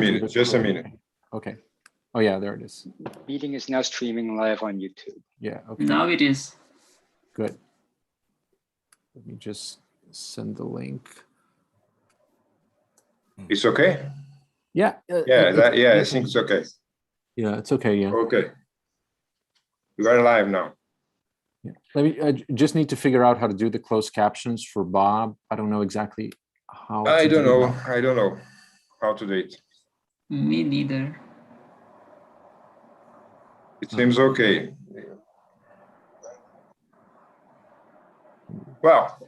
minute, just a minute. Okay. Oh yeah, there it is. Meeting is now streaming live on YouTube. Yeah, okay. Now it is. Good. Let me just send the link. It's okay? Yeah. I think it's okay. Yeah, it's okay, yeah. Okay. We are live now. Yeah. I just need to figure out how to do the closed captions for Bob. I don't know exactly how. I don't know. that. I don't know how to do it. Me neither. It seems okay. Well,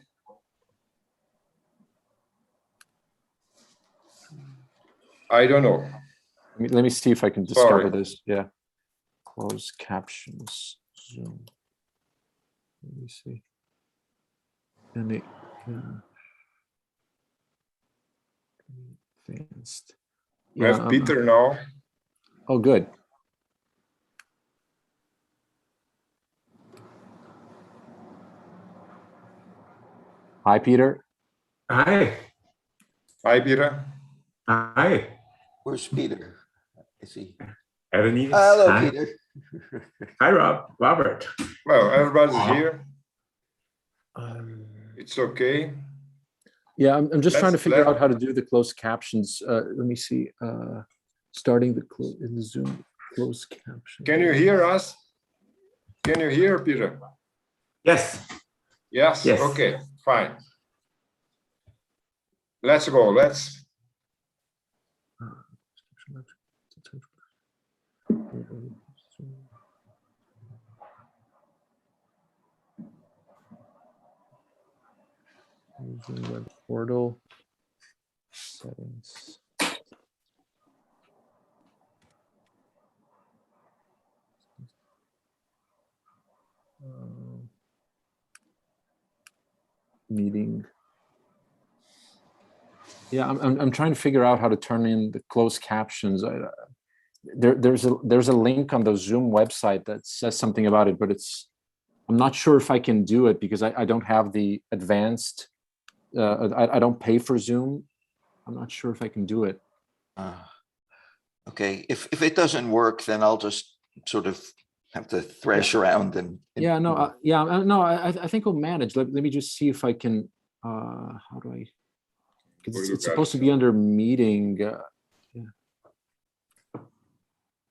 I don't know. Let me see if I can discover Sorry. this. Yeah. Closed captions. Zoom. Let me see. And it advanced. We have Peter now. Oh, good. Hi, Peter. Hi. Hi, Peter. Hi. Where's Peter? Is he? Ebony. Hello, Hi. Peter. Hi, Robert. Well, everybody's here. Um, It's okay. Yeah, I'm just trying to Let's- figure out how to do the closed captions. Let me see. Starting in the Zoom closed caption. Can you hear us? Can you hear, Peter? Yes. Yes? Yes. Okay, fine. Let's go. Let's. Zoom web portal settings. Meeting. Yeah, I'm trying to figure out how to turn in the closed captions. There's a link on the Zoom website that says something about it, but I'm not sure if I can do it because I don't have the advanced. I don't pay for Zoom. I'm not sure if I can do it. Okay, if it doesn't work, then I'll just sort of have to thresh around and Yeah, no, I think I'll manage. Let me just see if I can. How do I? Because it's supposed to be under meeting.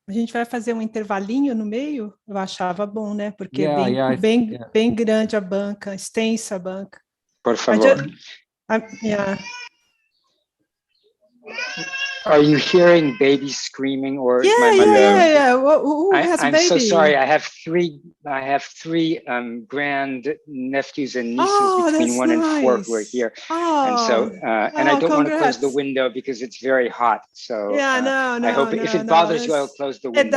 A gente vai fazer um intervalinho no meio? Eu achava bom, né? Porque Yeah, é bem grande a banca, extensa a banca. Por favor. Yeah. Are you hearing babies screaming or is my Yeah, mother? yeah. Who has I'm baby? so sorry. I have three grand nephews and nieces between 1 and 4 who are here, and so and I don't want to close the window because it's very hot. So no. I hope if it bothers you, I'll close the window. It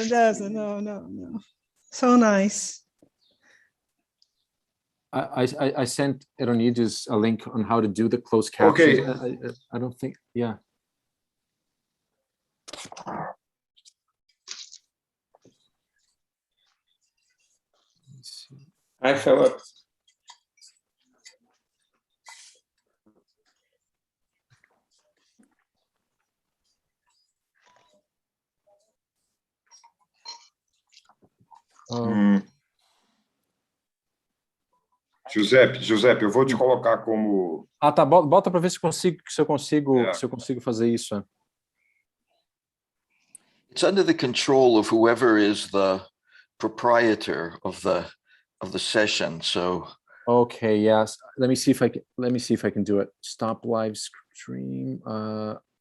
doesn't. No. So nice. I sent Eronides a link on how to do the closed captions. Okay. I don't think. Yeah. Hi, Philip. Giuseppe, eu vou te colocar como. Tá. Bota para ver se eu consigo fazer isso. it's under the control of whoever is the proprietor of the session. So Okay. Yes. Let me see if I can do it. Stop live stream.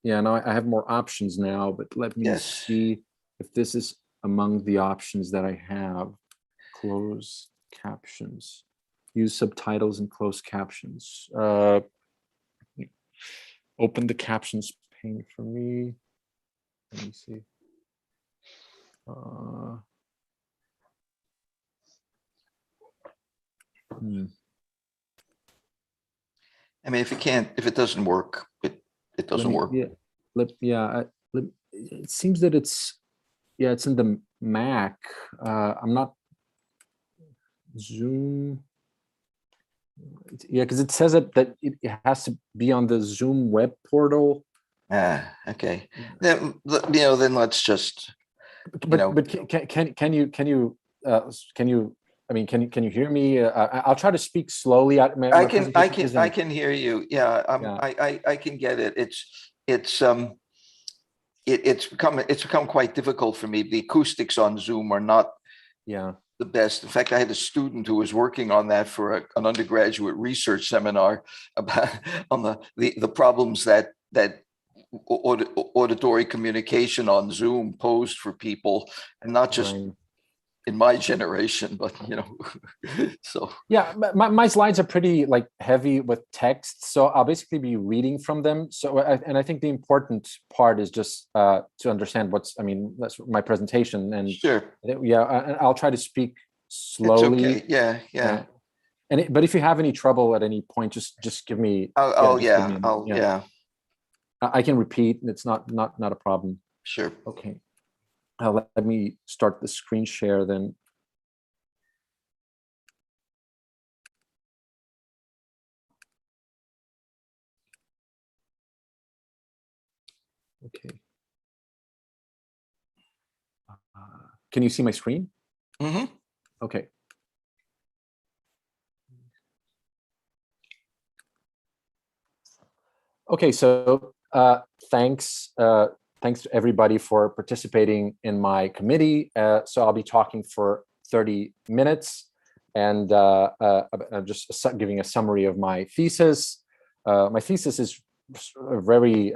Yeah. Now I have more options now, but let me see if this is among the options that I have. Close captions. Use subtitles and closed captions. Open the captions pane for me. Let me see. I mean, if it doesn't work, it doesn't work. Yeah. It seems that it's in the Mac. I'm not Zoom. Yeah, because it says that it has to be on the Zoom web portal. Okay. Then, then let's just, But can you I mean, can you hear me? I'll try to speak slowly. I can hear you. Yeah, I can get it. It's become quite difficult for me. The acoustics on Zoom are not the best. In fact, I had a student who was working on that for an undergraduate research seminar about on the problems that auditory communication on Zoom posed for people, and not just in my generation, but so. Yeah, my slides are pretty like heavy with text, so I'll basically be reading from them. So, and I think the important part is just to understand that's my presentation, and sure, and I'll try to speak slowly. It's okay. Yeah. But if you have any trouble at any point, just give me. I can repeat. It's not a problem. Sure. Okay. Let me start the screen share then. Okay. Can you see my screen? Mm-hmm. Okay. Okay, so thanks to everybody for participating in my committee. So I'll be talking for 30 minutes, and I'm just giving a summary of my thesis. My thesis is very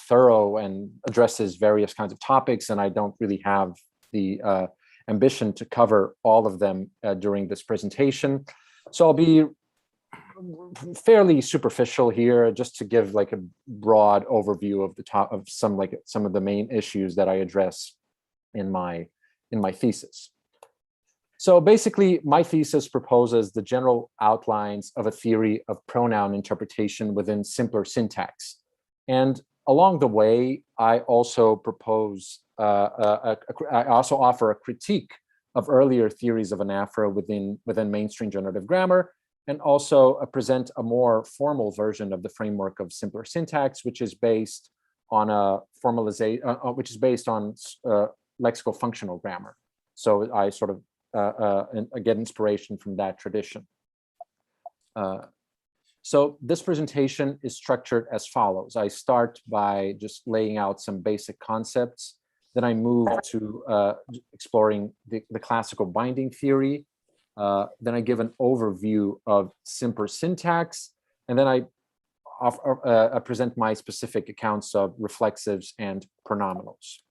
thorough and addresses various kinds of topics, and I don't really have the ambition to cover all of them during this presentation. So I'll be fairly superficial here, just to give like a broad overview of some of the main issues that I address in my thesis. So basically, my thesis proposes the general outlines of a theory of pronoun interpretation within simpler syntax. And along the way, I also propose, I also offer a critique of earlier theories of anaphora within mainstream generative grammar, and also present a more formal version of the framework of simpler syntax, which is based on a formalization, which is based on lexical functional grammar. So I sort of get inspiration from that tradition. So this presentation is structured as follows. I start by just laying out some basic concepts. Then I move to exploring the classical binding theory. Then I give an overview of simpler syntax. And then I present my specific accounts of reflexives and pronominals.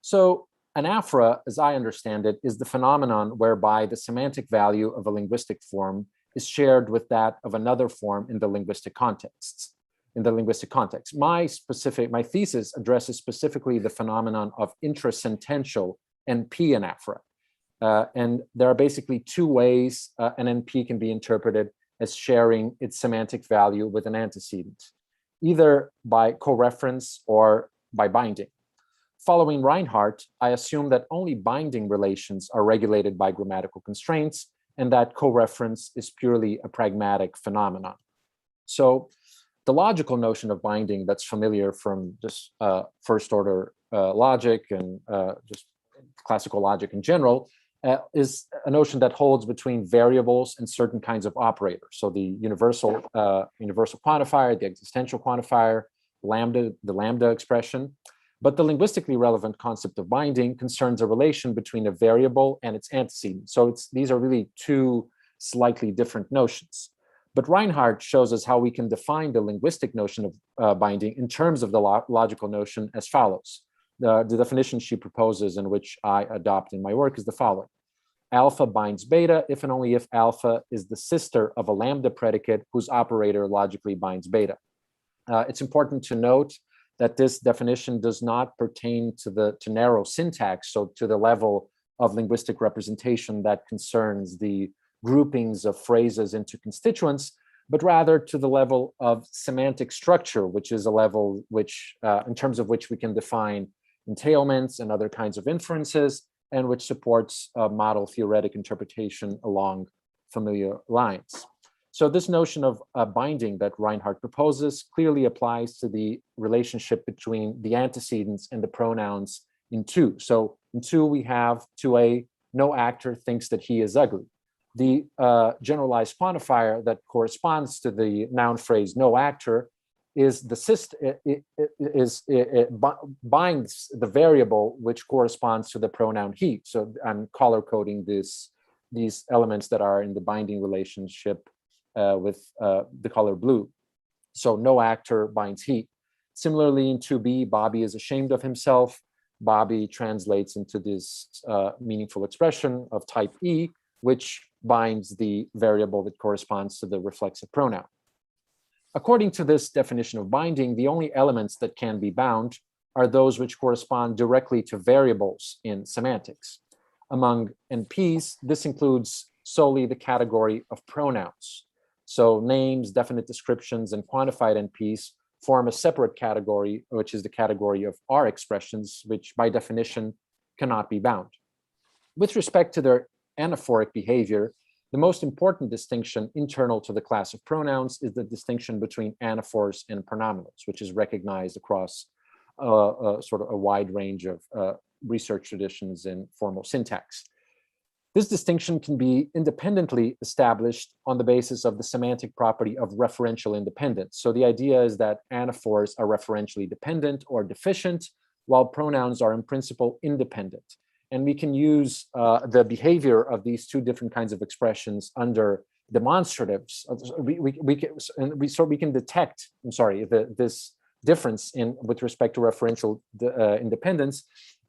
So anaphora, as I understand it, is the phenomenon whereby the semantic value of a linguistic form is shared with that of another form in the linguistic context. My thesis addresses specifically the phenomenon of intrasentential NP anaphora. And there are basically two ways an NP can be interpreted as sharing its semantic value with an antecedent, either by co-reference or by binding. Following Reinhardt, I assume that only binding relations are regulated by grammatical constraints, and that co-reference is purely a pragmatic phenomenon. So the logical notion of binding that's familiar from just first order logic and just classical logic in general is a notion that holds between variables and certain kinds of operators. So the universal quantifier, the existential quantifier, the lambda expression. But the linguistically relevant concept of binding concerns a relation between a variable and its antecedent. So these are really two slightly different notions. But Reinhardt shows us how we can define the linguistic notion of binding in terms of the logical notion as follows. The definition she proposes, and which I adopt in my work, is the following. Alpha binds beta if and only if alpha is the sister of a lambda predicate whose operator logically binds beta. It's important to note that this definition does not pertain to narrow syntax, so to the level of linguistic representation that concerns the groupings of phrases into constituents, but rather to the level of semantic structure, which is a level which, in terms of which we can define entailments and other kinds of inferences, and which supports model theoretic interpretation along familiar lines. So this notion of binding that Reinhardt proposes clearly applies to the relationship between the antecedents and the pronouns in 2. So in 2, we have 2a, no actor thinks that he is ugly. The generalized quantifier that corresponds to the noun phrase no actor is binds the variable which corresponds to the pronoun he. So I'm color coding these elements that are in the binding relationship with the color blue. So no actor binds he. Similarly, in 2b, Bobby is ashamed of himself. Bobby translates into this meaningful expression of type E, which binds the variable that corresponds to the reflexive pronoun. According to this definition of binding, the only elements that can be bound are those which correspond directly to variables in semantics. Among NPs, this includes solely the category of pronouns. So names, definite descriptions, and quantified NPs form a separate category, which is the category of R expressions, which by definition cannot be bound. With respect to their anaphoric behavior, the most important distinction internal to the class of pronouns is the distinction between anaphors and pronominals, which is recognized across sort of a wide range of research traditions in formal syntax. This distinction can be independently established on the basis of the semantic property of referential independence. So the idea is that anaphors are referentially dependent or deficient, while pronouns are in principle independent. And we can use the behavior of these two different kinds of expressions under demonstratives. We can detect, this difference with respect to referential independence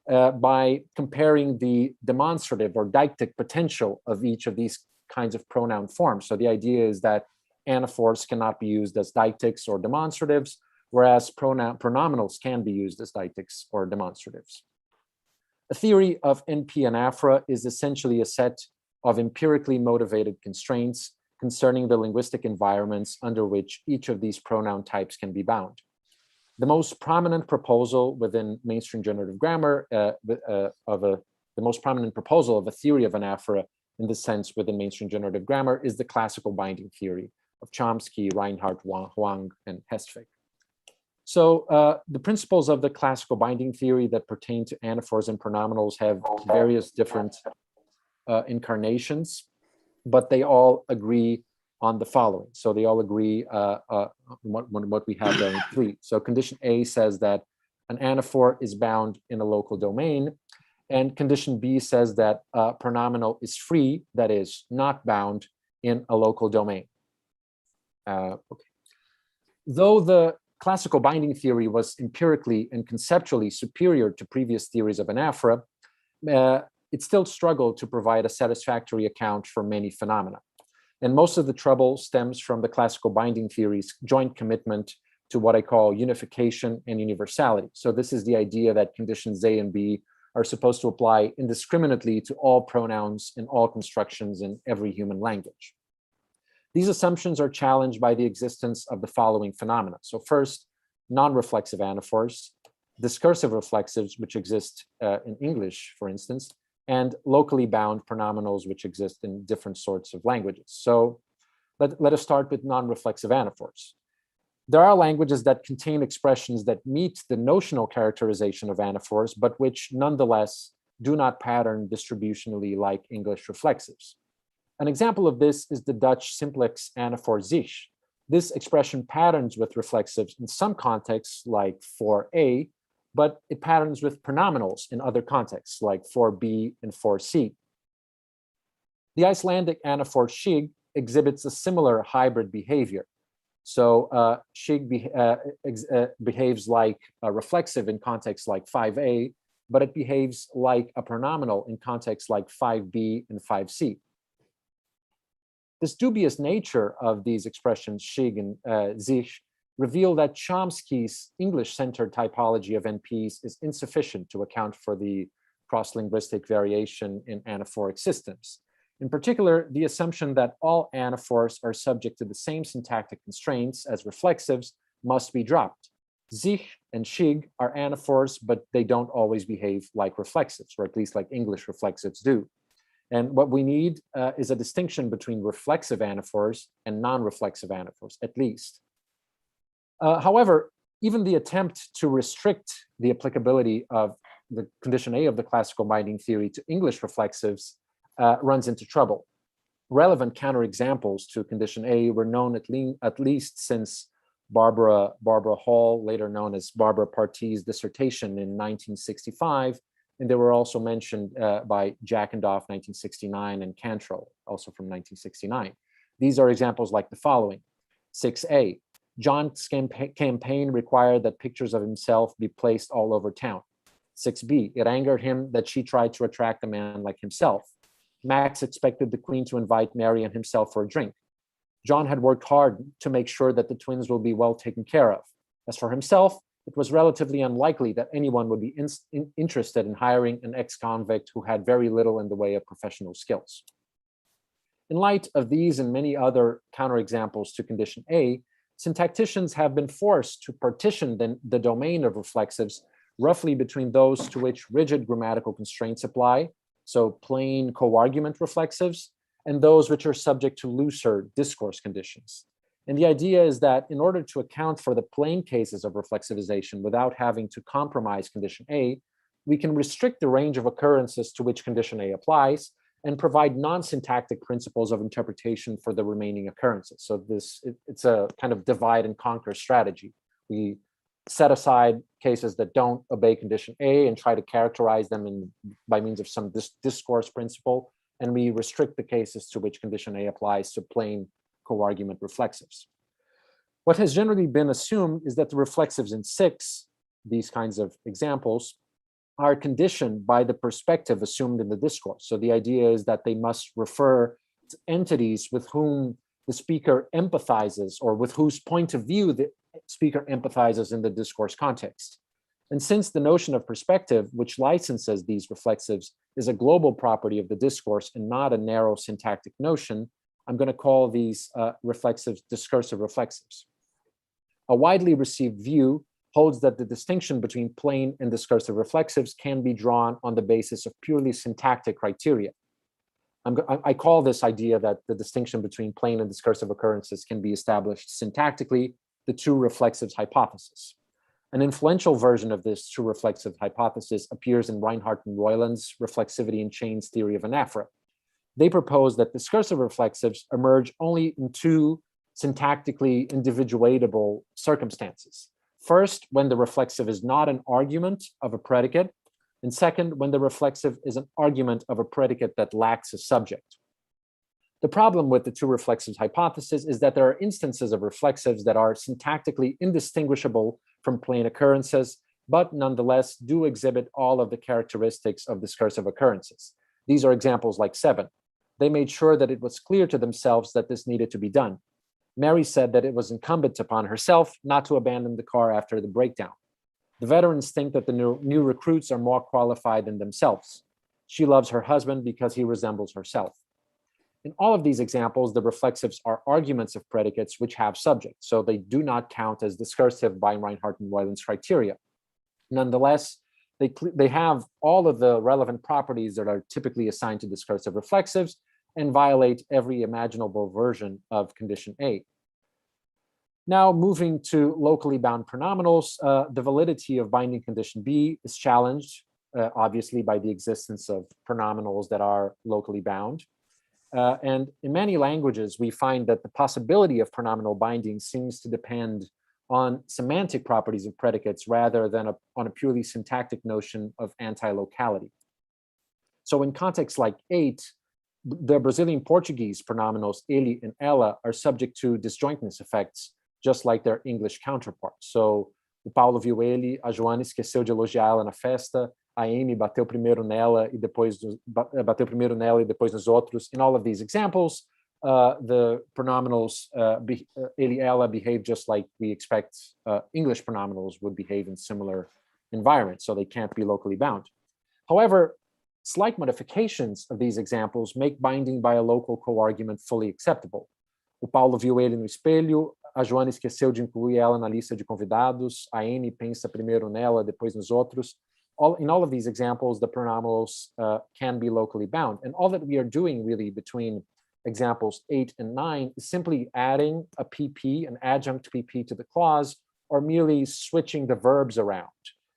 by comparing the demonstrative or deictic potential of each of these kinds of pronoun forms. So the idea is that anaphors cannot be used as deictics or demonstratives, whereas pronominals can be used as deictics or demonstratives. A theory of NP anaphora is essentially a set of empirically motivated constraints concerning the linguistic environments under which each of these pronoun types can be bound. The most prominent proposal within mainstream generative grammar the most prominent proposal of a theory of anaphora in this sense within mainstream generative grammar is the classical binding theory of Chomsky, Reinhardt, Huang, and Hestvik. So the principles of the classical binding theory that pertain to anaphors and pronominals have various different incarnations, but they all agree on the following. So they all agree what we have there in 3. So condition A says that an anaphor is bound in a local domain, and condition B says that a pronominal is free, that is, not bound in a local domain. Okay. Though the classical binding theory was empirically and conceptually superior to previous theories of anaphora, it still struggled to provide a satisfactory account for many phenomena. And most of the trouble stems from the classical binding theory's joint commitment to what I call unification and universality. So this is the idea that conditions A and B are supposed to apply indiscriminately to all pronouns in all constructions in every human language. These assumptions are challenged by the existence of the following phenomena. So first, non-reflexive anaphors, discursive reflexives, which exist in English, for instance, and locally bound pronominals, which exist in different sorts of languages. So let us start with non-reflexive anaphors. There are languages that contain expressions that meet the notional characterization of anaphors, but which nonetheless do not pattern distributionally like English reflexives. An example of this is the Dutch simplex anaphor sich. This expression patterns with reflexives in some contexts, like for A, but it patterns with pronominals in other contexts, like for B and for C. The Icelandic anaphor shig exhibits a similar hybrid behavior. So shig behaves like a reflexive in contexts like 5A, but it behaves like a pronominal in contexts like 5B and 5C. This dubious nature of these expressions, shig and sich, reveal that Chomsky's English-centered typology of NPs is insufficient to account for the cross-linguistic variation in anaphoric systems. In particular, the assumption that all anaphors are subject to the same syntactic constraints as reflexives must be dropped. Sich and shig are anaphors, but they don't always behave like reflexives, or at least like English reflexives do. And what we need is a distinction between reflexive anaphors and non-reflexive anaphors, at least. However, even the attempt to restrict the applicability of the condition A of the classical binding theory to English reflexives runs into trouble. Relevant counterexamples to condition A were known at least since Barbara Hall, later known as Barbara Partey's dissertation in 1965, and they were also mentioned by Jackendoff 1969 and Cantrell, also from 1969. These are examples like the following. 6A, John's campaign required that pictures of himself be placed all over town. 6B, it angered him that she tried to attract a man like himself. Max expected the Queen to invite Mary and himself for a drink. John had worked hard to make sure that the twins will be well taken care of. As for himself, it was relatively unlikely that anyone would be interested in hiring an ex-convict who had very little in the way of professional skills. In light of these and many other counterexamples to condition A, syntacticians have been forced to partition the domain of reflexives roughly between those to which rigid grammatical constraints apply, so plain co-argument reflexives, and those which are subject to looser discourse conditions. And the idea is that in order to account for the plain cases of reflexivization without having to compromise condition A, we can restrict the range of occurrences to which condition A applies and provide non-syntactic principles of interpretation for the remaining occurrences. So it's a kind of divide and conquer strategy. We set aside cases that don't obey condition A and try to characterize them by means of some discourse principle, and we restrict the cases to which condition A applies to plain co-argument reflexives. What has generally been assumed is that the reflexives in 6, these kinds of examples, are conditioned by the perspective assumed in the discourse. So the idea is that they must refer to entities with whom the speaker empathizes or with whose point of view the speaker empathizes in the discourse context. And since the notion of perspective, which licenses these reflexives, is a global property of the discourse and not a narrow syntactic notion, I'm going to call these reflexives discursive reflexives. A widely received view holds that the distinction between plain and discursive reflexives can be drawn on the basis of purely syntactic criteria. I call this idea that the distinction between plain and discursive occurrences can be established syntactically, the two reflexives hypothesis. An influential version of this true reflexive hypothesis appears in Reinhardt and Royland's Reflexivity in Chains theory of anaphora. They propose that discursive reflexives emerge only in two syntactically individuatable circumstances. First, when the reflexive is not an argument of a predicate, and second, when the reflexive is an argument of a predicate that lacks a subject. The problem with the two reflexives hypothesis is that there are instances of reflexives that are syntactically indistinguishable from plain occurrences, but nonetheless do exhibit all of the characteristics of discursive occurrences. These are examples like 7. They made sure that it was clear to themselves that this needed to be done. Mary said that it was incumbent upon herself not to abandon the car after the breakdown. The veterans think that the new recruits are more qualified than themselves. She loves her husband because he resembles herself. In all of these examples, the reflexives are arguments of predicates which have subjects, so they do not count as discursive by Reinhardt and Royland's criteria. Nonetheless, they have all of the relevant properties that are typically assigned to discursive reflexives and violate every imaginable version of condition A. Now, moving to locally bound pronominals, the validity of binding condition B is challenged, obviously, by the existence of pronominals that are locally bound. And in many languages, we find that the possibility of pronominal binding seems to depend on semantic properties of predicates rather than on a purely syntactic notion of anti-locality. So in contexts like 8, the Brazilian Portuguese pronominals ele and ela are subject to disjointness effects, just like their English counterparts. So o Paulo viu ele, a Joana esqueceu de elogiá-la na festa, a Amy bateu primeiro nela e depois nos outros. In all of these examples, the pronominals ele, ela behave just like we expect English pronominals would behave in similar environments, so they can't be locally bound. However, slight modifications of these examples make binding by a local co-argument fully acceptable. O Paulo viu ele no espelho, a Joana esqueceu de incluir ela na lista de convidados, a Amy pensa primeiro nela, depois nos outros. in all of these examples, the pronominals can be locally bound. And all that we are doing really between examples 8 and 9 is simply adding a PP, an adjunct PP to the clause, or merely switching the verbs around.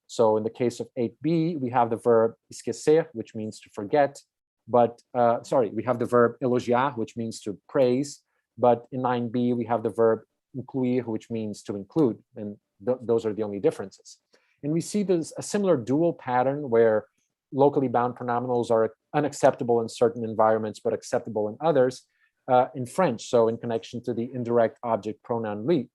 So in the case of 8b, we have the verb esquecer, which means to forget, but we have the verb elogiar, which means to praise, but in 9b, we have the verb incluir, which means to include, and those are the only differences. And we see there's a similar dual pattern where locally bound pronominals are unacceptable in certain environments, but acceptable in others in French. So in connection to the indirect object pronoun lui,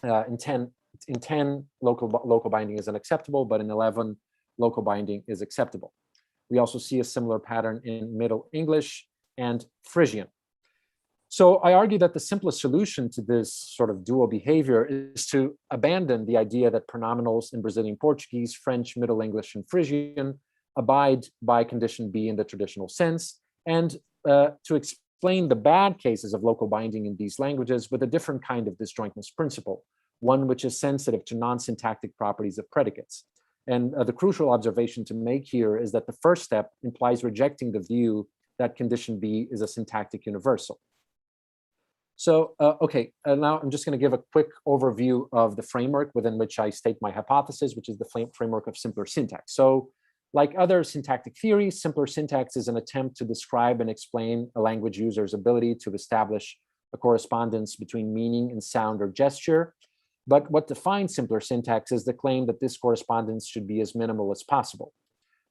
in 10, local binding is unacceptable, but in 11, local binding is acceptable. We also see a similar pattern in Middle English and Frisian. So I argue that the simplest solution to this sort of dual behavior is to abandon the idea that pronominals in Brazilian Portuguese, French, Middle English, and Frisian abide by condition B in the traditional sense, and to explain the bad cases of local binding in these languages with a different kind of disjointness principle, one which is sensitive to non-syntactic properties of predicates. And the crucial observation to make here is that the first step implies rejecting the view that condition B is a syntactic universal. So, now I'm just going to give a quick overview of the framework within which I state my hypothesis, which is the framework of simpler syntax. So, like other syntactic theories, simpler syntax is an attempt to describe and explain a language user's ability to establish a correspondence between meaning and sound or gesture. But what defines simpler syntax is the claim that this correspondence should be as minimal as possible.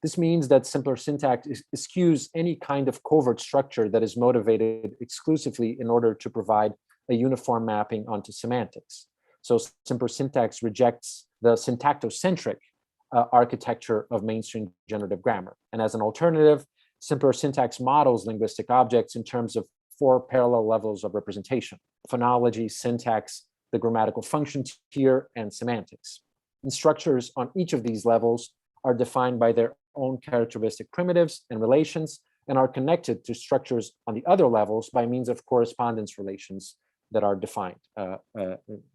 This means that simpler syntax eschews any kind of covert structure that is motivated exclusively in order to provide a uniform mapping onto semantics. So simpler syntax rejects the syntactocentric architecture of mainstream generative grammar. And as an alternative, simpler syntax models linguistic objects in terms of 4 parallel levels of representation: phonology, syntax, the grammatical function tier, and semantics. And structures on each of these levels are defined by their own characteristic primitives and relations, and are connected to structures on the other levels by means of correspondence relations that are defined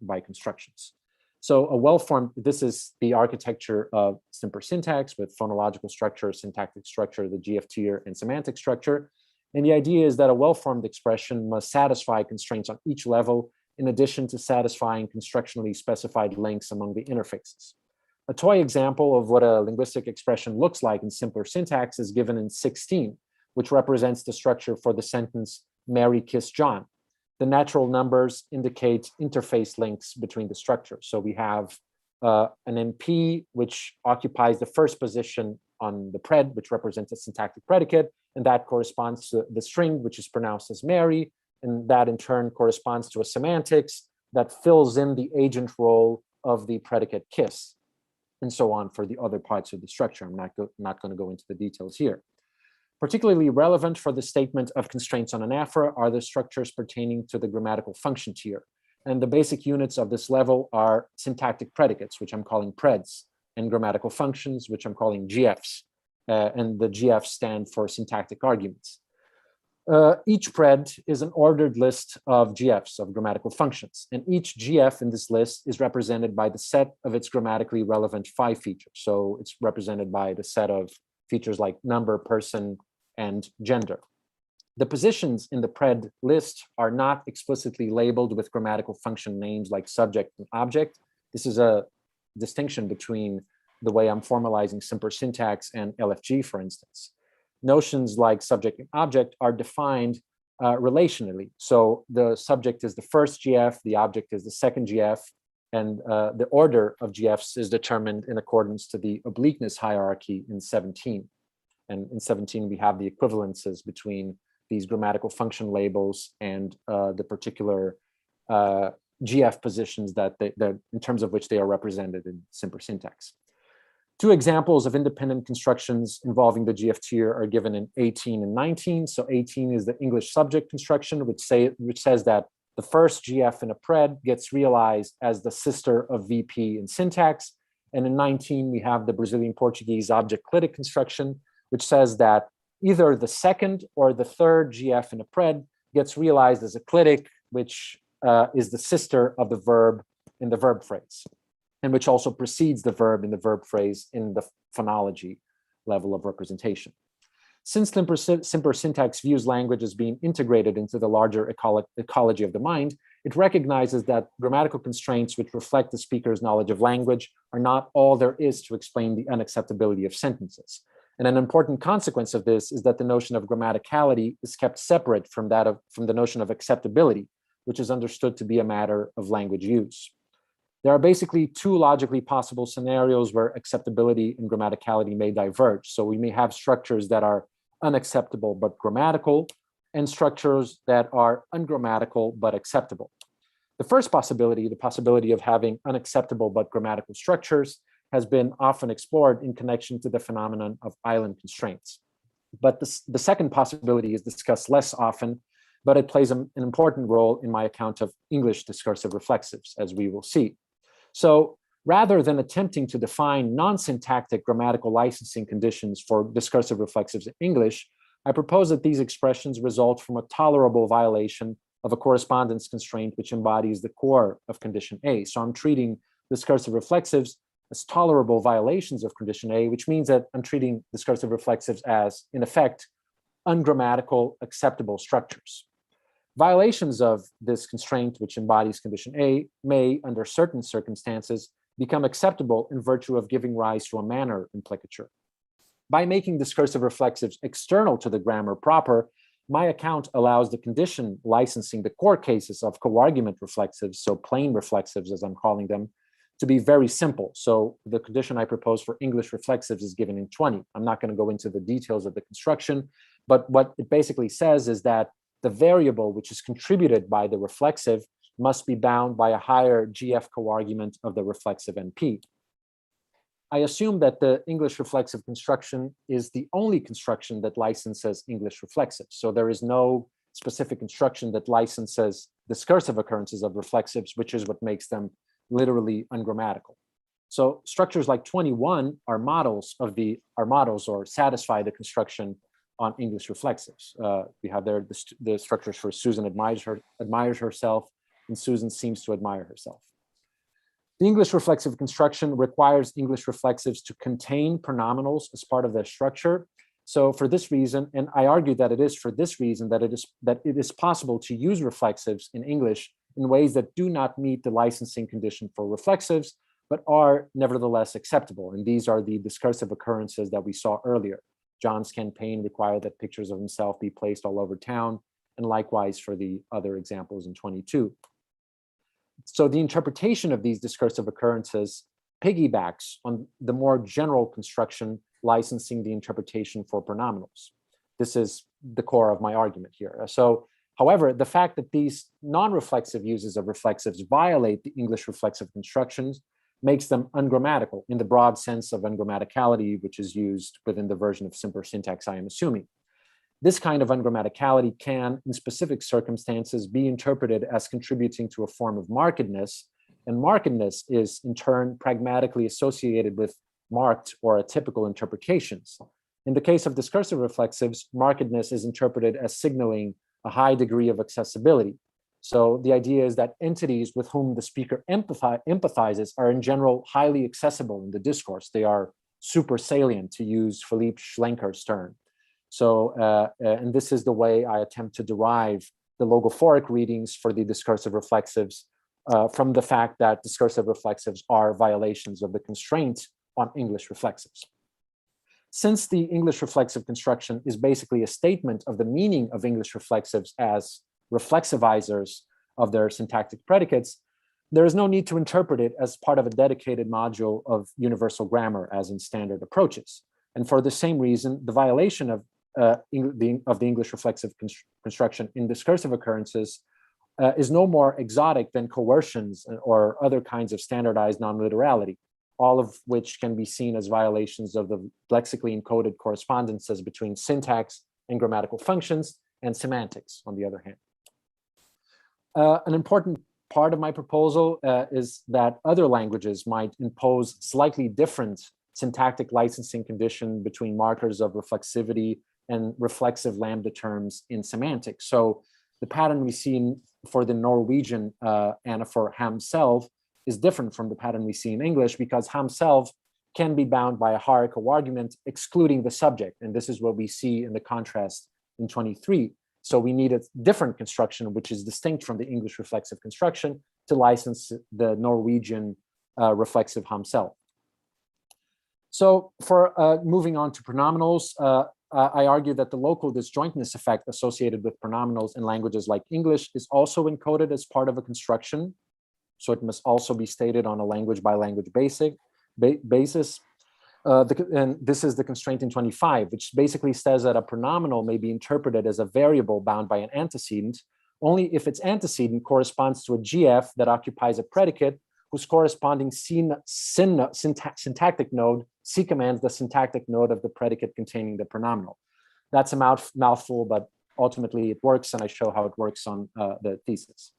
by constructions. So this is the architecture of simpler syntax with phonological structure, syntactic structure, the GF tier, and semantic structure. And the idea is that a well-formed expression must satisfy constraints on each level, in addition to satisfying constructionally specified links among the interfaces. A toy example of what a linguistic expression looks like in simpler syntax is given in 16, which represents the structure for the sentence, Mary kissed John. The natural numbers indicate interface links between the structures. So we have an NP, which occupies the first position on the pred, which represents a syntactic predicate, and that corresponds to the string, which is pronounced as Mary, and that in turn corresponds to a semantics that fills in the agent role of the predicate kiss, and so on for the other parts of the structure. I'm not going to go into the details here. Particularly relevant for the statement of constraints on anaphora are the structures pertaining to the grammatical function tier. And the basic units of this level are syntactic predicates, which I'm calling preds, and grammatical functions, which I'm calling GFs. And the GFs stand for syntactic arguments. Each pred is an ordered list of GFs, of grammatical functions, and each GF in this list is represented by the set of its grammatically relevant 5 features. So it's represented by the set of features like number, person, and gender. The positions in the pred list are not explicitly labeled with grammatical function names like subject and object. This is a distinction between the way I'm formalizing simpler syntax and LFG, for instance. Notions like subject and object are defined relationally. So the subject is the first GF, the object is the second GF, and the order of GFs is determined in accordance to the obliqueness hierarchy in 17. And in 17, we have the equivalences between these grammatical function labels and the particular GF positions that in terms of which they are represented in simpler syntax. 2 examples of independent constructions involving the GF tier are given in 18 and 19. So 18 is the English subject construction, which says that the first GF in a pred gets realized as the sister of VP in syntax. And in 19, we have the Brazilian Portuguese object-clitic construction, which says that either the second or the third GF in a pred gets realized as a clitic, which is the sister of the verb in the verb phrase. and which also precedes the verb in the verb phrase in the phonology level of representation. Since simpler syntax views language as being integrated into the larger ecology of the mind, it recognizes that grammatical constraints which reflect the speaker's knowledge of language are not all there is to explain the unacceptability of sentences. And an important consequence of this is that the notion of grammaticality is kept separate from the notion of acceptability, which is understood to be a matter of language use. There are basically two logically possible scenarios where acceptability and grammaticality may diverge. So we may have structures that are unacceptable but grammatical, and structures that are ungrammatical but acceptable. The first possibility, the possibility of having unacceptable but grammatical structures, has been often explored in connection to the phenomenon of island constraints. But the second possibility is discussed less often, but it plays an important role in my account of English discursive reflexives, as we will see. So rather than attempting to define non-syntactic grammatical licensing conditions for discursive reflexives in English, I propose that these expressions result from a tolerable violation of a correspondence constraint which embodies the core of condition A. So I'm treating discursive reflexives as tolerable violations of condition A, which means that I'm treating discursive reflexives as, in effect, ungrammatical acceptable structures. Violations of this constraint, which embodies condition A, may, under certain circumstances, become acceptable in virtue of giving rise to a manner implicature. By making discursive reflexives external to the grammar proper, my account allows the condition licensing the core cases of co-argument reflexives, so plain reflexives as I'm calling them, to be very simple. So the condition I propose for English reflexives is given in 20. I'm not going to go into the details of the construction, but what it basically says is that the variable which is contributed by the reflexive must be bound by a higher GF co-argument of the reflexive NP. I assume that the English reflexive construction is the only construction that licenses English reflexives. So there is no specific construction that licenses discursive occurrences of reflexives, which is what makes them literally ungrammatical. So structures like 21 are models or satisfy the construction on English reflexives. We have there the structures for Susan admires herself, and Susan seems to admire herself. The English reflexive construction requires English reflexives to contain pronominals as part of their structure. So for this reason, and I argue that it is for this reason that it is possible to use reflexives in English in ways that do not meet the licensing condition for reflexives, but are nevertheless acceptable. And these are the discursive occurrences that we saw earlier. John's campaign required that pictures of himself be placed all over town, and likewise for the other examples in 22. So the interpretation of these discursive occurrences piggybacks on the more general construction licensing the interpretation for pronominals. This is the core of my argument here. So, however, the fact that these non-reflexive uses of reflexives violate the English reflexive constructions makes them ungrammatical in the broad sense of ungrammaticality, which is used within the version of simpler syntax I am assuming. This kind of ungrammaticality can, in specific circumstances, be interpreted as contributing to a form of markedness, and markedness is, in turn, pragmatically associated with marked or atypical interpretations. In the case of discursive reflexives, markedness is interpreted as signaling a high degree of accessibility. So the idea is that entities with whom the speaker empathizes are in general highly accessible in the discourse. They are super salient, to use Philippe Schlenker's term. So, and this is the way I attempt to derive the logophoric readings for the discursive reflexives from the fact that discursive reflexives are violations of the constraint on English reflexives. Since the English reflexive construction is basically a statement of the meaning of English reflexives as reflexivizers of their syntactic predicates, there is no need to interpret it as part of a dedicated module of universal grammar as in standard approaches. And for the same reason, the violation of the English reflexive construction in discursive occurrences is no more exotic than coercions or other kinds of standardized non-literality, all of which can be seen as violations of the lexically encoded correspondences between syntax and grammatical functions and semantics, on the other hand. An important part of my proposal is that other languages might impose slightly different syntactic licensing condition between markers of reflexivity and reflexive lambda terms in semantics. So the pattern we see for the Norwegian anaphor hamself is different from the pattern we see in English because ham-self can be bound by a hierarchical argument excluding the subject. And this is what we see in the contrast in 23. So we need a different construction, which is distinct from the English reflexive construction to license the Norwegian reflexive ham-self. So for moving on to pronominals, I argue that the local disjointness effect associated with pronominals in languages like English is also encoded as part of a construction. So it must also be stated on a language by language basis. And this is the constraint in 25, which basically says that a pronominal may be interpreted as a variable bound by an antecedent only if its antecedent corresponds to a GF that occupies a predicate whose corresponding syntactic node C commands the syntactic node of the predicate containing the pronominal. That's a mouthful, but ultimately it works, and I show how it works on the thesis.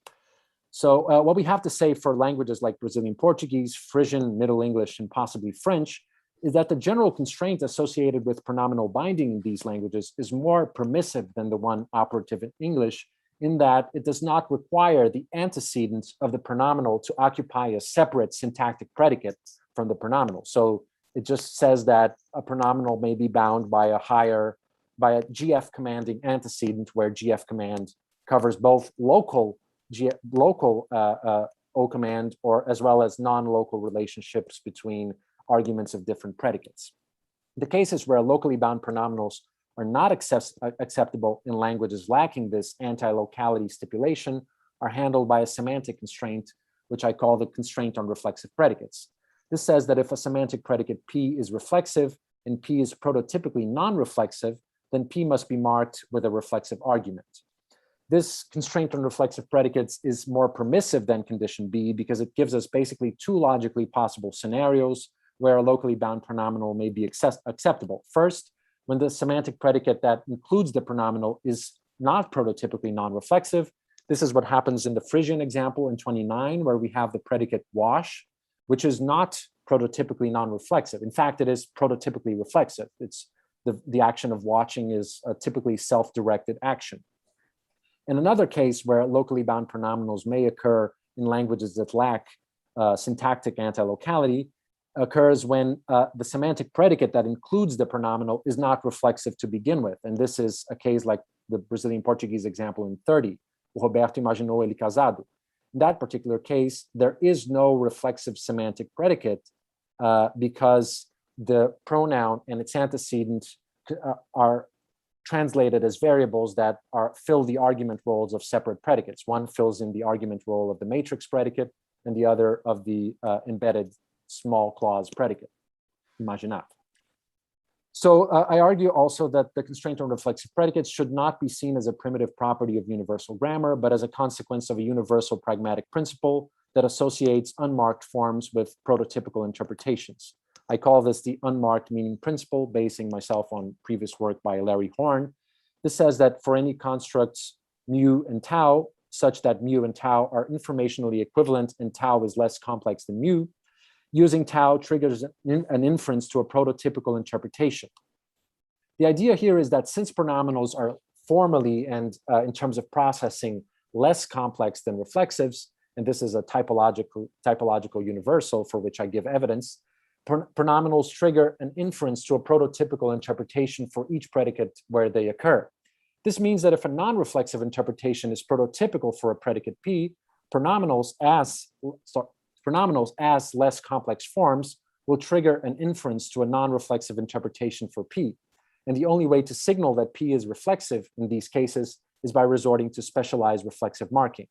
So what we have to say for languages like Brazilian Portuguese, Frisian, Middle English, and possibly French is that the general constraint associated with pronominal binding in these languages is more permissive than the one operative in English, in that it does not require the antecedent of the pronominal to occupy a separate syntactic predicate from the pronominal. So it just says that a pronominal may be bound by a GF commanding antecedent, where GF command covers both local O command or as well as non-local relationships between arguments of different predicates. The cases where locally bound pronominals are not acceptable in languages lacking this anti-locality stipulation are handled by a semantic constraint, which I call the constraint on reflexive predicates. This says that if a semantic predicate P is reflexive and P is prototypically non-reflexive, then P must be marked with a reflexive argument. This constraint on reflexive predicates is more permissive than condition B because it gives us basically two logically possible scenarios where a locally bound pronominal may be acceptable. First, when the semantic predicate that includes the pronominal is not prototypically non-reflexive. This is what happens in the Frisian example in 29, where we have the predicate wash, which is not prototypically non-reflexive. In fact, it is prototypically reflexive. It's the action of watching is a typically self-directed action. In another case where locally bound pronominals may occur in languages that lack syntactic anti-locality occurs when the semantic predicate that includes the pronominal is not reflexive to begin with. And this is a case like the Brazilian Portuguese example in 30. O Roberto imaginou ele casado. In that particular case, there is no reflexive semantic predicate because the pronoun and its antecedent are translated as variables that fill the argument roles of separate predicates. One fills in the argument role of the matrix predicate and the other of the embedded small clause predicate, imaginar. So I argue also that the constraint on reflexive predicates should not be seen as a primitive property of universal grammar, but as a consequence of a universal pragmatic principle that associates unmarked forms with prototypical interpretations. I call this the unmarked meaning principle, basing myself on previous work by Larry Horn. This says that for any constructs mu and tau, such that mu and tau are informationally equivalent and tau is less complex than mu, using tau triggers an inference to a prototypical interpretation. The idea here is that since pronominals are formally and in terms of processing less complex than reflexives, and this is a typological universal for which I give evidence, pronominals trigger an inference to a prototypical interpretation for each predicate where they occur. This means that if a non-reflexive interpretation is prototypical for a predicate P, pronominals as less complex forms will trigger an inference to a non-reflexive interpretation for P. And the only way to signal that P is reflexive in these cases is by resorting to specialized reflexive marking.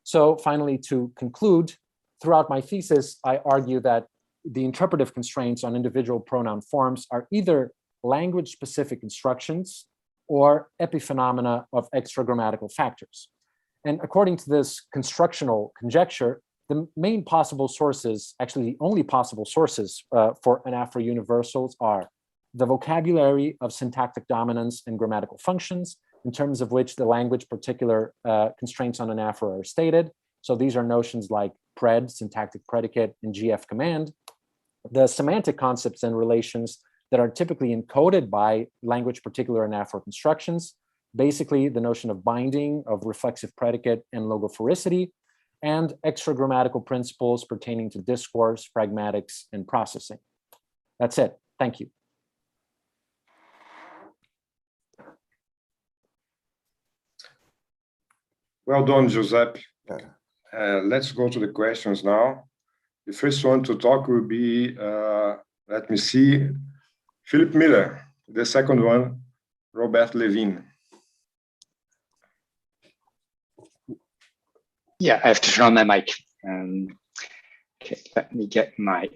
So finally, to conclude, throughout my thesis, I argue that the interpretive constraints on individual pronoun forms are either language-specific instructions or epiphenomena of extragrammatical factors. And according to this constructional conjecture, the main possible sources, actually the only possible sources for anaphora universals are the vocabulary of syntactic dominance and grammatical functions, in terms of which the language particular constraints on anaphora are stated. So these are notions like pred, syntactic predicate, and GF command. The semantic concepts and relations that are typically encoded by language particular anaphora constructions, basically the notion of binding, of reflexive predicate, and logophoricity. and extra grammatical principles pertaining to discourse, pragmatics, and processing. That's it. Thank you. Well done, Giuseppe. Let's go to the questions now. The first one to talk will be, let me see, Philip Miller. The second one, Robert Levin. Yeah, I have to turn on my mic. Okay, let me get my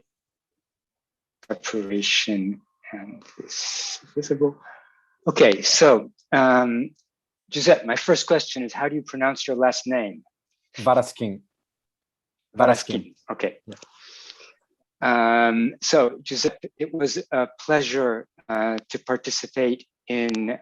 preparation and this visible. Okay, so Giuseppe, my first question is, how do you pronounce your last name? Varaskin. Varaskin. Okay. Yeah. So Giuseppe, it was a pleasure to participate in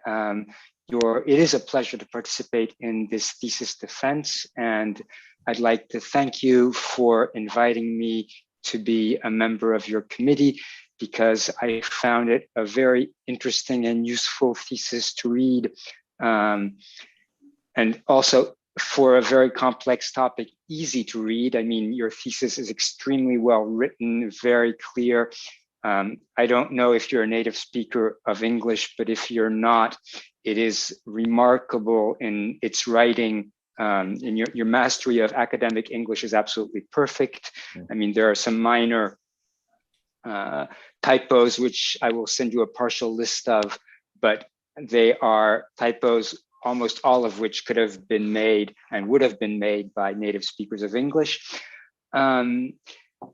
it is a pleasure to participate in this thesis defense, and I'd like to thank you for inviting me to be a member of your committee, because I found it a very interesting and useful thesis to read, and also for a very complex topic, easy to read. I mean, your thesis is extremely well written, very clear. I don't know if you're a native speaker of English, but if you're not, it is remarkable in its writing. And your mastery of academic English is absolutely perfect. I mean, there are some minor typos, which I will send you a partial list of, but they are typos, almost all of which could have been made and would have been made by native speakers of English.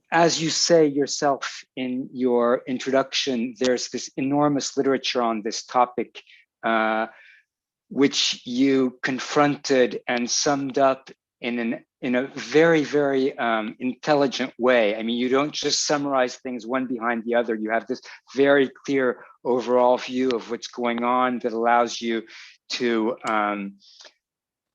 As you say yourself in your introduction, there's this enormous literature on this topic, which you confronted and summed up in a very, very intelligent way. I mean, you don't just summarize things one behind the other. You have this very clear overall view of what's going on that allows you to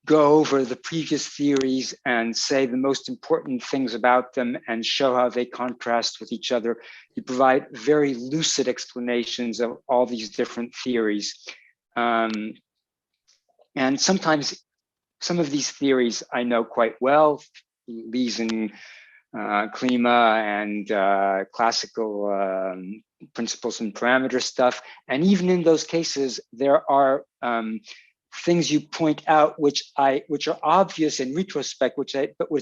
go over the previous theories and say the most important things about them and show how they contrast with each other. You provide very lucid explanations of all these different theories. And sometimes some of these theories I know quite well, Lees and Klima and classical principles and parameter stuff. And even in those cases, there are things you point out which are obvious in retrospect, which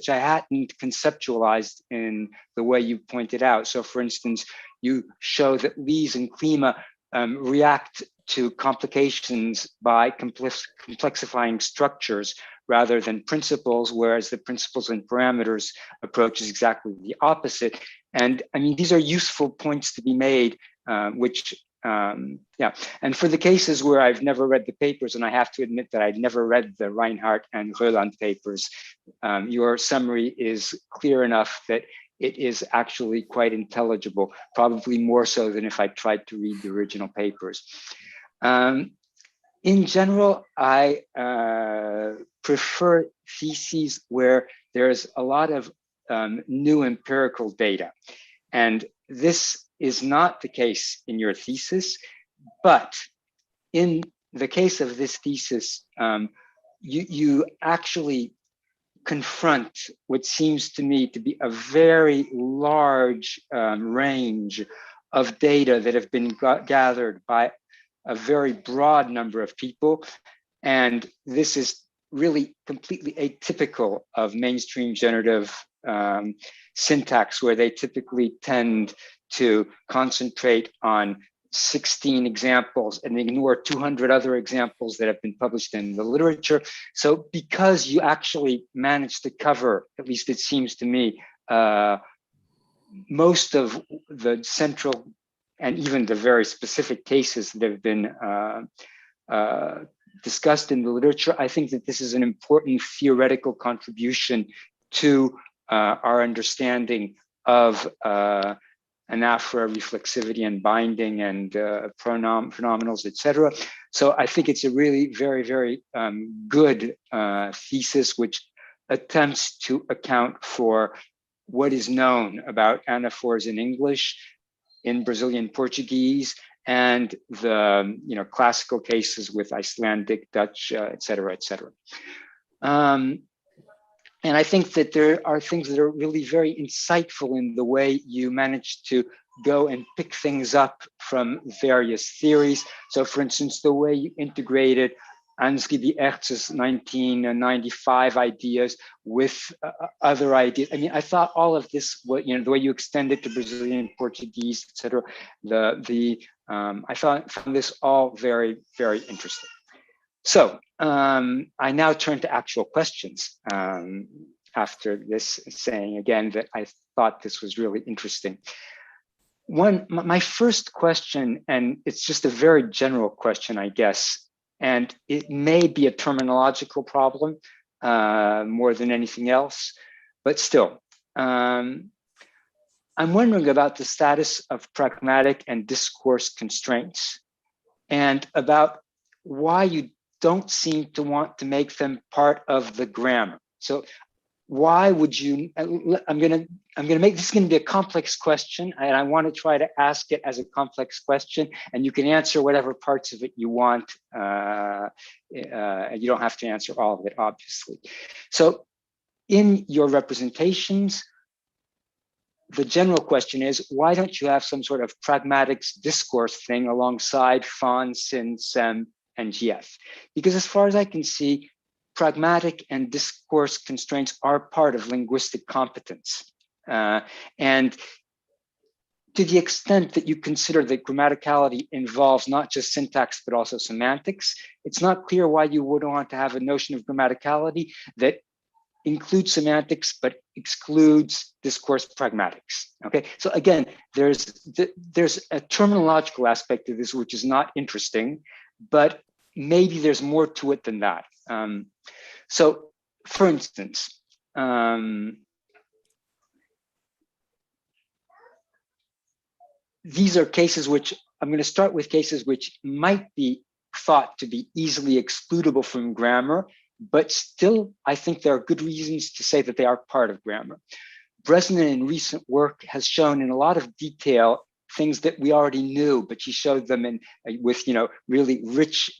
I hadn't conceptualized in the way you pointed out. So, for instance, you show that Lees and Klima react to complications by complexifying structures rather than principles, whereas the principles and parameters approach is exactly the opposite. And I mean, these are useful points to be made, yeah. And for the cases where I've never read the papers, and I have to admit that I'd never read the Reinhardt and Roland papers, your summary is clear enough that it is actually quite intelligible, probably more so than if I tried to read the original papers. In general, I prefer theses where there's a lot of new empirical data. And this is not the case in your thesis, but in the case of this thesis, you actually confront what seems to me to be a very large range of data that have been gathered by a very broad number of people. And this is really completely atypical of mainstream generative syntax, where they typically tend to concentrate on 16 examples and ignore 200 other examples that have been published in the literature. So because you actually managed to cover, at least it seems to me, most of the central and even the very specific cases that have been discussed in the literature, I think that this is an important theoretical contribution to our understanding of anaphora, reflexivity, and binding, and phenomenals, etc. So I think it's a really very, very good thesis, which attempts to account for what is known about anaphors in English, in Brazilian Portuguese, and the classical cases with Icelandic, Dutch, etc., etc. And I think that there are things that are really very insightful in the way you manage to go and pick things up from various theories. So for instance, the way you integrated Ansgi Ertz's 1995 ideas with other ideas. I mean, I thought all of this, the way you extend it to Brazilian Portuguese, etc. I found this all very, very interesting. So I now turn to actual questions after this, saying again that I thought this was really interesting. My first question, and it's just a very general question, I guess, and it may be a terminological problem more than anything else, but still, I'm wondering about the status of pragmatic and discourse constraints, and about why you don't seem to want to make them part of the grammar. So why would you, I'm gonna make, this is gonna be a complex question, and I wanna try to ask it as a complex question, and you can answer whatever parts of it you want. You don't have to answer all of it, obviously. So in your representations, the general question is, why don't you have some sort of pragmatics discourse thing alongside Fon, Sin, Sem, and GF? Because as far as I can see, pragmatic and discourse constraints are part of linguistic competence. And to the extent that you consider that grammaticality involves not just syntax, but also semantics, it's not clear why you would want to have a notion of grammaticality that includes semantics, but excludes discourse pragmatics. Okay, so again, there's a terminological aspect of this which is not interesting, but maybe there's more to it than that. So, for instance, these are cases which, I'm going to start with cases which might be thought to be easily excludable from grammar, but still, I think there are good reasons to say that they are part of grammar. Bresnan in recent work has shown in a lot of detail things that we already knew, but she showed them with really rich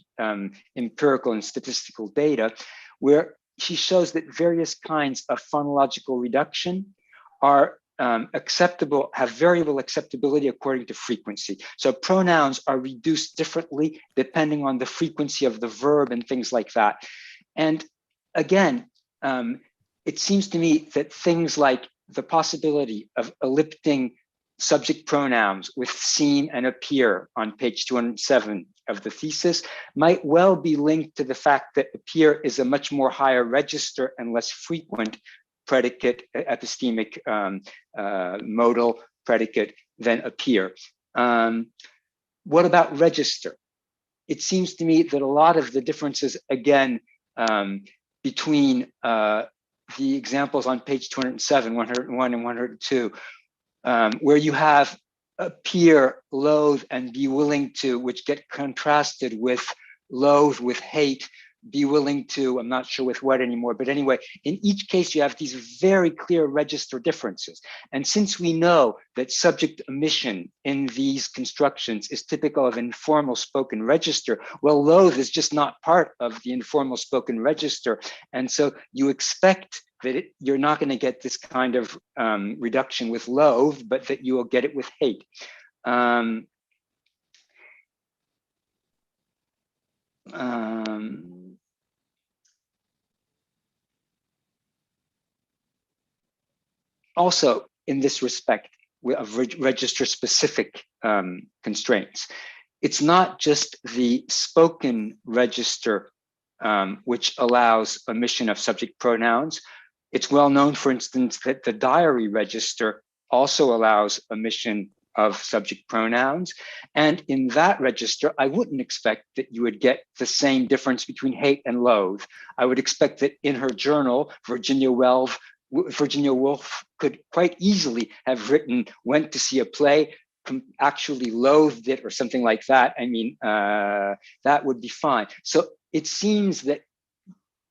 empirical and statistical data, where she shows that various kinds of phonological reduction are acceptable, have variable acceptability according to frequency. So pronouns are reduced differently depending on the frequency of the verb and things like that. And again, it seems to me that things like the possibility of ellipting subject pronouns with seem and appear on page 207 of the thesis might well be linked to the fact that appear is a much more higher register and less frequent predicate, epistemic modal predicate than appear. What about register? It seems to me that a lot of the differences, again, between the examples on page 207, 101, and 102, where you have appear, loathe, and be willing to, which get contrasted with loathe, with hate, be willing to, I'm not sure with what anymore, but anyway, in each case, you have these very clear register differences. And since we know that subject omission in these constructions is typical of informal spoken register, well, loathe is just not part of the informal spoken register. And so you expect that you're not going to get this kind of reduction with loathe, but that you will get it with hate. Also, in this respect, of register-specific constraints, it's not just the spoken register which allows omission of subject pronouns. It's well known, for instance, that the diary register also allows omission of subject pronouns. And in that register, I wouldn't expect that you would get the same difference between hate and loathe. I would expect that in her journal, Virginia Woolf could quite easily have written, went to see a play, actually loathed it or something like that. I mean, that would be fine. So it seems that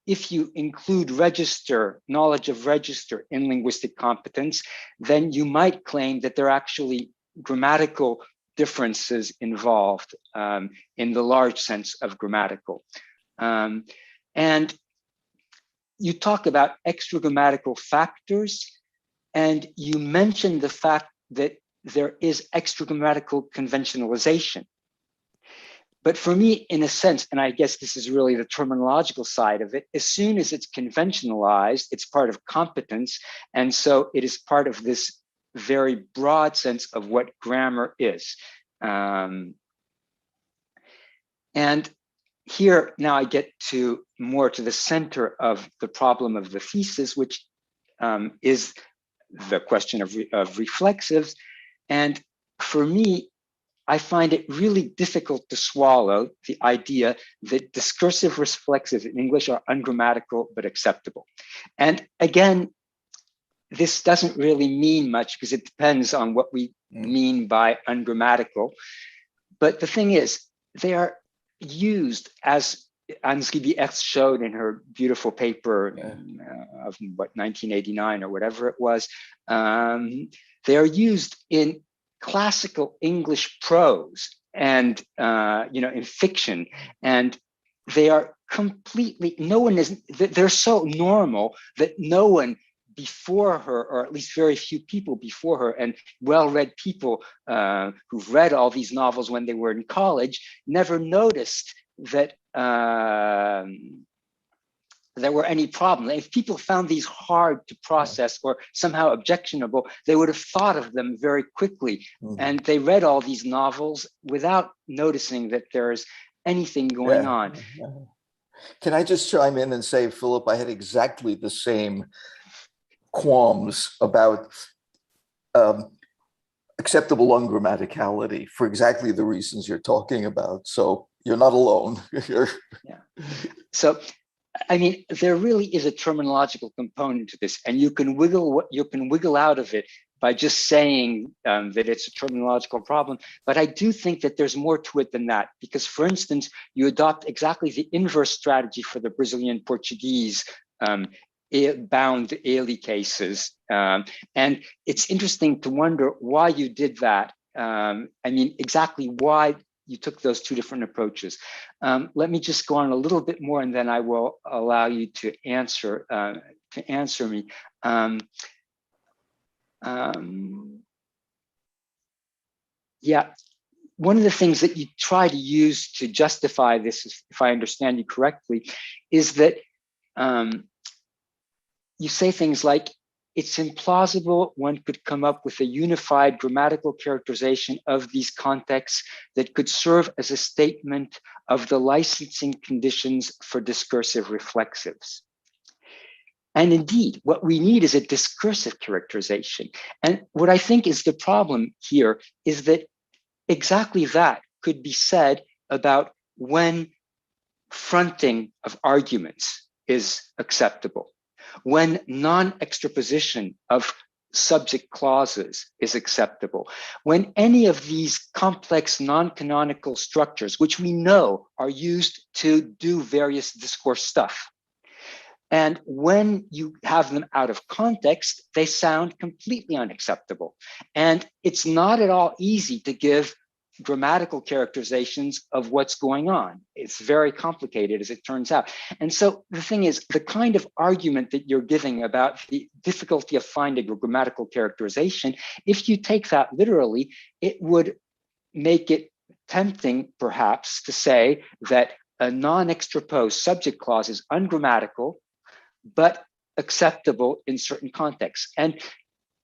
if you include register, knowledge of register in linguistic competence, then you might claim that there are actually grammatical differences involved in the large sense of grammatical. And you talk about extragrammatical factors, and you mention the fact that there is extragrammatical conventionalization. But for me, in a sense, and I guess this is really the terminological side of it, as soon as it's conventionalized, it's part of competence. And so it is part of this very broad sense of what grammar is. And here, now I get to more to the center of the problem of the thesis, which is the question of reflexives. And for me, I find it really difficult to swallow the idea that discursive reflexives in English are ungrammatical but acceptable. And again, this doesn't really mean much because it depends on what we mean by ungrammatical. But the thing is, they are used, as Ansgi X showed in her beautiful paper of 1989 or whatever it was. They are used in classical English prose and in fiction, and they are completely, they're so normal that no one before her, or at least very few people before her, and well-read people who've read all these novels when they were in college, never noticed that there were any problem. If people found these hard to process or somehow objectionable, they would have thought of them very quickly. And they read all these novels without noticing that there's anything going on. Can I just chime in and say, Philip, I had exactly the same qualms about acceptable ungrammaticality for exactly the reasons you're talking about. So you're not alone. So, I mean, there really is a terminological component to this, and you can wiggle out of it by just saying that it's a terminological problem. But I do think that there's more to it than that, because, for instance, you adopt exactly the inverse strategy for the Brazilian Portuguese bound ELE cases. And it's interesting to wonder why you did that. I mean, exactly why you took those two different approaches. Let me just go on a little bit more, and then I will allow you to answer me. Yeah, one of the things that you try to use to justify this, if I understand you correctly, is that you say things like, it's implausible one could come up with a unified grammatical characterization of these contexts that could serve as a statement of the licensing conditions for discursive reflexives. And indeed, what we need is a discursive characterization. And what I think is the problem here is that exactly that could be said about when fronting of arguments is acceptable, when non-extraposition of subject clauses is acceptable, when any of these complex non-canonical structures, which we know are used to do various discourse stuff, and when you have them out of context, they sound completely unacceptable. And it's not at all easy to give grammatical characterizations of what's going on. It's very complicated, as it turns out. And so the thing is, the kind of argument that you're giving about the difficulty of finding a grammatical characterization, if you take that literally, it would make it tempting, perhaps, to say that a non-extraposed subject clause is ungrammatical, but acceptable in certain contexts. And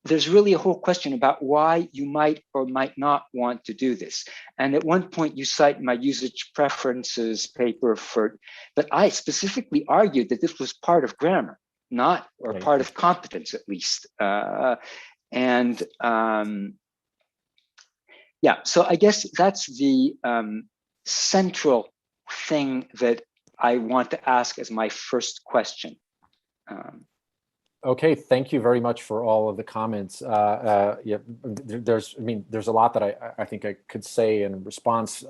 there's really a whole question about why you might or might not want to do this. And at one point you cite my usage preferences paper but I specifically argued that this was part of grammar, or part of competence at least. So I guess that's the central thing that I want to ask as my first question. Okay, thank you very much for all of the comments. There's a lot that I think I could say in response.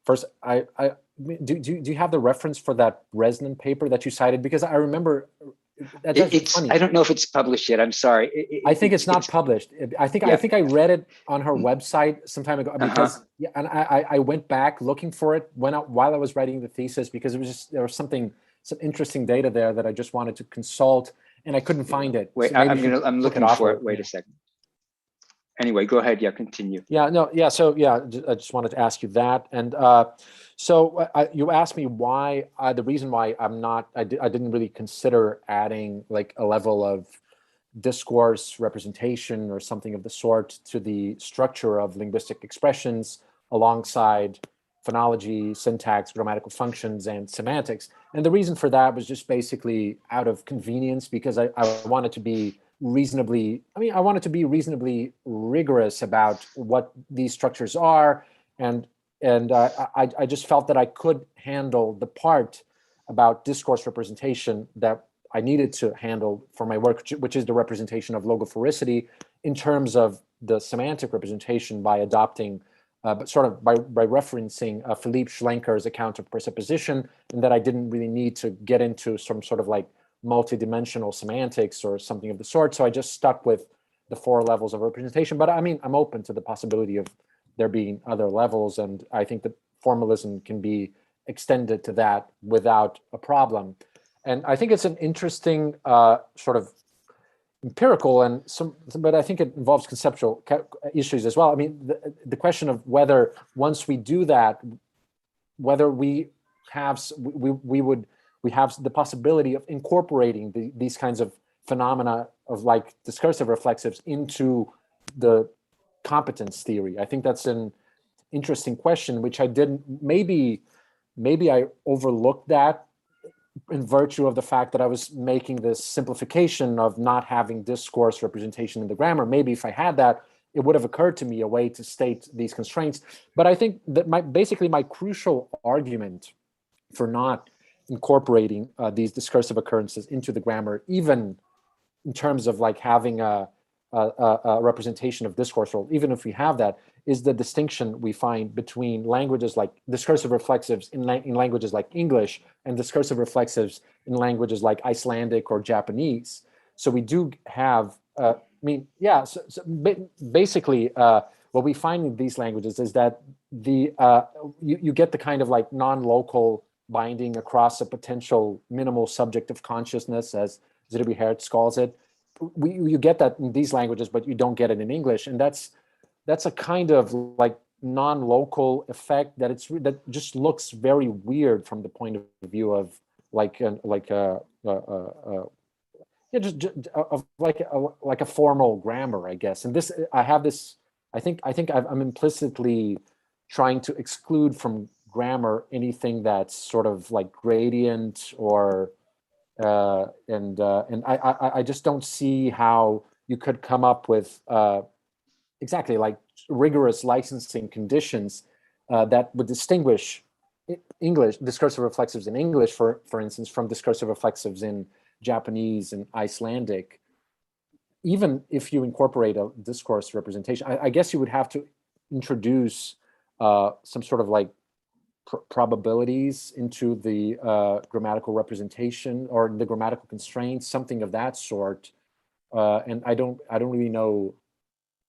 First, do you have the reference for that Resnan paper that you cited? Because I remember it's funny. I don't know if it's published yet. I'm sorry. I think it's not published. I think I read it on her website some time ago because and I went back looking for it while I was writing the thesis because it was just there was something some interesting data there that I just wanted to consult, and I couldn't find it. Wait, So maybe I'm looking for it. Wait a second. Anyway, go ahead. Yeah, continue. Yeah, no, yeah. So yeah, I just wanted to ask you that, and so you asked me why the reason why I didn't really consider adding like a level of discourse representation or something of the sort to the structure of linguistic expressions alongside phonology, syntax, grammatical functions, and semantics. And the reason for that was just basically out of convenience, because I wanted to be reasonably rigorous about what these structures are, and I just felt that I could handle the part about discourse representation that I needed to handle for my work, which is the representation of logophoricity in terms of the semantic representation by adopting, but sort of by referencing Philippe Schlenker's account of presupposition, and that I didn't really need to get into some sort of like multidimensional semantics or something of the sort. So I just stuck with the 4 levels of representation. But I mean, I'm open to the possibility of there being other levels, and I think that formalism can be extended to that without a problem. And I think it's an interesting sort of empirical and but I think it involves conceptual issues as well. I mean, the question of whether once we do that, whether we have the possibility of incorporating these kinds of phenomena of like discursive reflexives into the competence theory. I think that's an interesting question, which I didn't, maybe I overlooked that in virtue of the fact that I was making this simplification of not having discourse representation in the grammar. Maybe if I had that, it would have occurred to me a way to state these constraints. But I think that basically my crucial argument for not incorporating these discursive occurrences into the grammar, even in terms of like having a representation of discourse role, even if we have that, is the distinction we find between languages like discursive reflexives in languages like English and discursive reflexives in languages like Icelandic or Japanese. So we do have, basically what we find in these languages is that you get the kind of like non-local binding across a potential minimal subject of consciousness, as Zidrby Hertz calls it. You get that in these languages, but you don't get it in English, and that's a kind of like non-local effect that just looks very weird from the point of view of like a formal grammar, I guess. And this I think I'm implicitly trying to exclude from grammar anything that's sort of like gradient or and I just don't see how you could come up with exactly like rigorous licensing conditions that would distinguish English discursive reflexives in English, for instance, from discursive reflexives in Japanese and Icelandic. Even if you incorporate a discourse representation, I guess you would have to introduce some sort of like probabilities into the grammatical representation or the grammatical constraints, something of that sort. And I don't really know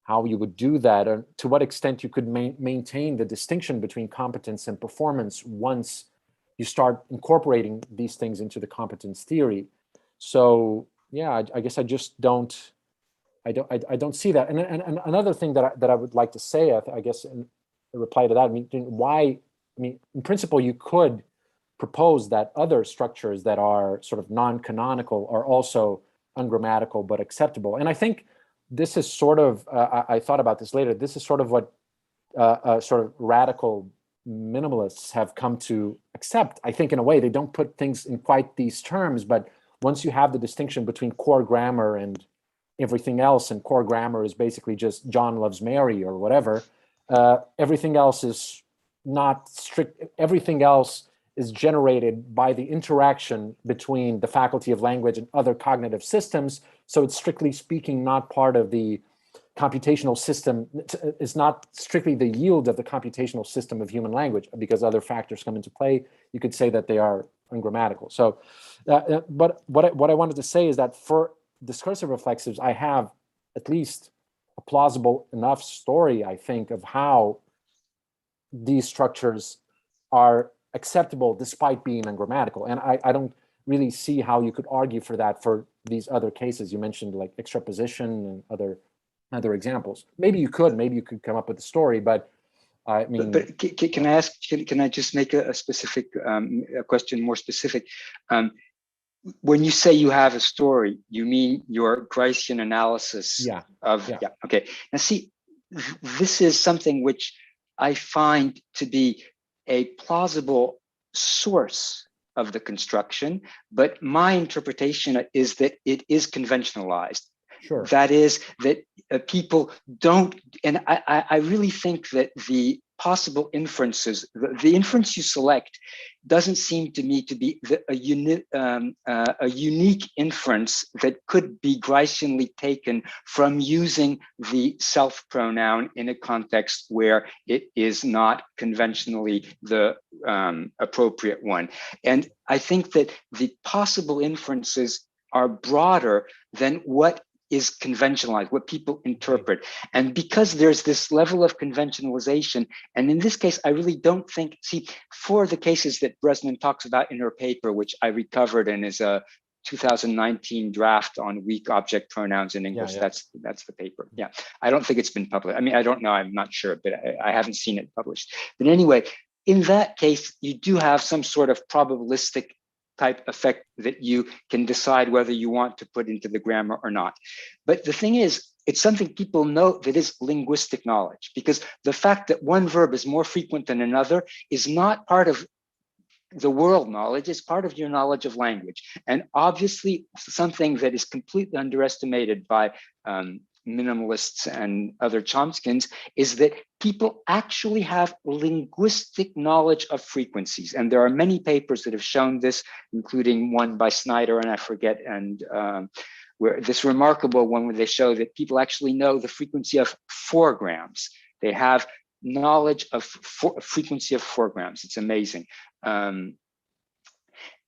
how you would do that, or to what extent you could maintain the distinction between competence and performance once you start incorporating these things into the competence theory. So yeah, I guess I just don't see that. And another thing that I would like to say, I guess in reply to that, in principle, you could propose that other structures that are sort of non-canonical are also ungrammatical but acceptable. And I think this is sort of, I thought about this later, this is sort of what sort of radical minimalists have come to accept. I think in a way, they don't put things in quite these terms, but once you have the distinction between core grammar and everything else, and core grammar is basically just John loves Mary or whatever, everything else is not strict. Everything else is generated by the interaction between the faculty of language and other cognitive systems. So it's strictly speaking not part of the computational system. It's not strictly the yield of the computational system of human language, because other factors come into play. You could say that they are ungrammatical. So, but what I wanted to say is that for discursive reflexives, I have at least a plausible enough story, I think, of how these structures are acceptable despite being ungrammatical. And I don't really see how you could argue for that for these other cases. You mentioned like extraposition and other examples. Maybe you could come up with a story, but I mean. But can I ask, can I just make a specific, a question more specific? When you say you have a story, you mean your Gricean analysis of, okay. Now see, this is something which I find to be a plausible source of the construction, but my interpretation is that it is conventionalized. Sure. That is that people don't, and I really think that the possible inferences, the inference you select doesn't seem to me to be a unique inference that could be Griceanly taken from using the self pronoun in a context where it is not conventionally the appropriate one. And I think that the possible inferences are broader than what is conventionalized, what people interpret. And because there's this level of conventionalization, and in this case, I really don't think, see, for the cases that Bresnan talks about in her paper, which I recovered and is a 2019 draft on weak object pronouns in English, that's the paper. Yeah, I don't think it's been published. I mean, I don't know, I'm not sure, but I haven't seen it published. But anyway, in that case, you do have some sort of probabilistic type effect that you can decide whether you want to put into the grammar or not. But the thing is, it's something people know that is linguistic knowledge, because the fact that one verb is more frequent than another is not part of the world knowledge, it's part of your knowledge of language. And obviously something that is completely underestimated by minimalists and other Chomskins is that people actually have linguistic knowledge of frequencies. And there are many papers that have shown this, including one by Snyder and I forget, and where this remarkable one where they show that people actually know the frequency of 4 grams. They have knowledge of frequency of 4 grams. It's amazing.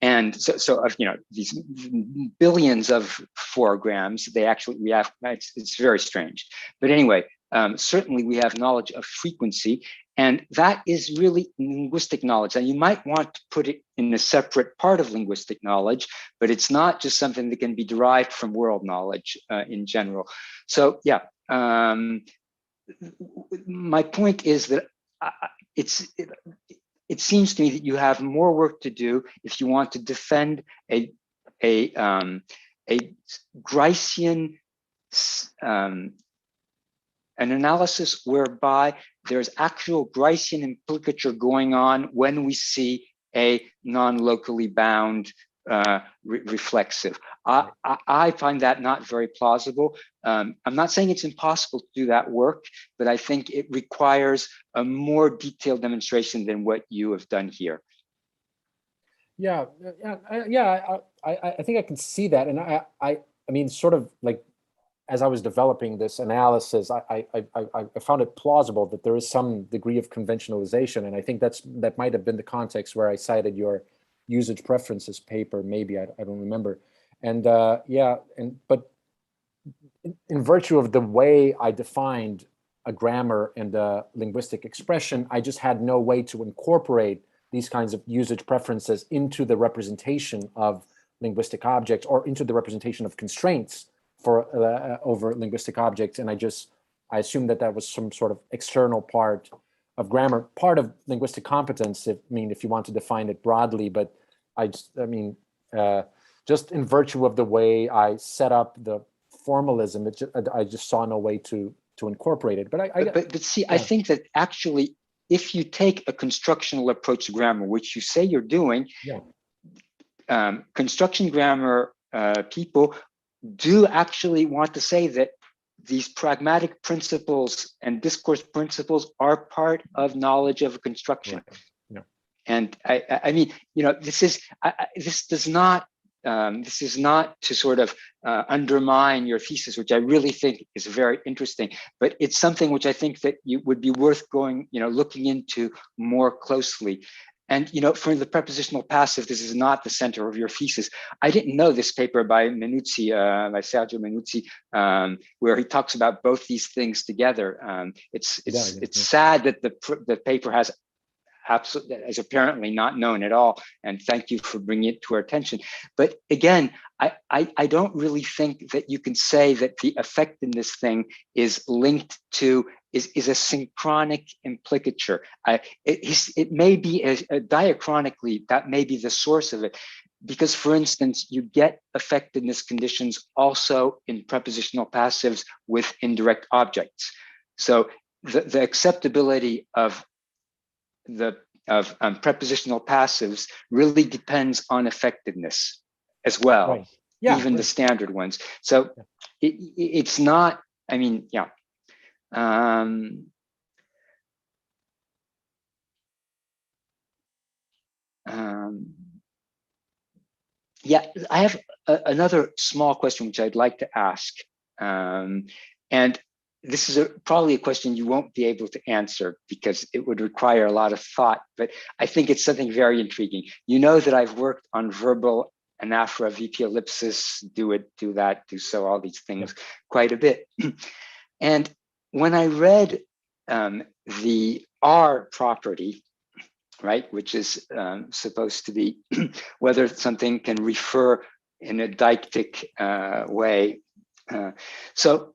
And so of, you know, these billions of 4 grams, they actually, we have, it's very strange. But anyway, certainly we have knowledge of frequency, and that is really linguistic knowledge. And you might want to put it in a separate part of linguistic knowledge, but it's not just something that can be derived from world knowledge in general. So yeah, my point is that it seems to me that you have more work to do if you want to defend a Gricean an analysis whereby there's actual Gricean implicature going on when we see a non-locally bound reflexive. I find that not very plausible. I'm not saying it's impossible to do that work, but I think it requires a more detailed demonstration than what you have done here. Yeah, I think I can see that, and I mean, sort of like as I was developing this analysis, I found it plausible that there is some degree of conventionalization, and I think that might have been the context where I cited your usage preferences paper. Maybe I don't remember, and but in virtue of the way I defined a grammar and a linguistic expression, I just had no way to incorporate these kinds of usage preferences into the representation of linguistic objects or into the representation of constraints for over linguistic objects. And I assumed that was some sort of external part of grammar, part of linguistic competence, if you want to define it broadly. But just in virtue of the way I set up the formalism, I just saw no way to incorporate it. But see, yeah. I think that actually, if you take a constructional approach to grammar, which you say you're doing, construction grammar people do actually want to say that these pragmatic principles and discourse principles are part of knowledge of construction. Right. Yeah. And I mean, you know, this is not to sort of undermine your thesis, which I really think is very interesting, but it's something which I think that you would be worth looking into more closely. And, you know, for the prepositional passive, this is not the center of your thesis. I didn't know this paper by Menuzzi, by Sergio Menuzzi, where he talks about both these things together. It's sad that the paper has absolutely is apparently not known at all. And thank you for bringing it to our attention. But again, I don't really think that you can say that the effectiveness thing is linked to is a synchronic implicature. It may be diachronically, that may be the source of it. Because, for instance, you get effectiveness conditions also in prepositional passives with indirect objects. So the acceptability of prepositional passives really depends on effectiveness as well, right. Yeah, even right. the standard ones. So it's not, I mean, yeah. Yeah, I have another small question which I'd like to ask. And this is probably a question you won't be able to answer because it would require a lot of thought, but I think it's something very intriguing. You know that I've worked on verbal anaphora, VP ellipsis, do it, do that, do so, all these things quite a bit. And when I read the R property, right, which is supposed to be whether something can refer in a deictic way. So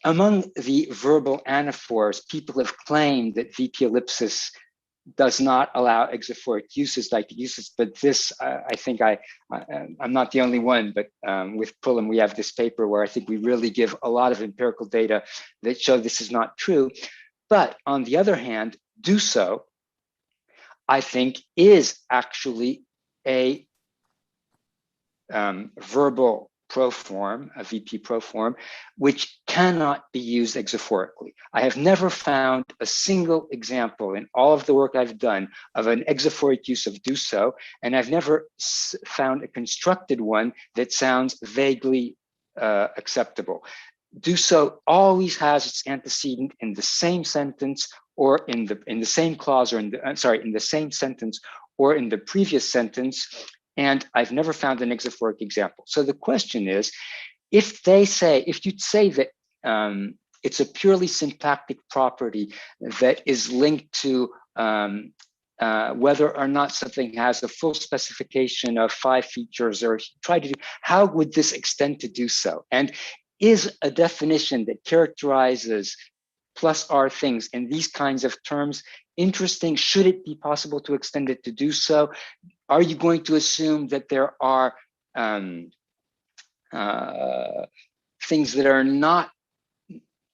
among the verbal anaphors, people have claimed that VP ellipsis does not allow exophoric uses, deictic uses, but this, I think I'm not the only one, but with Pullum, we have this paper where I think we really give a lot of empirical data that show this is not true. But on the other hand, do so, I think, is actually a verbal proform, a VP proform, which cannot be used exophorically. I have never found a single example in all of the work I've done of an exophoric use of do so, and I've never found a constructed one that sounds vaguely acceptable. Do so always has its antecedent in the same sentence or in the same clause or in the same sentence or in the previous sentence. And I've never found an exophoric example. So the question is, if you'd say that it's a purely syntactic property that is linked to whether or not something has a full specification of 5 features, or try to do, how would this extend to do so? And is a definition that characterizes plus R things in these kinds of terms interesting? Should it be possible to extend it to do so? Are you going to assume that there are things that are not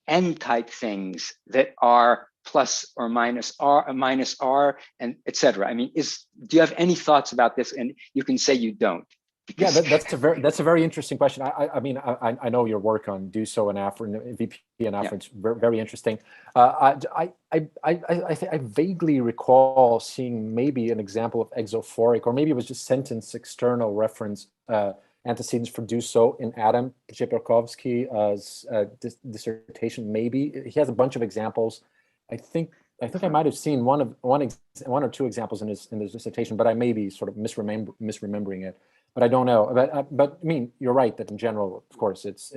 N-type things that are plus or minus R, and etc.? I mean, do you have any thoughts about this? And you can say you don't. Yeah, that's a very interesting question. I mean, I know your work on do so and VP and after. It's very interesting. I vaguely recall seeing maybe an example of exophoric, or maybe it was just sentence external reference antecedents for do so in Adam Cheperkovsky's dissertation. Maybe he has a bunch of examples. I think I might have seen one or two examples in his dissertation, but I may be sort of misremembering it. But I don't know. But I mean, you're right that in general, of course, it's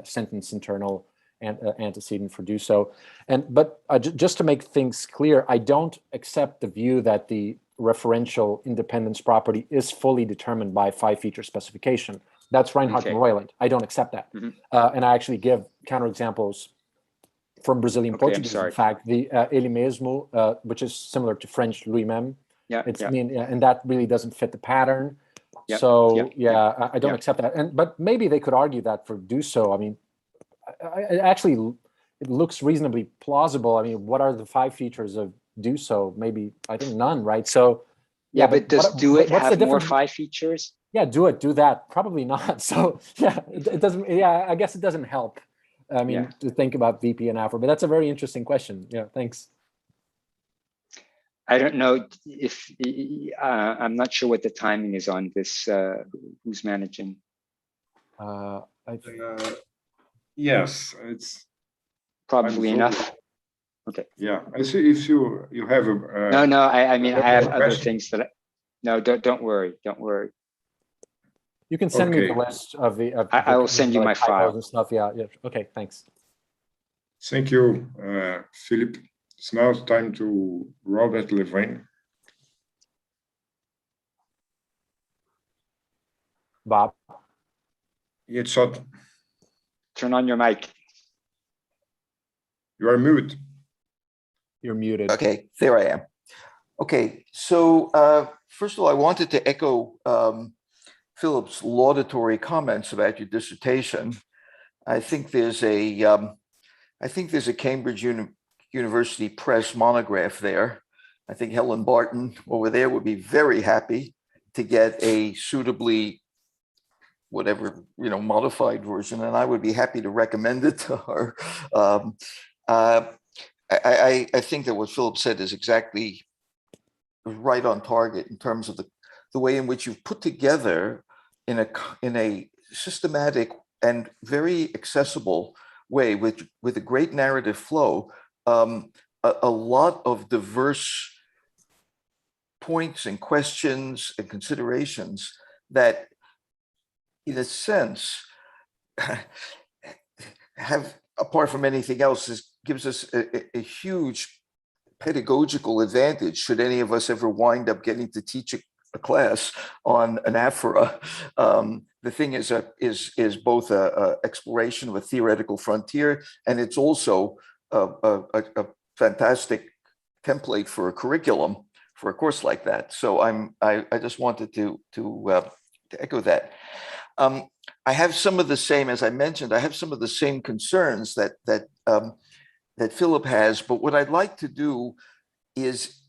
sentence internal and antecedent for do so. But just to make things clear, I don't accept the view that the referential independence property is fully determined by 5-feature specification. That's Reinhardt and Royland. I don't accept that. Mm-hmm. And I actually give counterexamples from Brazilian Portuguese. In fact, the ele mesmo, which is similar to French lui-même. I mean, and that really doesn't fit the pattern. I don't accept that. But maybe they could argue that for do so. I mean, it looks reasonably plausible. I mean, what are the 5 features of do so? Maybe, I think none, right? So but does do it have more 5 features? Yeah, do that. Probably not. So it doesn't. Yeah, I guess it doesn't help. I mean, to think about VP and Afro, but that's a very interesting question. Yeah, thanks. I don't know if I'm not sure what the timing is on this. Who's managing? Yes, it's probably enough. Okay. Yeah, I see. If you have a no. I mean, I have other things that. No, don't worry. Don't worry. You can send me the list of the. I will send you my file and stuff. Yeah. Okay. Thanks. Thank you, Philip. It's now time to Robert Levine. Bob. Yitzhak, Turn on your mic. you are mute. You're muted. Okay, there I am. Okay, so first of all, I wanted to echo Philip's laudatory comments about your dissertation. I think there's a Cambridge University Press monograph there. I think Helen Barton over there would be very happy to get a suitably, whatever, modified version, and I would be happy to recommend it to her. I think that what Philip said is exactly right on target in terms of the way in which you've put together in a systematic and very accessible way with a great narrative flow, a lot of diverse points and questions and considerations that, in a sense, have, apart from anything else, gives us a huge pedagogical advantage should any of us ever wind up getting to teach a class on anaphora. The thing is both a exploration of a theoretical frontier, and it's also a fantastic template for a curriculum for a course like that. So I just wanted to echo that. I have some of the same, as I mentioned, I have some of the same concerns that Philip has, but what I'd like to do is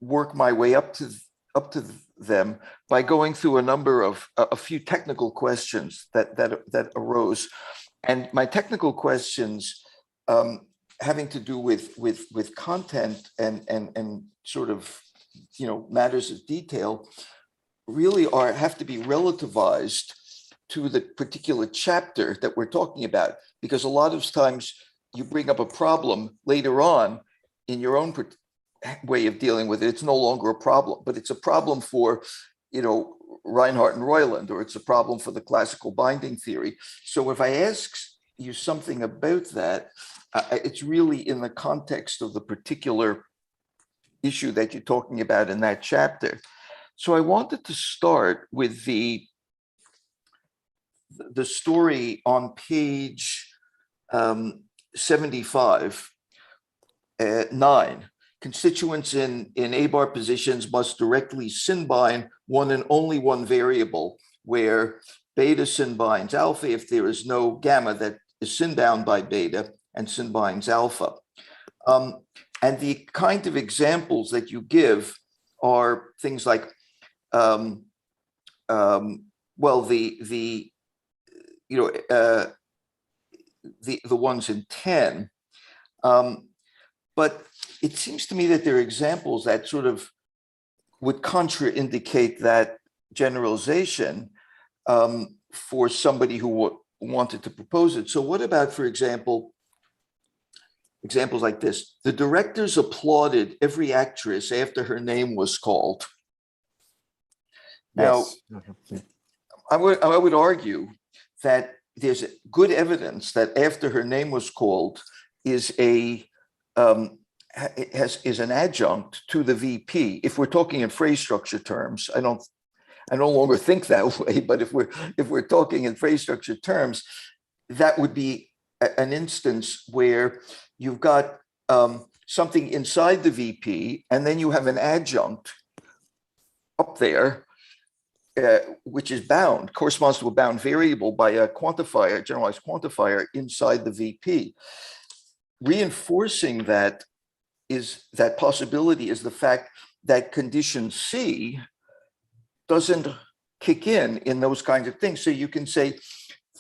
work my way up to them by going through a few technical questions that arose, and my technical questions having to do with content and sort of matters of detail really have to be relativized to the particular chapter that we're talking about, because a lot of times you bring up a problem later on in your own way of dealing with it. It's no longer a problem, but it's a problem for, Reinhardt and Royland, or it's a problem for the classical binding theory. So if I ask you something about that, it's really in the context of the particular issue that you're talking about in that chapter. So I wanted to start with the story on page 75, 9. Constituents in A-bar positions must directly sin-bind one and only one variable, where beta sin-binds alpha if there is no gamma that is sin-bound by beta and sin-binds alpha. And the kind of examples that you give are things like, the ones in 10. But it seems to me that there are examples that sort of would contraindicate that generalization for somebody who wanted to propose it. So what about, for example, examples like this? The directors applauded every actress after her name was called. Now, Yes. I would argue that there's good evidence that after her name was called is an adjunct to the VP. If we're talking in phrase structure terms, I no longer think that way, but if we're talking in phrase structure terms, that would be an instance where you've got something inside the VP, and then you have an adjunct up there, which is bound, corresponds to a bound variable by a quantifier, generalized quantifier inside the VP. Reinforcing that possibility is the fact that condition C doesn't kick in those kinds of things. So you can say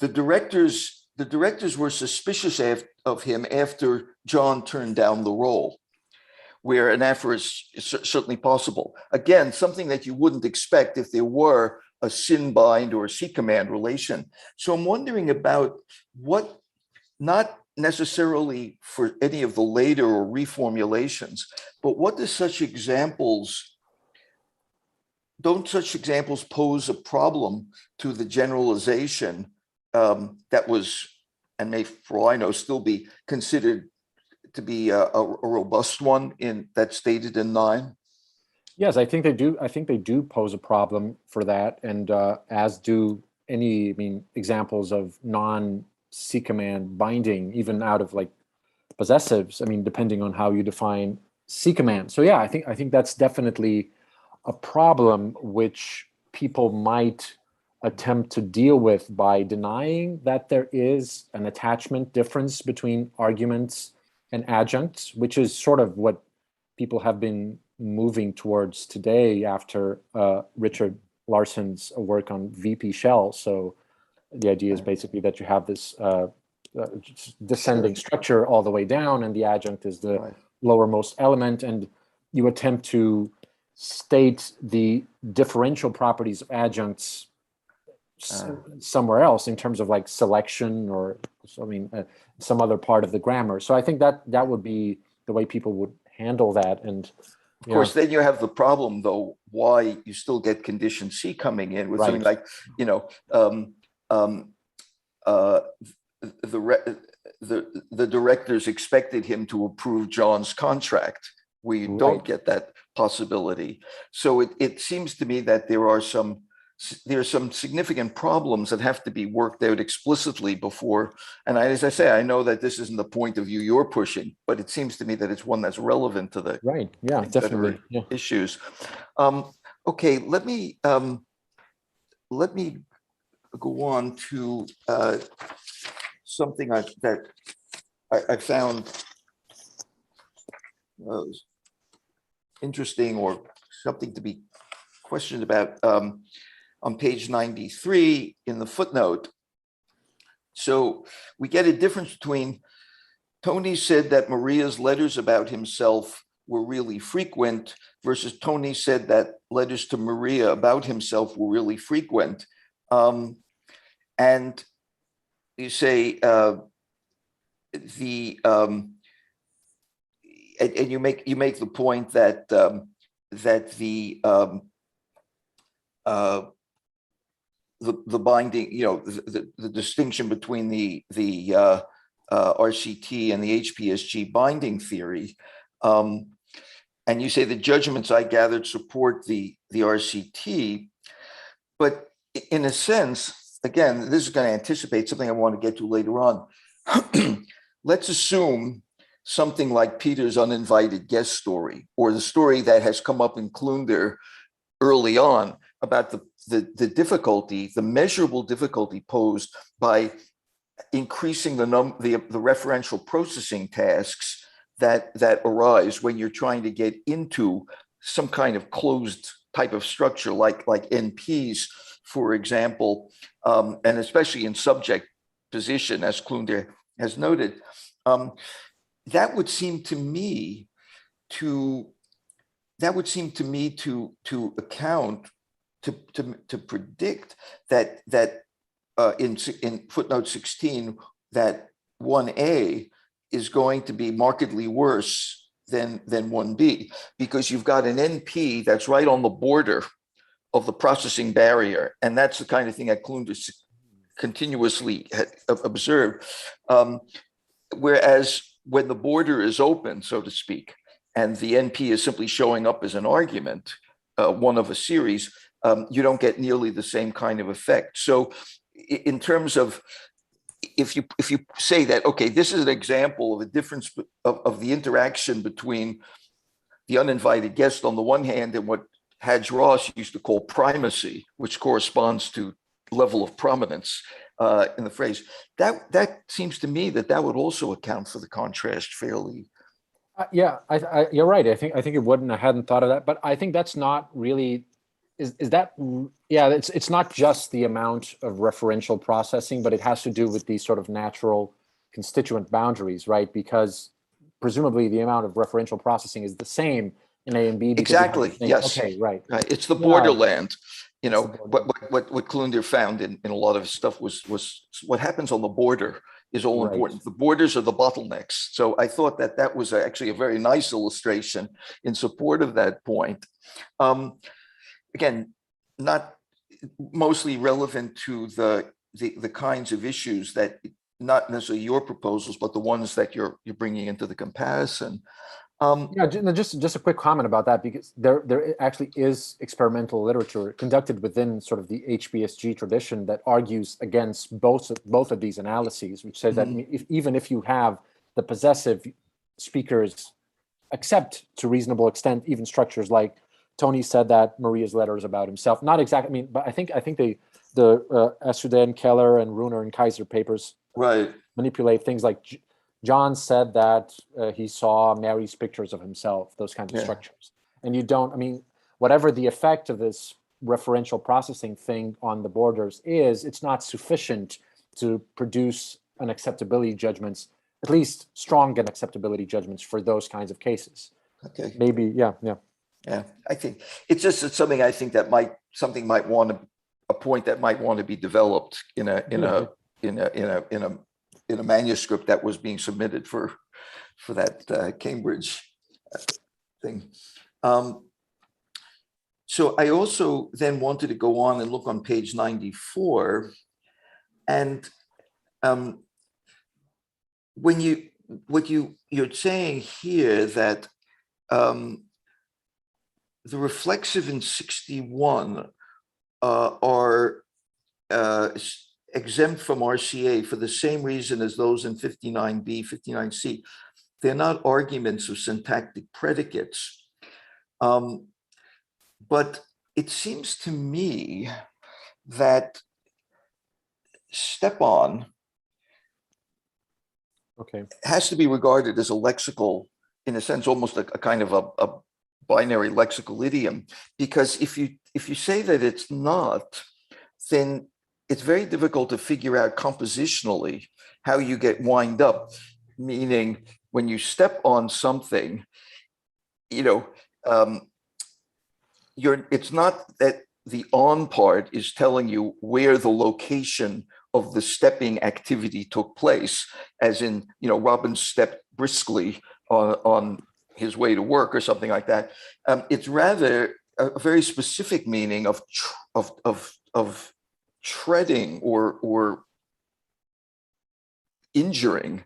the directors were suspicious of him after John turned down the role, where an aphora is certainly possible. Again, something that you wouldn't expect if there were a sin-bind or a C-command relation. So I'm wondering about what, not necessarily for any of the later or reformulations, but what does don't such examples pose a problem to the generalization that was, and may, for all I know, still be considered a robust one in that's stated in 9? Yes, I think they do. I think they do pose a problem for that, and as do any, I mean, examples of non-C command binding, even out of like possessives. I mean, depending on how you define C command. So yeah, I think that's definitely a problem which people might attempt to deal with by denying that there is an attachment difference between arguments and adjuncts, which is sort of what people have been moving towards today after Richard Larson's work on VP shell. So the idea is basically that you have this descending structure all the way down, and the adjunct is the lowermost element, and you attempt to state the differential properties of adjuncts somewhere else in terms of like selection or some other part of the grammar. So I think that would be the way people would handle that. And of course, then you have the problem, though, why you still get condition C coming in with something like, the directors expected him to approve John's contract, where you don't get that possibility. So it seems to me that there are some significant problems that have to be worked out explicitly before. And as I say, I know that this isn't the point of view you're pushing, but it seems to me that it's one that's relevant to the definitely issues. Okay, let me go on to something that I found interesting, or something to be questioned about, on page 93 in the footnote. So we get a difference between Tony said that Maria's letters about himself were really frequent versus Tony said that letters to Maria about himself were really frequent. And you say and you make the point that the binding, the distinction between the RCT and the HPSG binding theory, and you say the judgments I gathered support the RCT, but in a sense, again, this is going to anticipate something I want to get to later on. Let's assume something like Peter's uninvited guest story, or the story that has come up in Klunder early on about the difficulty, the measurable difficulty posed by increasing the referential processing tasks that arise when you're trying to get into some kind of closed type of structure, like NPs, for example, and especially in subject position, as Klunder has noted. That would seem to me to account, to predict that in footnote 16 that 1A is going to be markedly worse than 1B, because you've got an NP that's right on the border of the processing barrier, and that's the kind of thing that Klunder continuously observed. Whereas when the border is open, so to speak, and the NP is simply showing up as an argument, one of a series, you don't get nearly the same kind of effect. So in terms of, if you say that, okay, this is an example of a difference of the interaction between the uninvited guest on the one hand and what Hadge Ross used to call primacy, which corresponds to level of prominence in the phrase, that seems to me that would also account for the contrast fairly. Yeah, you're right. I think it wouldn't. I hadn't thought of that, but I think that's not really. Is that? Yeah, it's not just the amount of referential processing, but it has to do with these sort of natural constituent boundaries, right? Because presumably the amount of referential processing is the same in A and B. Exactly. Yes. Okay. Right. It's the borderland. What Klunder found in a lot of his stuff was what happens on the border is all important. The borders are the bottlenecks. So I thought that was actually a very nice illustration in support of that point. Again, not mostly relevant to the kinds of issues that not necessarily your proposals, but the ones that you're bringing into the comparison. Yeah, just a quick comment about that, because there actually is experimental literature conducted within sort of the HBSG tradition that argues against both of these analyses, which says that even if you have the possessive speakers accept to reasonable extent even structures like Tony said that Maria's letter is about himself, not exactly. I mean, but I think the Asuden, Keller, and Runer and Kaiser papers manipulate things like John said that he saw Mary's pictures of himself, those kinds of structures. And you don't, I mean, whatever the effect of this referential processing thing on the borders is, it's not sufficient to produce an acceptability judgments, at least strong acceptability judgments for those kinds of cases. Okay. Maybe, yeah. I think it's something I think that might want to, a point that might want to be developed in a manuscript that was being submitted for that Cambridge thing. So I also then wanted to go on and look on page 94, and what you're saying here that the reflexive in 61 are exempt from RCA for the same reason as those in 59B, 59C. They're not arguments of syntactic predicates. But it seems to me that step-on has to be regarded as a lexical, in a sense, almost a kind of a binary lexical idiom, because if you say that it's not, then it's very difficult to figure out compositionally how you get wind up, meaning when you step on something, it's not that the on part is telling you where the location of the stepping activity took place, as in, Robin stepped briskly on his way to work or something like that. It's rather a very specific meaning of treading or injuring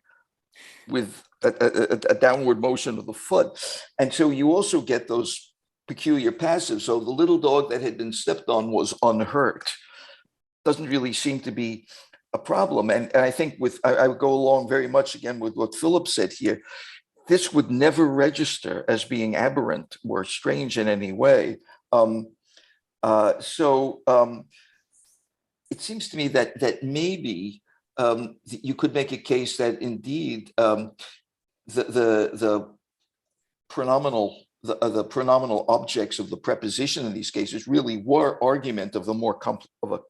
with a downward motion of the foot. And so you also get those peculiar passives. So the little dog that had been stepped on was unhurt. Doesn't really seem to be a problem. And I think I would go along very much again with what Philip said here. This would never register as being aberrant or strange in any way. So it seems to me that maybe you could make a case that indeed the pronominal objects of the preposition in these cases really were argument of a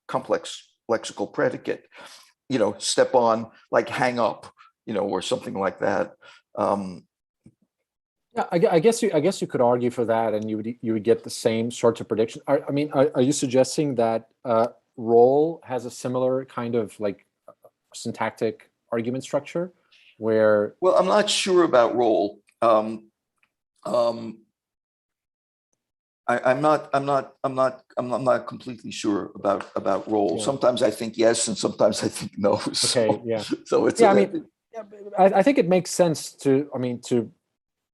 complex lexical predicate. Step on, like hang up, or something like that. Yeah, I guess you could argue for that, and you would get the same sorts of prediction. Are you suggesting that roll has a similar kind of like syntactic argument structure, where? Well, I'm not sure about roll. I'm not completely sure about roll. Yeah. Sometimes I think yes, and sometimes I think no. Okay, yeah. So it's I think it makes sense to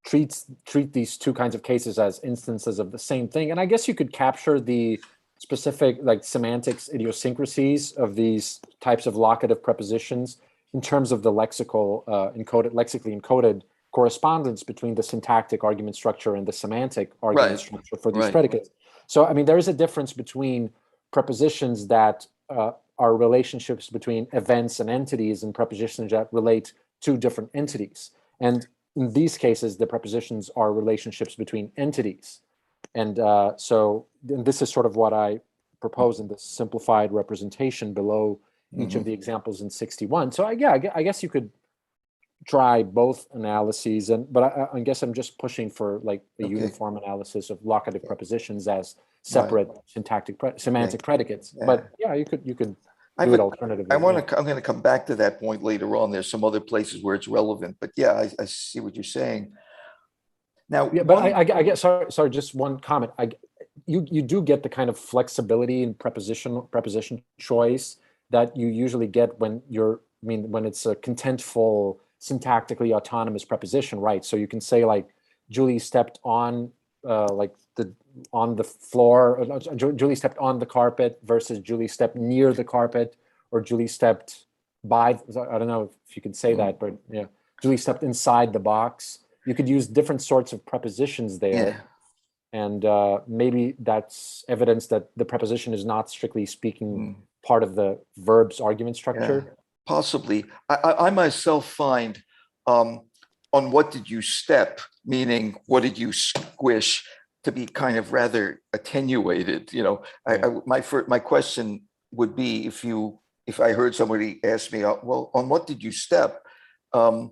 treat these two kinds of cases as instances of the same thing. And I guess you could capture the specific semantics idiosyncrasies of these types of locative prepositions in terms of the lexically encoded correspondence between the syntactic argument structure and the semantic argument structure for these predicates. So, there is a difference between prepositions that are relationships between events and entities and prepositions that relate to different entities. And in these cases, the prepositions are relationships between entities. And so this is sort of what I propose in the simplified representation below each of the examples in 61. So I guess you could try both analyses, but I guess I'm just pushing for a uniform analysis of locative prepositions as separate semantic predicates. Yeah. But yeah, you could do it alternatively. I'm going to come back to that point later on. There's some other places where it's relevant, but yeah, I see what you're saying. Now, yeah, but I guess sorry, just one comment. You do get the kind of flexibility in preposition choice that you usually get when you're mean, when it's a contentful, syntactically autonomous preposition, right? So you can say like, Julie stepped on on the floor, Julie stepped on the carpet versus Julie stepped near the carpet, or Julie stepped by, I don't know if you can say that, but yeah, Julie stepped inside the box. You could use different sorts of prepositions there. And maybe that's evidence that the preposition is not strictly speaking part of the verb's argument structure. Possibly. I myself find on what did you step, meaning what did you squish, to be kind of rather attenuated. You know, my question would be, if I heard somebody ask me, well, on what did you step? Are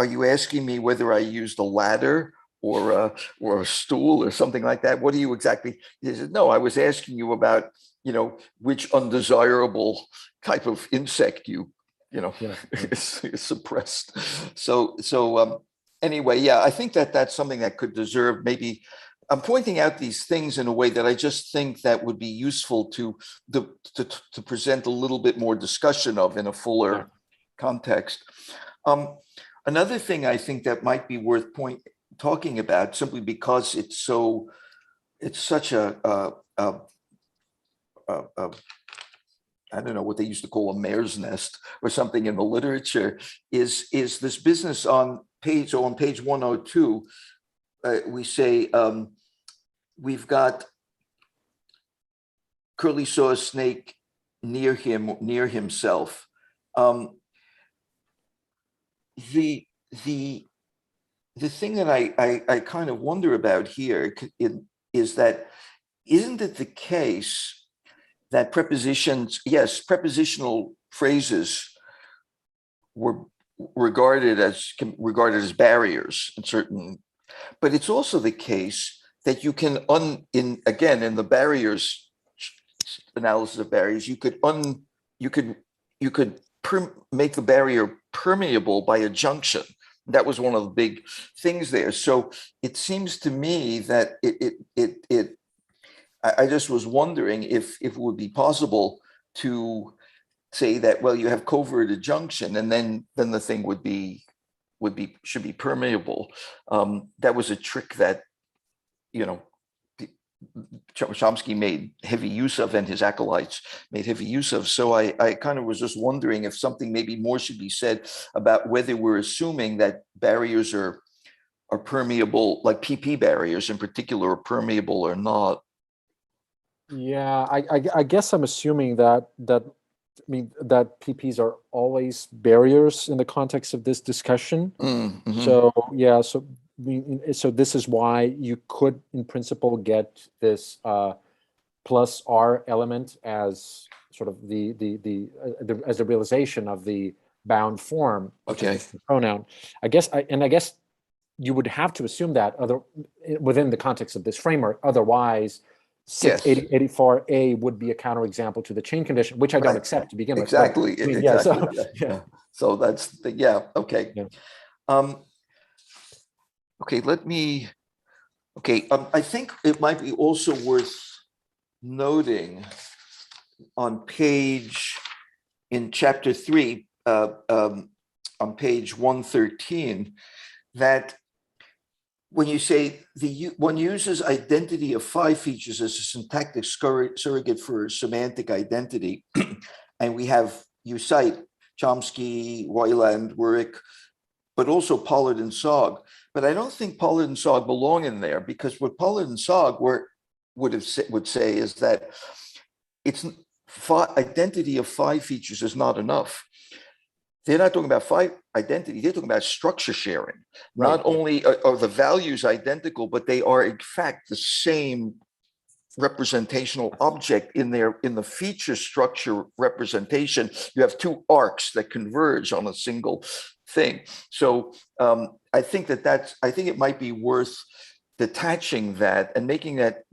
you asking me whether I used a ladder or a stool or something like that? What do you exactly? He said, no, I was asking you about, you know, which undesirable type of insect you is suppressed. So anyway, yeah, I think that's something that could deserve maybe. I'm pointing out these things in a way that I just think that would be useful to present a little bit more discussion of in a fuller context. Another thing I think that might be worth talking about, simply because it's such a I don't know what they used to call a mare's nest or something in the literature, is this business on page 102. We say we've got Curly saw a snake near himself. The thing that I kind of wonder about here is that, isn't it the case that prepositional phrases were regarded as barriers in certain, but it's also the case that you can in the barriers analysis of barriers, you could make the barrier permeable by adjunction. That was one of the big things there. So it seems to me that I just was wondering if it would be possible to say that, well, you have covert adjunction, and then the thing should be permeable. That was a trick that, you know, Chomsky made heavy use of, and his acolytes made heavy use of. So I kind of was just wondering if something maybe more should be said about whether we're assuming that barriers are permeable, like PP barriers in particular, are permeable or not. Yeah, I guess I'm assuming that PPs are always barriers in the context of this discussion. Mm-hmm. So yeah, so this is why you could, in principle, get this plus R element as sort of as the realization of the bound form, which is the pronoun. I guess you would have to assume that within the context of this framework. Otherwise, 684A would be a counterexample to the chain condition, which I don't accept to begin with. Exactly. But, I mean, exactly. So that's okay. Yeah. Okay, I think it might be also worth noting on in chapter 3, on page 113, that when you say one uses identity of 5 features as a syntactic surrogate for semantic identity, and you cite Chomsky, Weiland, Werich, but also Pollard and Sogg. But I don't think Pollard and Sogg belong in there, because what Pollard and Sogg would say is that identity of 5 features is not enough. They're not talking about 5 identity, they're talking about structure sharing. Right. Not only are the values identical, but they are in fact the same representational object in the feature structure representation. You have 2 arcs that converge on a single thing. So I think it might be worth detaching that and making that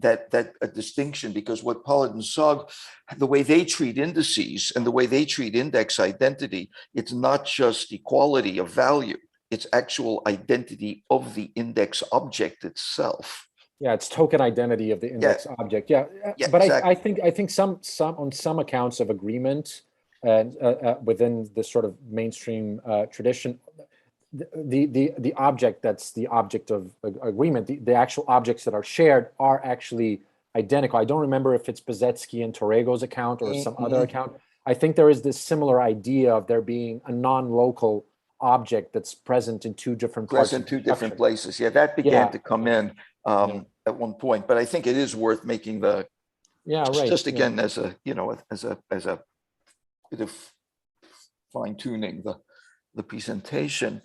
a distinction, because what Pollard and Sogg, the way they treat indices and the way they treat index identity, it's not just equality of value, it's actual identity of the index object itself. Yeah, it's token identity of the index object. Yeah, but exactly. I think some on some accounts of agreement, and within this sort of mainstream tradition, the object that's the object of agreement, the actual objects that are shared are actually identical. I don't remember if it's Bezetski and Torrego's account or some other account. I think there is this similar idea of there being a non-local object that's present in two different parts. Present two different places. Yeah, that began to come in at one point, but I think it is worth making the just again as a as a bit of fine tuning the presentation.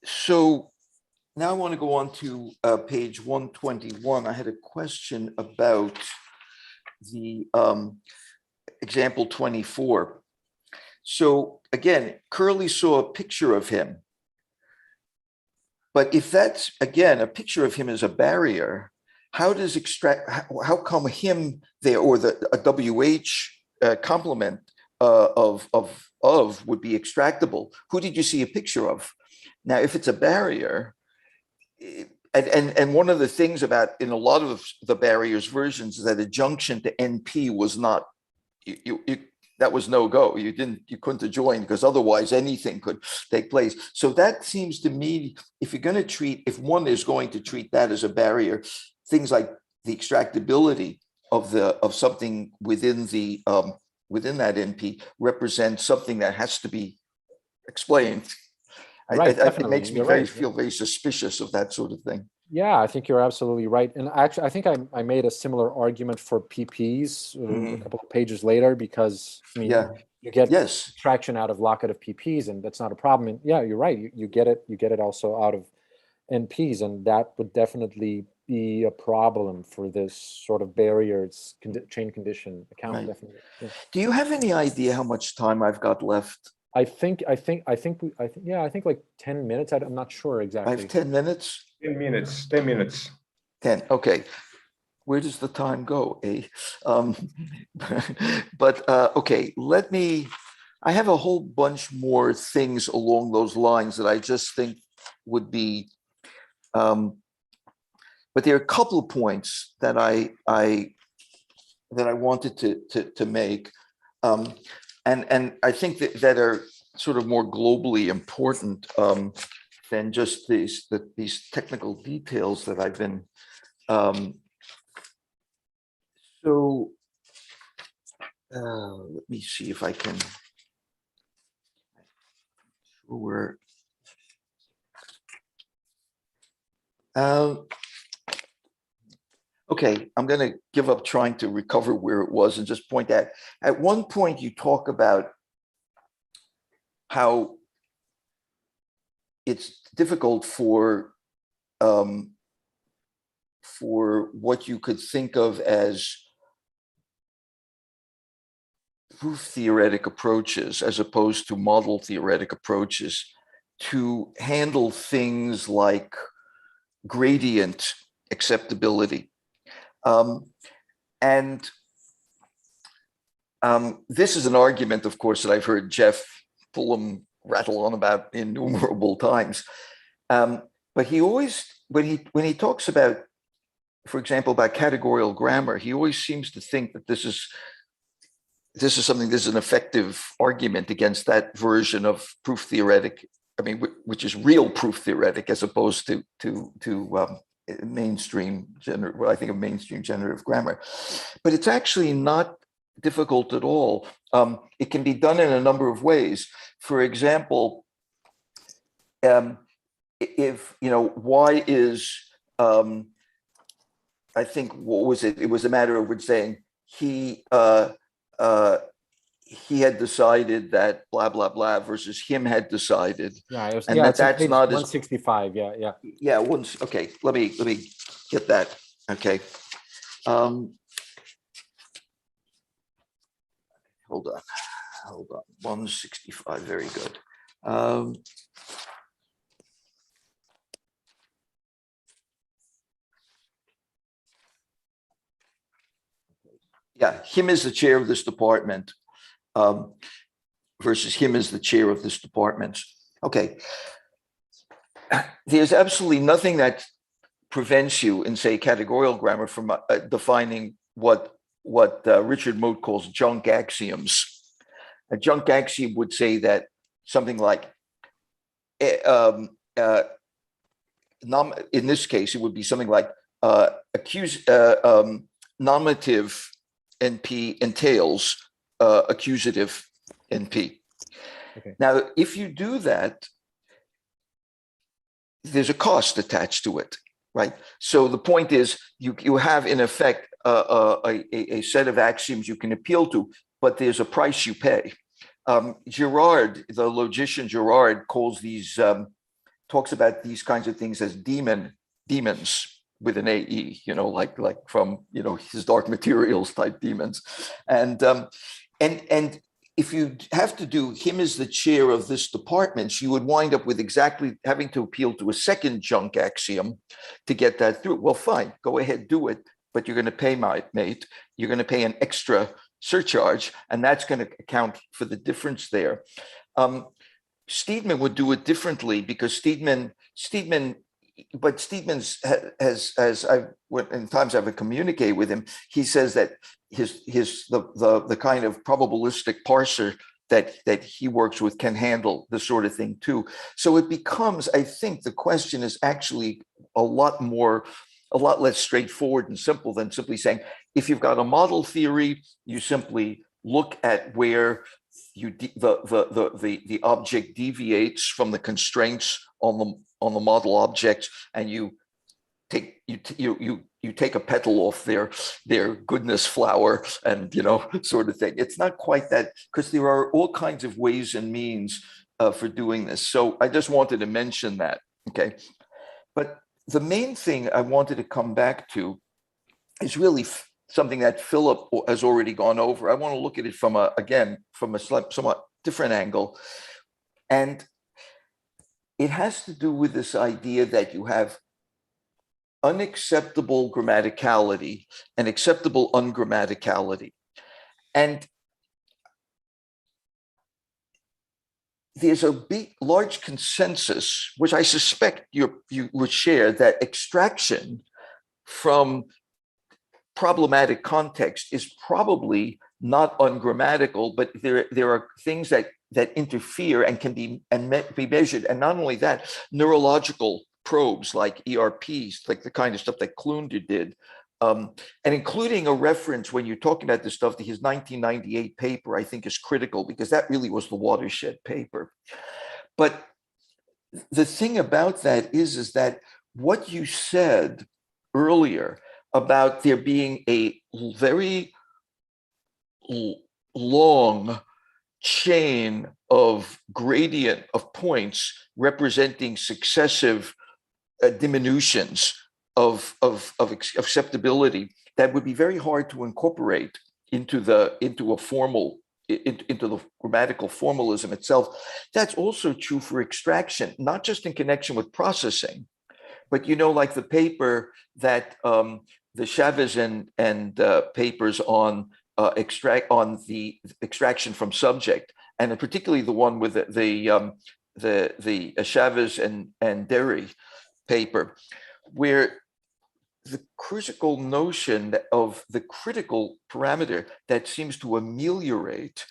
So now I want to go on to page 121. I had a question about the example 24. So again, Curly saw a picture of him. But if that's, again, a picture of him as a barrier, how come him there, or a WH complement of would be extractable? Who did you see a picture of? Now, if it's a barrier, and one of the things about in a lot of the barriers versions is that a junction to NP was not, that was no go. You couldn't join, because otherwise anything could take place. So that seems to me, if one is going to treat that as a barrier, things like the extractability of something within that NP represents something that has to be explained. Right, it makes me feel very suspicious of that sort of thing. Yeah, I think you're absolutely right. And actually, I think I made a similar argument for PPs a couple of pages later, because I mean, you get traction out of locative PPs, and that's not a problem. And yeah, you're right. You get it also out of NPs, and that would definitely be a problem for this sort of barriers chain condition account. Right. Definitely. Yeah. Do you have any idea how much time I've got left? I think like 10 minutes. I'm not sure exactly. I have 10 minutes. 10 minutes. 10 minutes. 10. Okay. Where does the time go? But okay. I have a whole bunch more things along those lines that I just think would be. But there are a couple of points that I wanted to make. And I think that are sort of more globally important than just these technical details that I've been. Let me see if I can. Okay, I'm going to give up trying to recover where it was and just point out. At one point, you talk about how it's difficult for what you could think of as proof theoretic approaches, as opposed to model theoretic approaches, to handle things like gradient acceptability. This is an argument, of course, that I've heard Jeff Pullum rattle on about innumerable times. But he always, when he talks about, for example, about categorical grammar, he always seems to think that this is an effective argument against that version of proof theoretic. I mean, which is real proof theoretic, as opposed to mainstream I think of mainstream generative grammar. But it's actually not difficult at all. It can be done in a number of ways. For example, if why is I think what was it? It was a matter of saying he had decided that blah blah blah versus him had decided. Yeah, it was, and that's not 165. Yeah. Okay. Let me get that. Okay. Hold on. 165. Very good. Yeah, him as the chair of this department versus him as the chair of this department. Okay. There's absolutely nothing that prevents you in, say, categorical grammar from defining what what Richard Mote calls junk axioms. A junk axiom would say that something like, in this case, it would be something like nominative NP entails accusative NP. Okay. Now, if you do that, there's a cost attached to it, right? So the point is, you have in effect a set of axioms you can appeal to, but there's a price you pay. Girard, the logician Girard, calls these talks about these kinds of things as demons with an AE, like from his Dark Materials type demons, and if you have to do him as the chair of this department, you would wind up with exactly having to appeal to a second junk axiom to get that through. Well, fine, go ahead, do it, but you're going to pay, mate. You're going to pay an extra surcharge, and that's going to account for the difference there. Steedman would do it differently because Steedman's in times I've communicated with him, he says that the kind of probabilistic parser that he works with can handle this sort of thing too. So it becomes, I think the question is actually a lot less straightforward and simple than simply saying, if you've got a model theory, you simply look at where the object deviates from the constraints on the model objects, and you take a petal off their goodness flower, and sort of thing. It's not quite that, because there are all kinds of ways and means for doing this. So I just wanted to mention that. Okay, but the main thing I wanted to come back to is really something that Philip has already gone over. I want to look at it from a somewhat different angle. And it has to do with this idea that you have unacceptable grammaticality and acceptable ungrammaticality. And there's a large consensus, which I suspect you would share, that extraction from problematic context is probably not ungrammatical, but there are things that interfere and can be measured. And not only that, neurological probes like ERPs, like the kind of stuff that Klunder did, and including a reference when you're talking about this stuff to his 1998 paper, I think is critical, because that really was the watershed paper. But the thing about that is that what you said earlier about there being a very long chain of gradient of points representing successive diminutions of acceptability that would be very hard to incorporate into the grammatical formalism itself. That's also true for extraction, not just in connection with processing, but like the paper that the Chavez and papers on the extraction from subject, and particularly the one with the Chavez and Derry paper, where the critical notion of the critical parameter that seems to ameliorate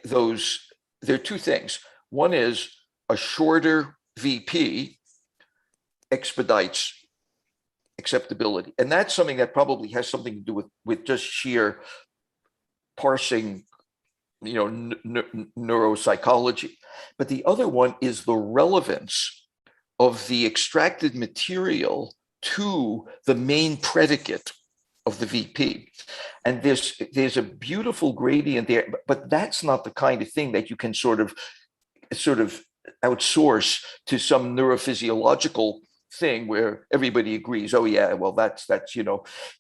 those, there are two things. One is a shorter VP expedites acceptability. And that's something that probably has something to do with just sheer parsing, neuropsychology. But the other one is the relevance of the extracted material to the main predicate of the VP. And there's a beautiful gradient there, but that's not the kind of thing that you can sort of outsource to some neurophysiological thing where everybody agrees, oh yeah, well that's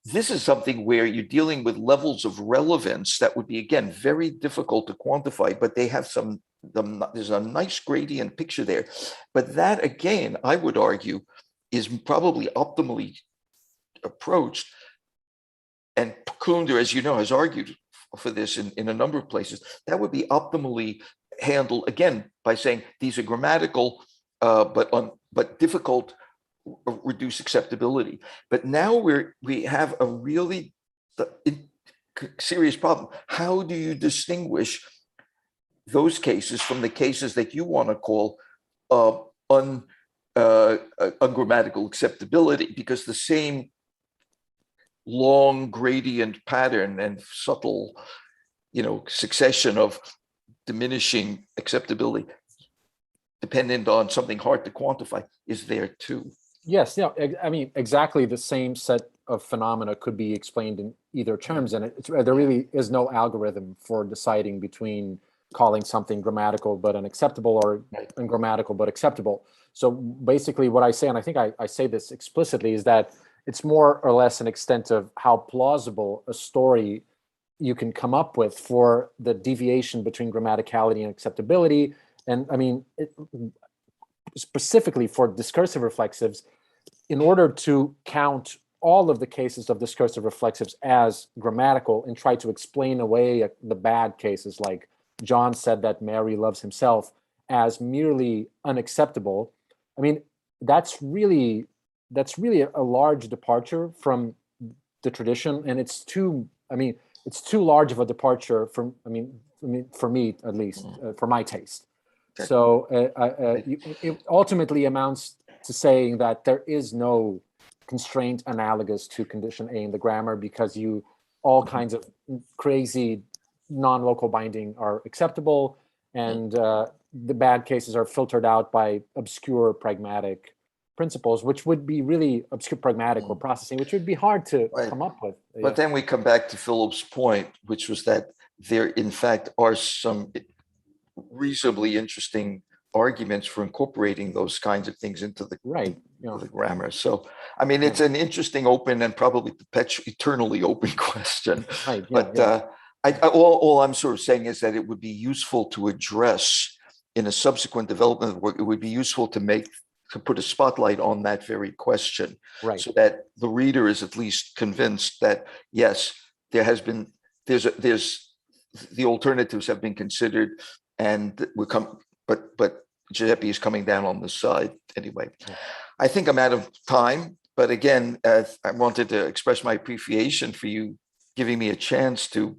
this is something where you're dealing with levels of relevance that would be, again, very difficult to quantify, but they have there's a nice gradient picture there. But that, again, I would argue, is probably optimally approached. And Klunder, as you know, has argued for this in a number of places. That would be optimally handled, again, by saying these are grammatical, but difficult, reduce acceptability. But now we have a really serious problem. How do you distinguish those cases from the cases that you want to call ungrammatical acceptability? Because the same long gradient pattern and subtle, succession of diminishing acceptability dependent on something hard to quantify is there too. Yes, I mean, exactly the same set of phenomena could be explained in either terms, and there really is no algorithm for deciding between calling something grammatical but unacceptable or ungrammatical but acceptable. So basically what I say, and I think I say this explicitly, is that it's more or less an extent of how plausible a story you can come up with for the deviation between grammaticality and acceptability. And I mean, specifically for discursive reflexives, in order to count all of the cases of discursive reflexives as grammatical and try to explain away the bad cases, like John said that Mary loves himself, as merely unacceptable, I mean, that's really a large departure from the tradition, and it's too large of a departure from, for me at least, for my taste. Okay. So it ultimately amounts to saying that there is no constraint analogous to condition A in the grammar, because all kinds of crazy non-local binding are acceptable, and the bad cases are filtered out by obscure pragmatic principles, which would be really obscure pragmatic or processing, which would be hard to come up with. But then we come back to Philip's point, which was that there, in fact, are some reasonably interesting arguments for incorporating those kinds of things into the the grammar. So, I mean, it's an interesting, open, and probably eternally open question. Right. Yeah, but all I'm sort of saying is that it would be useful to address in a subsequent development of work. It would be useful to put a spotlight on that very question, so that the reader is at least convinced that yes, there's the alternatives have been considered, and but Giuseppe is coming down on the side anyway. Yeah. I think I'm out of time, but again, I wanted to express my appreciation for you giving me a chance to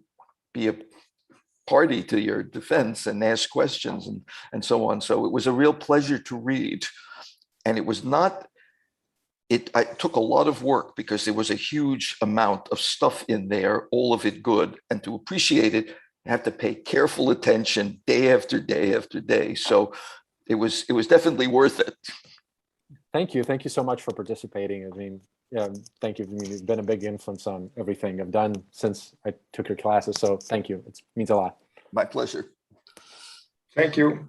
be a party to your defense and ask questions and so on. So it was a real pleasure to read. And it was not, I took a lot of work because there was a huge amount of stuff in there, all of it good. And to appreciate it, you have to pay careful attention day after day after day. So it was definitely worth it. Thank you. Thank you so much for participating. I mean, thank you. I mean, you've been a big influence on everything I've done since I took your classes. So thank you. It means a lot. My pleasure. Thank you.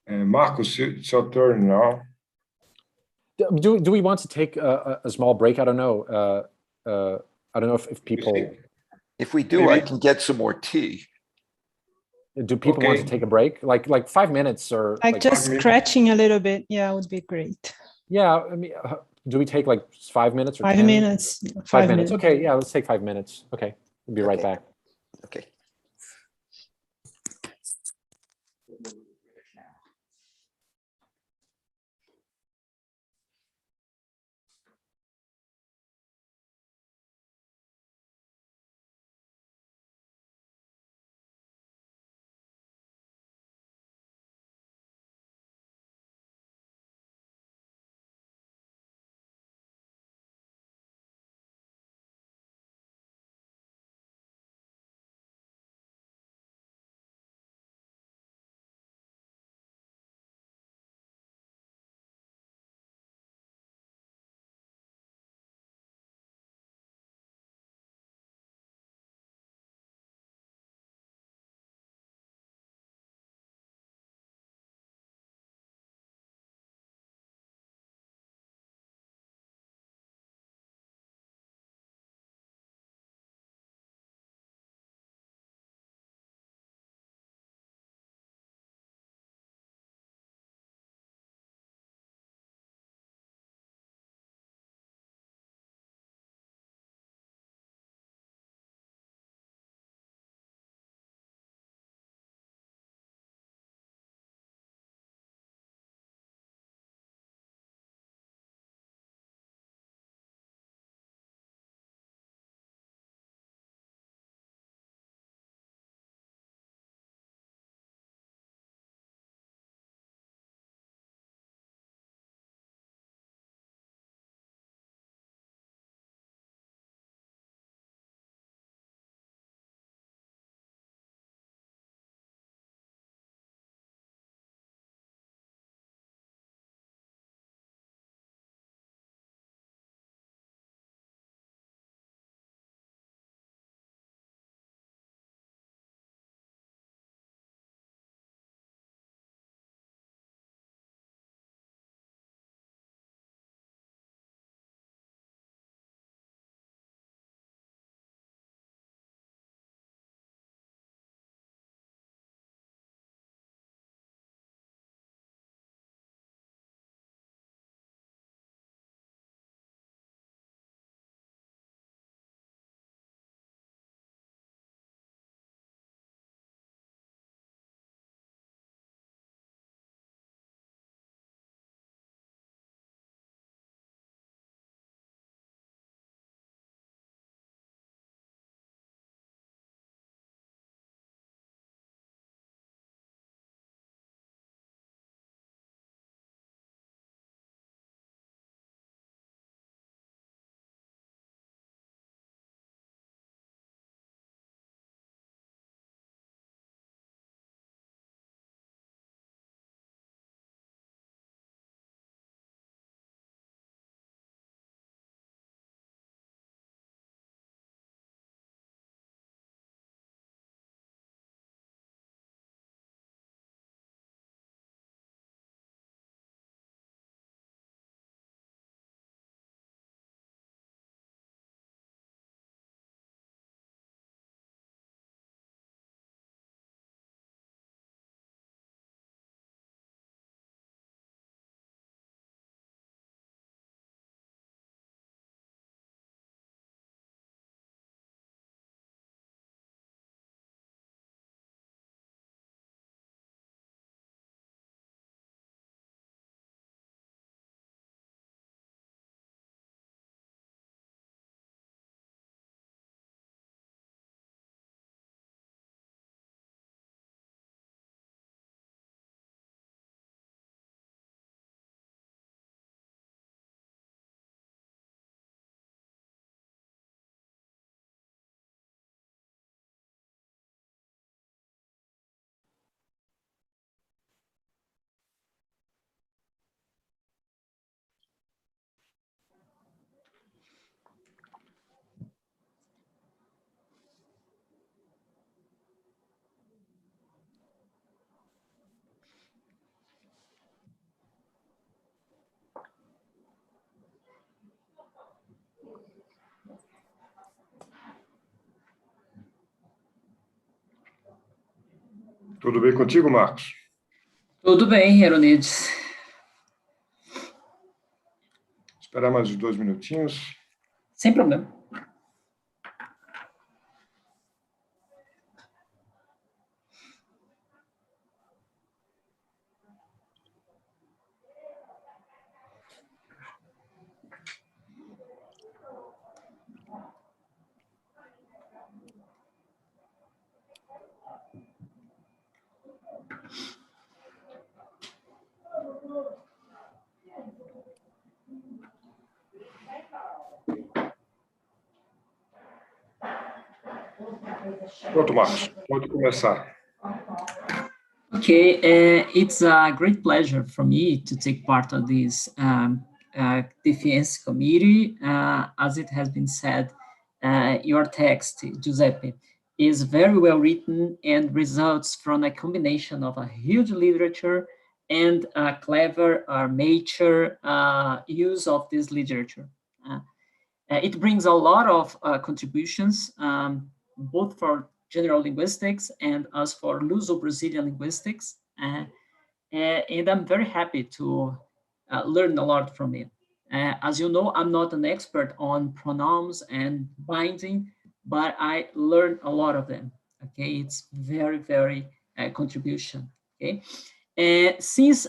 Marcus, it's your turn now. Do we want to take a small break? I don't know. I don't know if people. If we do, maybe I can get some more tea. Do people want to take a break? Like 5 minutes or like just stretching a little bit? Yeah, would be great. Yeah, I mean, do we take like 5 minutes or 5 10? minutes? 5 minutes. Okay, yeah, let's take 5 minutes. Okay, we'll be right back. Okay. Tudo bem contigo, Marcos? Tudo bem, Heronides. Esperar mais uns 2 minutinhos. Sem problema. Pronto, Marcos, pode começar. Okay, it's a great pleasure for me to take part of this defense committee. As it has been said, your text, Giuseppe, is very well written and results from a combination of a huge literature and a clever mature use of this literature. It brings a lot of contributions, both for general linguistics and as for Luso-Brazilian linguistics. And I'm very happy to learn a lot from it. As you know, I'm not an expert on pronouns and binding, but I learned a lot of them. Okay, it's very, very contribution. Okay, since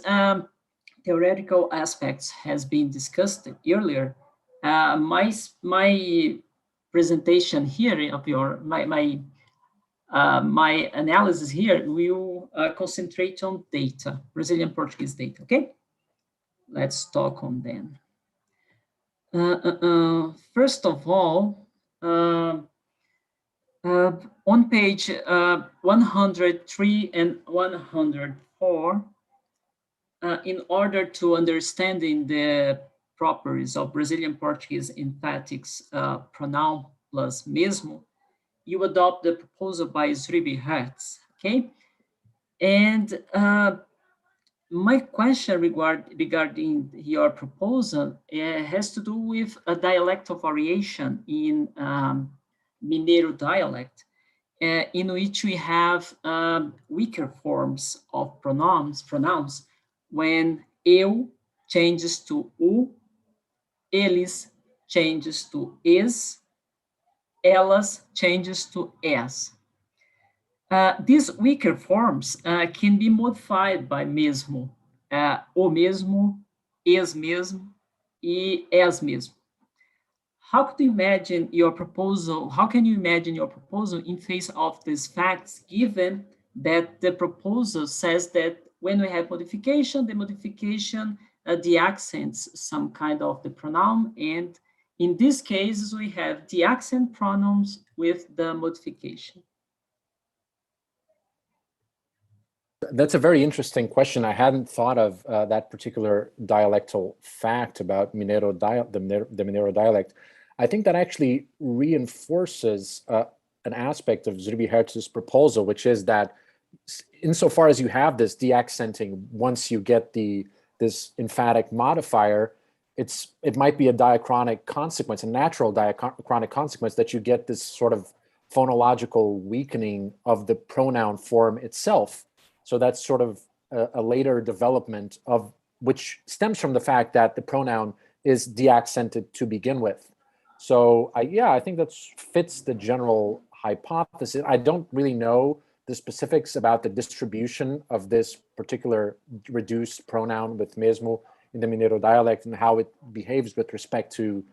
theoretical aspects has been discussed earlier, my presentation here of my analysis here will concentrate on data, Brazilian Portuguese data. Okay, let's talk on them. First of all, on page 103 and 104, in order to understanding the properties of Brazilian Portuguese emphatics pronoun plus mesmo, you adopt the proposal by Zribi Hertz, okay? And my question regarding your proposal has to do with a dialectal variation in Mineiro dialect, in which we have weaker forms of pronouns when eu changes to u, eles changes to is, elas changes to es. These weaker forms can be modified by mesmo, o mesmo, es mesmo, e es mesmo. How could you imagine your proposal? How can you imagine your proposal in face of these facts, given that the proposal says that when we have modification, the accents some kind of the pronoun, and in these cases we have the accent pronouns with the modification? That's a very interesting question. I hadn't thought of that particular dialectal fact about the Mineiro dialect. I think that actually reinforces an aspect of Zribi Hertz's proposal, which is that insofar as you have this deaccenting, once you get this emphatic modifier, it might be a diachronic consequence, a natural diachronic consequence, that you get this sort of phonological weakening of the pronoun form itself. So that's sort of a later development of which stems from the fact that the pronoun is deaccented to begin with. So I think that fits the general hypothesis. I don't really know the specifics about the distribution of this particular reduced pronoun with mesmo in the Mineiro dialect and how it behaves with respect to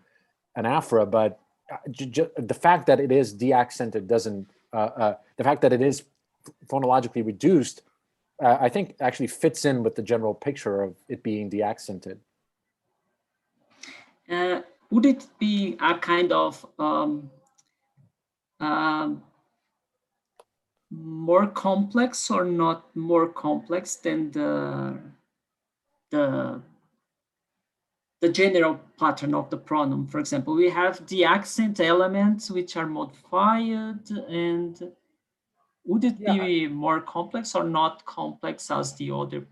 an Afra, but the fact that it is deaccented doesn't, the fact that it is phonologically reduced, I think actually fits in with the general picture of it being deaccented. Would it be a kind of more complex or not more complex than the general pattern of the pronoun? For example, we have the accent elements which are modified, and would it be more complex or not complex as the other?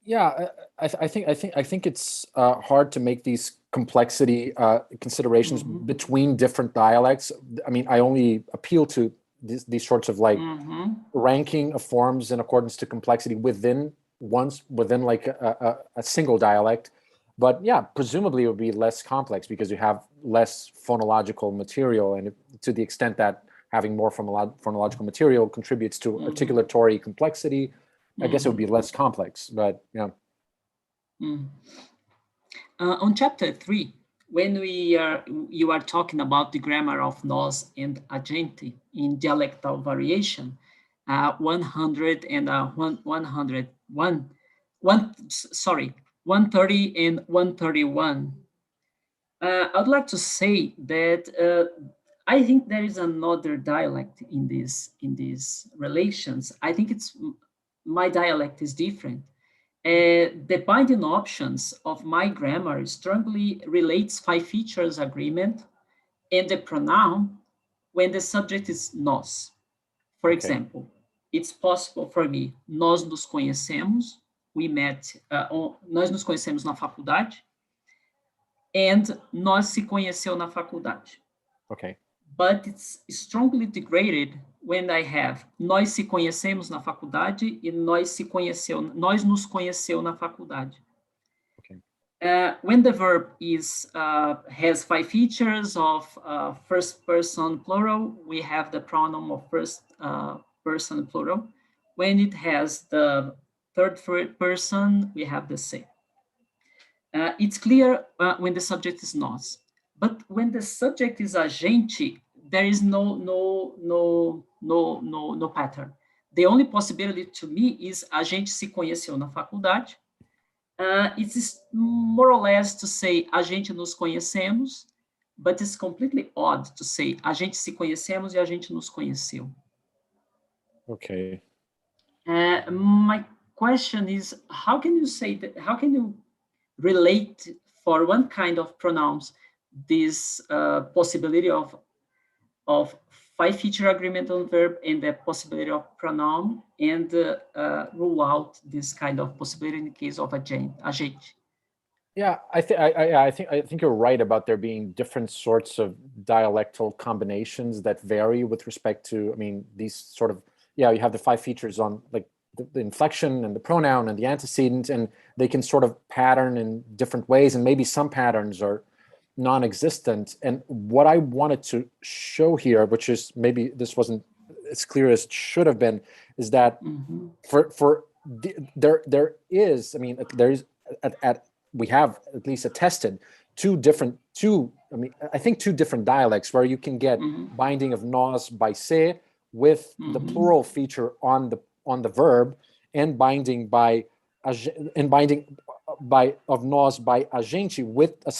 Yeah, I think it's hard to make these complexity considerations between different dialects. I mean, I only appeal to these sorts of like ranking of forms in accordance to complexity within like a single dialect. But yeah, presumably it would be less complex because you have less phonological material, and to the extent that having more phonological material contributes to articulatory complexity, I guess it would be less complex. But yeah. On chapter 3, when you are talking about the grammar of nos and agente in dialectal variation, 100 and 101, 130 and 131. I'd like to say that I think there is another dialect in these relations. I think my dialect is different. The binding options of my grammar strongly relates 5 features agreement and the pronoun when the subject is nós. For example, it's possible for me, nós nos conhecemos, we met, nós nos conhecemos na faculdade, and nós se conheceu na faculdade. Okay. But it's strongly degraded when I have nós se conhecemos na faculdade e nós nos conheceu na faculdade. Okay. When the verb has 5 features of first person plural, we have the pronoun of first person plural. When it has the third person, we have the same. It's clear when the subject is nós. But when the subject is agente, there is no pattern. The only possibility to me is a gente se conheceu na faculdade. It's more or less to say a gente nos conhecemos, but it's completely odd to say a gente se conhecemos e a gente nos conheceu. Okay. My question is, how can you say that? How can you relate for one kind of pronouns this possibility of 5-feature agreement on verb and the possibility of pronoun, and rule out this kind of possibility in the case of agente? Yeah, I think you're right about there being different sorts of dialectal combinations that vary with respect to, I mean, these sort of, yeah, you have the 5 features on like the inflection and the pronoun and the antecedent, and they can sort of pattern in different ways, and maybe some patterns are non-existent. And what I wanted to show here, which is maybe this wasn't as clear as it should have been, is that there is, I mean, there is we have at least attested two different dialects where you can get binding of nós by se with the plural feature on the verb, and binding of nós by agente with a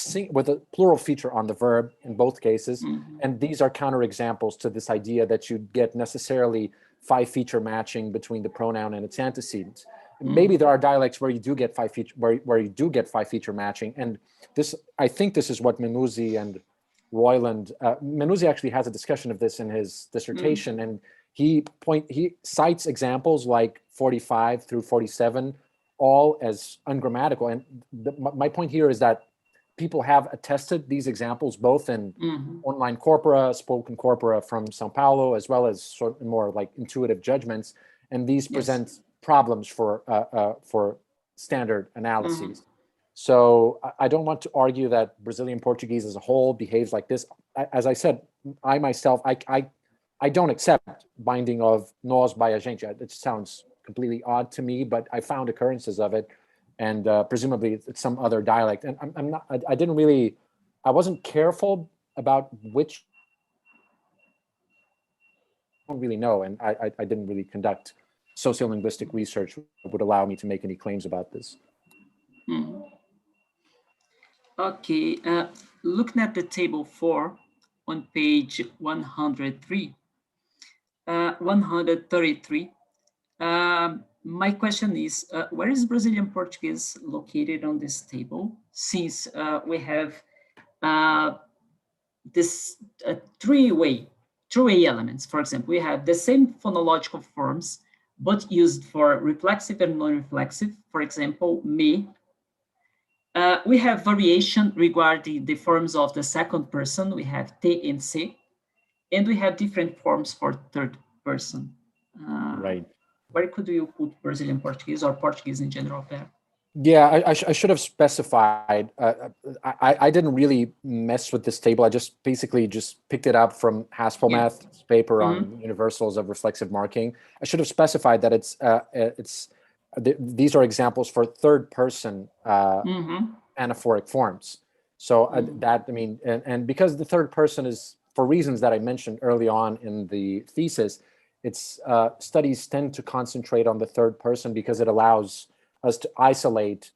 plural feature on the verb in both cases. And these are counterexamples to this idea that you get necessarily 5-feature matching between the pronoun and its antecedents. Maybe there are dialects where you do get 5-feature matching, and this, I think this is what Menuzzi and Royland, Menuzzi actually has a discussion of this in his dissertation, and he cites examples like 45 through 47 all as ungrammatical. And my point here is that people have attested these examples both in online corpora, spoken corpora from Sao Paulo, as well as sort of more like intuitive judgments, and these present problems for standard analyses. So I don't want to argue that Brazilian Portuguese as a whole behaves like this. As I said, I myself, I don't accept binding of nós by agente. It sounds completely odd to me, but I found occurrences of it, and presumably it's some other dialect. And I wasn't careful about which. I don't really know, and I didn't really conduct sociolinguistic research that would allow me to make any claims about this. Okay, looking at the table 4 on page 133, my question is, where is Brazilian Portuguese located on this table? Since we have this three-way elements. For example, we have the same phonological forms, but used for reflexive and non-reflexive. For example, me. We have variation regarding the forms of the second person. We have te and se. and we have different forms for third person. Right. Where could you put Brazilian Portuguese or Portuguese in general there? Yeah, I should have specified. I didn't really mess with this table. I just basically just picked it up from Haspelmath's paper on universals of reflexive marking. I should have specified that these are examples for third person anaphoric forms. So and because the third person is, for reasons that I mentioned early on in the thesis, it's studies tend to concentrate on the third person because it allows us to isolate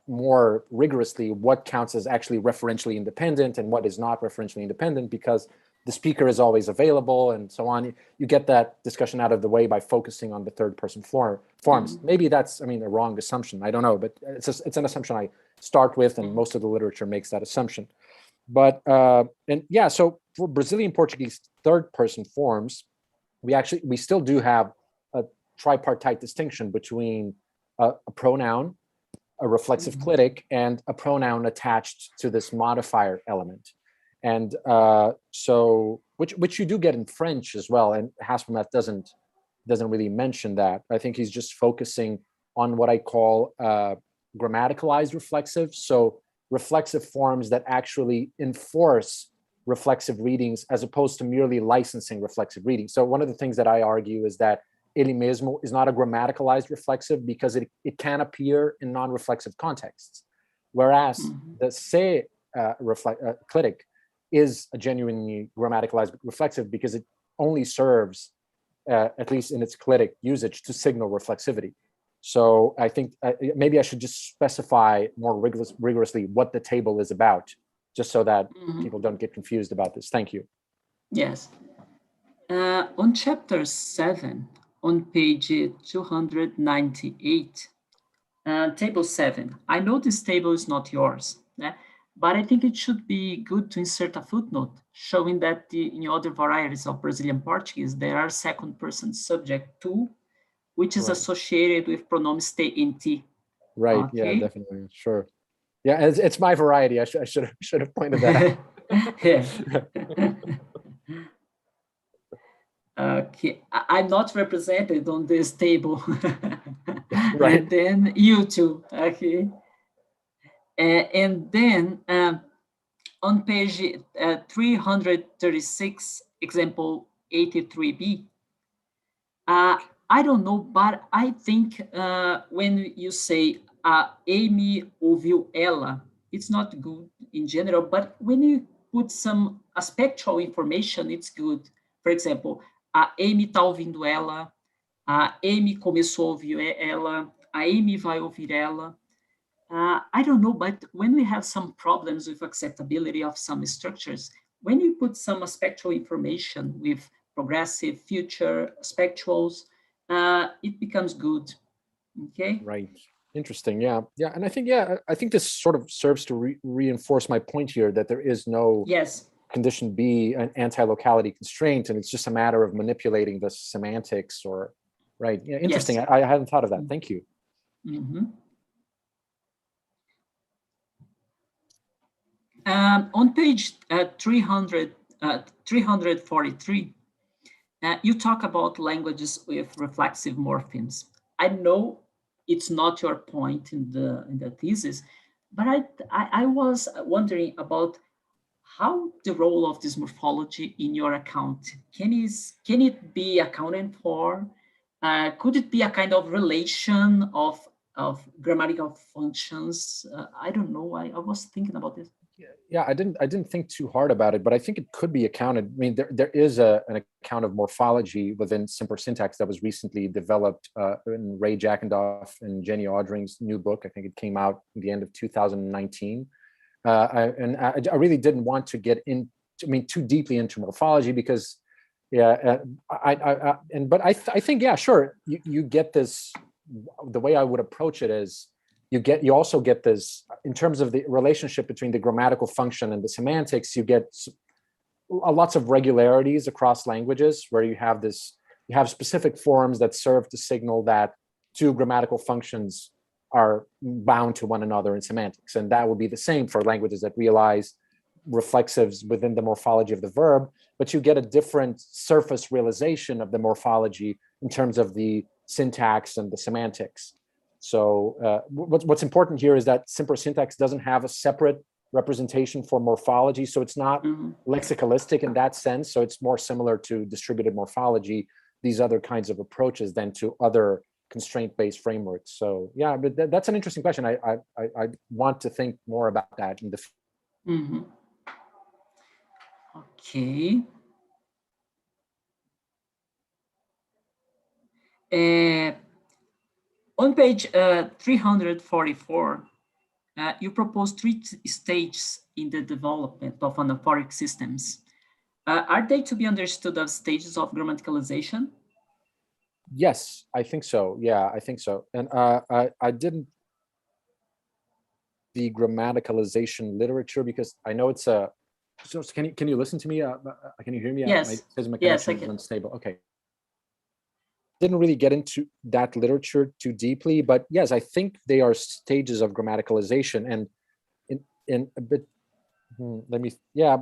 more rigorously what counts as actually referentially independent and what is not referentially independent, because the speaker is always available and so on. You get that discussion out of the way by focusing on the third person forms. Maybe that's, a wrong assumption. I don't know, but it's an assumption I start with, and most of the literature makes that assumption. But, so for Brazilian Portuguese third person forms, we still do have a tripartite distinction between a pronoun, a reflexive clitic, and a pronoun attached to this modifier element. And so, which you do get in French as well. And Haspelmath doesn't really mention that. I think he's just focusing on what I call grammaticalized reflexive. So reflexive forms that actually enforce reflexive readings as opposed to merely licensing reflexive readings. So one of the things that I argue is that ele mesmo is not a grammaticalized reflexive because it can appear in non-reflexive contexts, whereas the se clitic is a genuinely grammaticalized reflexive because it only serves, at least in its clitic usage, to signal reflexivity. So I think maybe I should just specify more rigorously what the table is about, just so that people don't get confused about this. Thank you. Yes. On chapter 7, on page 298, table 7. I know this table is not yours, but I think it should be good to insert a footnote showing that in other varieties of Brazilian Portuguese, there are second person subject to, which is associated with pronouns te and ti. Right, okay? Yeah, definitely, sure. Yeah, it's my variety. I should have pointed that out. Okay, I'm not represented on this table. Right. And then you too, okay. And then on page 336, example 83b, I don't know, but I think when you say Amy ouviu ela, it's not good in general, but when you put some aspectual information, it's good. For example, a Amy tá ouvindo ela, a Amy começou a ouvir ela, a Amy vai ouvir ela. I don't know, but when we have some problems with acceptability of some structures, when you put some aspectual information with progressive, future, spectrals, it becomes good, okay? Right. Interesting. Yeah. And I think this sort of serves to reinforce my point here that there is no condition B, an anti-locality constraint, and it's just a matter of manipulating the semantics or, right. Yeah, interesting. Yes. I hadn't thought of that. Thank you. On page 343, you talk about languages with reflexive morphemes. I know it's not your point in the thesis, but I was wondering about how the role of this morphology in your account. Can it be accounted for? Could it be a kind of relation of grammatical functions? I don't know. I was thinking about this. Yeah, I didn't think too hard about it, but I think it could be accounted. I mean, there is an account of morphology within simpler syntax that was recently developed in Ray Jackendoff and Jenny Audring's new book. I think it came out at the end of 2019. I really didn't want to get too deeply into morphology because, but I think, yeah, sure, you get this. The way I would approach it is, you also get this in terms of the relationship between the grammatical function and the semantics. You get lots of regularities across languages where you have specific forms that serve to signal that two grammatical functions are bound to one another in semantics, and that would be the same for languages that realize reflexives within the morphology of the verb, but you get a different surface realization of the morphology in terms of the syntax and the semantics. So what's important here is that simple syntax doesn't have a separate representation for morphology, so it's not lexicalistic in that sense. So it's more similar to distributed morphology, these other kinds of approaches, than to other constraint-based frameworks. So yeah, but that's an interesting question. I want to think more about that in the Okay. On page 344, you propose 3 stages in the development of anaphoric systems. Are they to be understood as stages of grammaticalization? Yes, I think so. Yeah, I think so. And I didn't the grammaticalization literature because I know it's a. So can you listen to me? Can you hear me? Yes. My Yes, I connection is can. unstable. Okay. Didn't really get into that literature too deeply, but yes, I think they are stages of grammaticalization, and in a bit. Let me. Yeah.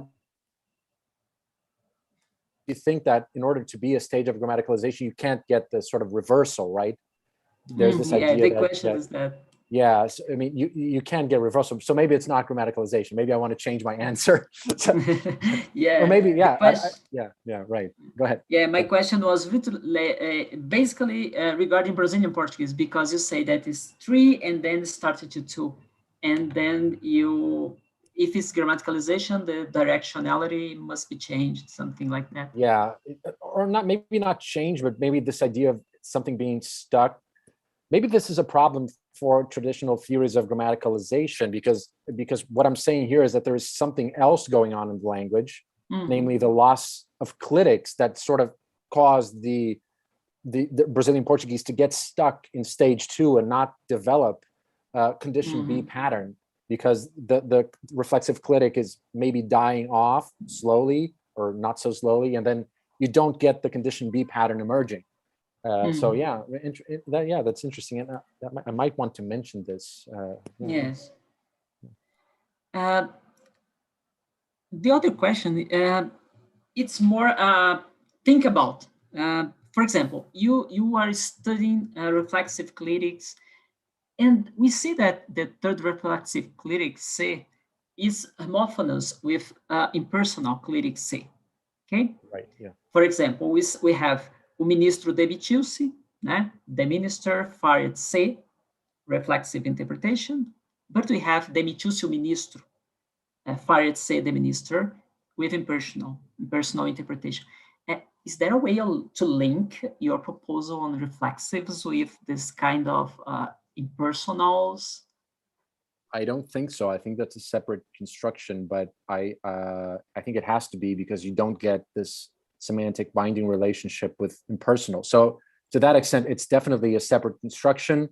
You think that in order to be a stage of grammaticalization, you can't get the sort of reversal, right? There's this idea the that, question is that. Yeah, so, I mean, you can get reversal. So maybe it's not grammaticalization. Maybe I want to change my answer. Yeah. Or maybe, yeah, yeah, right. Go ahead. Yeah, my question was basically regarding Brazilian Portuguese, because you say that it's 3 and then started to 2. And then if it's grammaticalization, the directionality must be changed, something like that. Yeah, or not, maybe not change, but maybe this idea of something being stuck. Maybe this is a problem for traditional theories of grammaticalization, because what I'm saying here is that there is something else going on in the language, namely the loss of clitics that sort of caused the Brazilian Portuguese to get stuck in stage 2 and not develop condition B pattern, because the reflexive clitic is maybe dying off slowly or not so slowly, and then you don't get the condition B pattern emerging. So yeah, that's interesting, and I might want to mention this. Yes. The other question, it's more think about. For example, you are studying reflexive clitics, and we see that the third reflexive clitic C is homophonous with impersonal clitic C. Okay. Right. Yeah. For example, we have o ministro demitiu-se, né? The minister fired se, reflexive interpretation, but we have demitiu-se o ministro, fired se the minister, with impersonal interpretation. Is there a way to link your proposal on reflexives with this kind of impersonals? I don't think so. I think that's a separate construction, but I think it has to be, because you don't get this semantic binding relationship with impersonal. So to that extent, it's definitely a separate construction.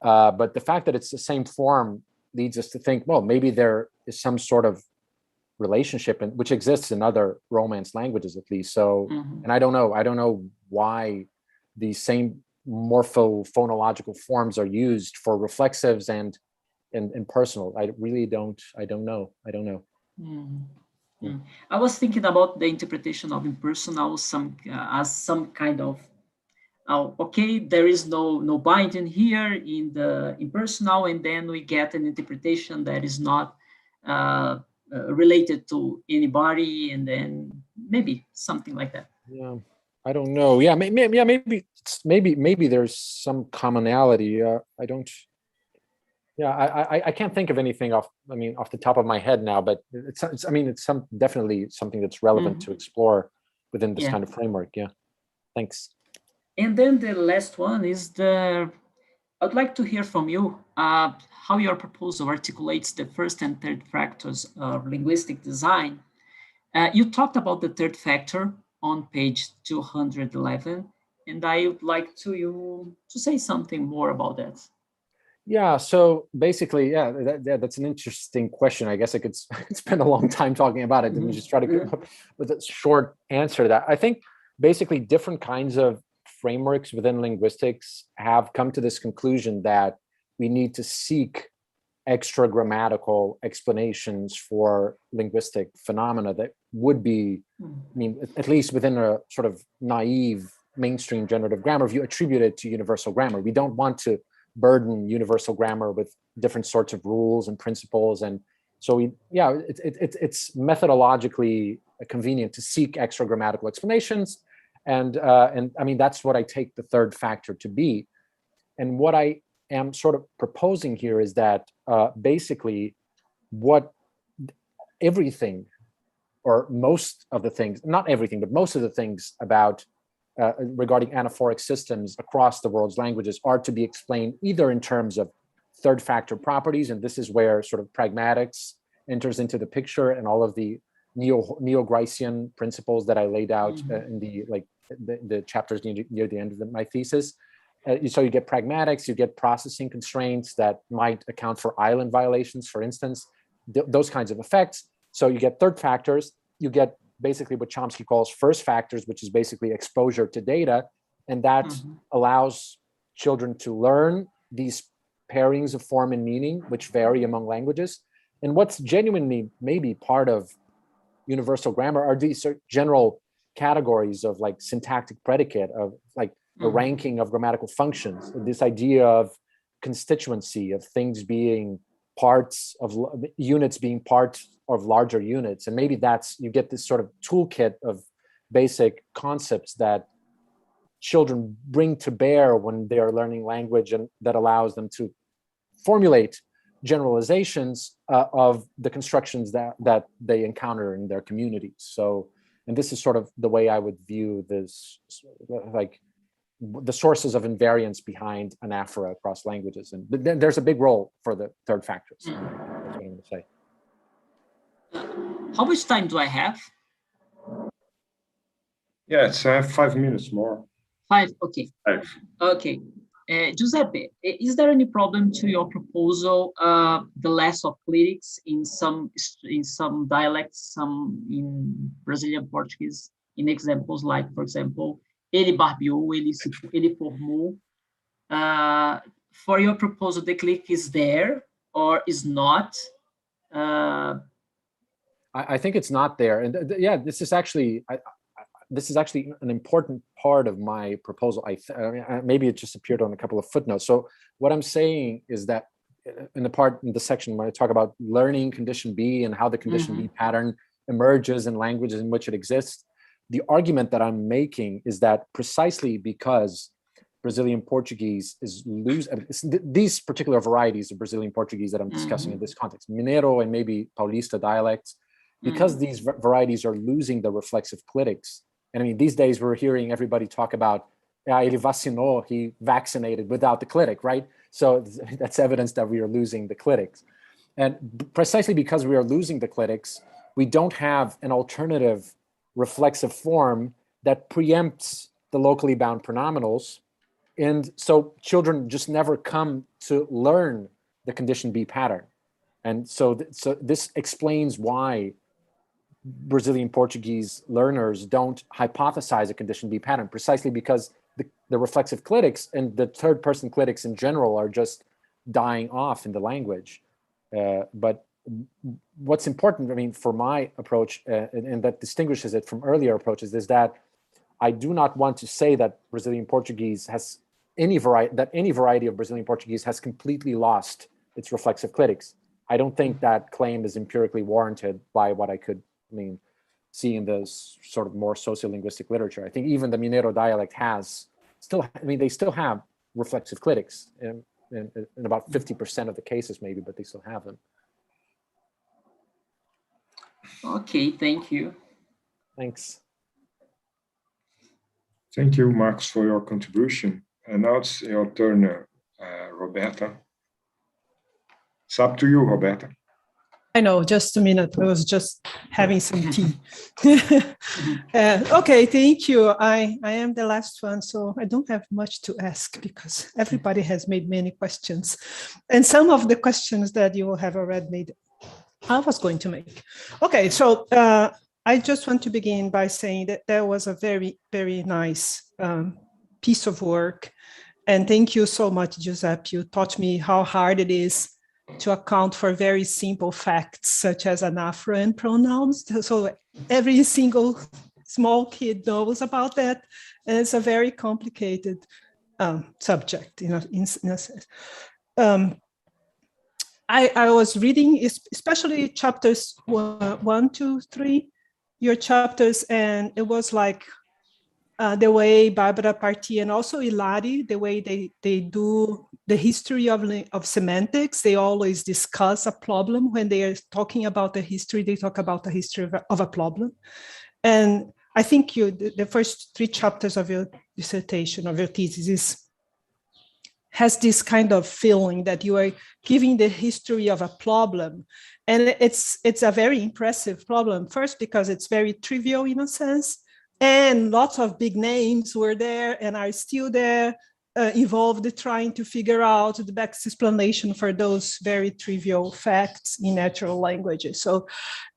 But the fact that it's the same form leads us to think, well, maybe there is some sort of relationship, which exists in other Romance languages at least. So, and I don't know why these same morphophonological forms are used for reflexives and impersonal. I really don't know. I was thinking about the interpretation of impersonal as some kind of okay, there is no binding here in the impersonal, and then we get an interpretation that is not related to anybody, and then maybe something like that. Yeah, I don't know. Yeah, maybe there's some commonality. I don't. Yeah, I can't think of anything off the top of my head now, but it's definitely something that's relevant to explore within this kind of framework. Yeah, thanks. And then the last one is I'd like to hear from you how your proposal articulates the first and third factors of linguistic design. You talked about the third factor on page 211, and I would like to say something more about that. Yeah, so basically, that's an interesting question. I guess I could spend a long time talking about it. Let me just try to come up with a short answer to that. I think basically different kinds of frameworks within linguistics have come to this conclusion that we need to seek extra grammatical explanations for linguistic phenomena that would be, I mean, at least within a sort of naive mainstream generative grammar view, attributed to universal grammar. We don't want to burden universal grammar with different sorts of rules and principles. And so it's methodologically convenient to seek extra grammatical explanations. And I mean, that's what I take the third factor to be. And what I am sort of proposing here is that basically what everything, or most of the things, not everything, but most of the things about regarding anaphoric systems across the world's languages are to be explained either in terms of third factor properties, and this is where sort of pragmatics enters into the picture, and all of the neo-Gricean principles that I laid out in the chapters near the end of my thesis. So you get pragmatics, you get processing constraints that might account for island violations, for instance, those kinds of effects. So you get third factors, you get basically what Chomsky calls first factors, which is basically exposure to data. And that allows children to learn these pairings of form and meaning, which vary among languages. And what's genuinely maybe part of universal grammar are these general categories of like syntactic predicate, of like the ranking of grammatical functions, this idea of constituency, of things being parts of units being parts of larger units. And maybe that's, you get this sort of toolkit of basic concepts that children bring to bear when they are learning language, and that allows them to formulate generalizations of the constructions that they encounter in their communities. So, and this is sort of the way I would view this, like the sources of invariance behind anaphora across languages. And then there's a big role for the third factors. That's what I'm going to say. How much time do I have? Yes, I have 5 minutes more. 5, okay. 5. Okay. Giuseppe, is there any problem to your proposal, the less of clitics in some dialects, some in Brazilian Portuguese, in examples like, for example, ele barbeou, ele formou. For your proposal, the click is there or is not? I think it's not there. And yeah, this is actually an important part of my proposal. Maybe it just appeared on a couple of footnotes. So what I'm saying is that in the section when I talk about learning condition B and how the condition B pattern emerges in languages in which it exists, the argument that I'm making is that precisely because Brazilian Portuguese is these particular varieties of Brazilian Portuguese that I'm discussing in this context, Mineiro and maybe Paulista dialects, because these varieties are losing the reflexive clitics. And I mean, these days we're hearing everybody talk about, ele vacinou, he vaccinated without the clitic, right? So that's evidence that we are losing the clitics. And precisely because we are losing the clitics, we don't have an alternative reflexive form that preempts the locally bound pronominals. And so children just never come to learn the condition B pattern. And so this explains why Brazilian Portuguese learners don't hypothesize a condition B pattern, precisely because the reflexive clitics and the third person clitics in general are just dying off in the language. But what's important, I mean, for my approach, and that distinguishes it from earlier approaches, is that I do not want to say that Brazilian Portuguese has any variety of Brazilian Portuguese has completely lost its reflexive clitics. I don't think that claim is empirically warranted by what I could see in the sort of more sociolinguistic literature. I think even the Mineiro dialect they still have reflexive clitics in about 50% of the cases maybe, but they still have them. Okay, thank you. Thanks. Thank you, Marcos, for your contribution. And now it's your turn, Roberta. It's up to you, Roberta. I know, just a minute. I was just having some tea. Okay, thank you. I am the last one, so I don't have much to ask because everybody has made many questions. And some of the questions that you have already made, I was going to make. Okay, so I just want to begin by saying that that was a very, very nice piece of work. And thank you so much, Giuseppe. You taught me how hard it is to account for very simple facts such as anaphora and pronouns. So every single small kid knows about that, and it's a very complicated subject, in a sense. I was reading, especially chapters 1, 2, 3, your chapters, and it was like the way Barbara Parti and also Ilari, the way they do the history of semantics. They always discuss a problem. When they are talking about the history, they talk about the history of a problem. And I think the first 3 chapters of your dissertation, of your thesis, has this kind of feeling that you are giving the history of a problem. And it's a very impressive problem. First, because it's very trivial in a sense, and lots of big names were there and are still there, involved trying to figure out the best explanation for those very trivial facts in natural languages. So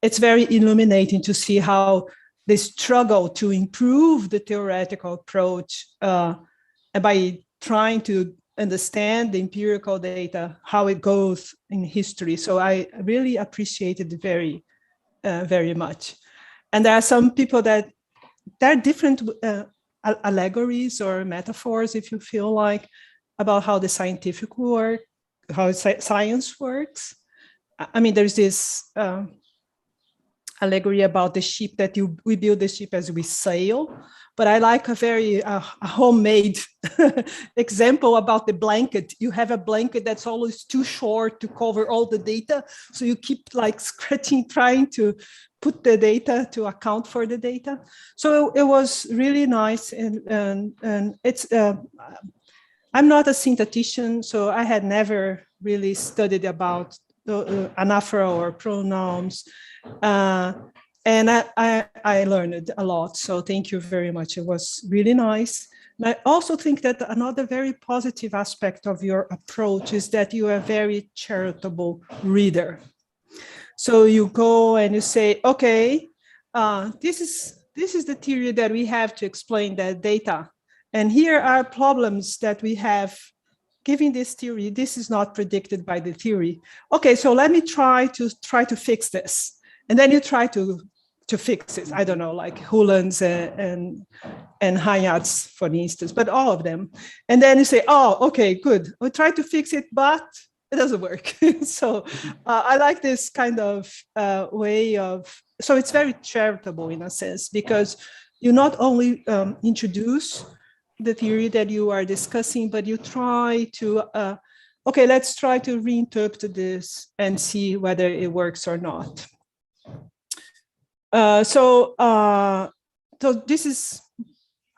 it's very illuminating to see how they struggle to improve the theoretical approach by trying to understand the empirical data, how it goes in history. So I really appreciated it very, very much. And there are some people that there are different allegories or metaphors, if you feel like, about how the scientific work, how science works. I mean, there's this allegory about the ship that we build the ship as we sail, but I like a very homemade example about the blanket. You have a blanket that's always too short to cover all the data, so you keep like scratching, trying to put the data to account for the data. So it was really nice, and it's I'm not a synthetician, so I had never really studied about anaphora or pronouns. And I learned a lot. So thank you very much. It was really nice. And I also think that another very positive aspect of your approach is that you are a very charitable reader. So you go and you say, okay, this is the theory that we have to explain that data. And here are problems that we have given this theory. This is not predicted by the theory. Okay, so let me try to fix this. And then you try to fix it. I don't know, like Hulan's and Hayat's, for instance, but all of them. And then you say, oh, okay, good. We'll try to fix it, but it doesn't work. So I like this kind of way of, so it's very charitable in a sense, because you not only introduce the theory that you are discussing, but you try to, okay, let's try to reinterpret this and see whether it works or not. So this is,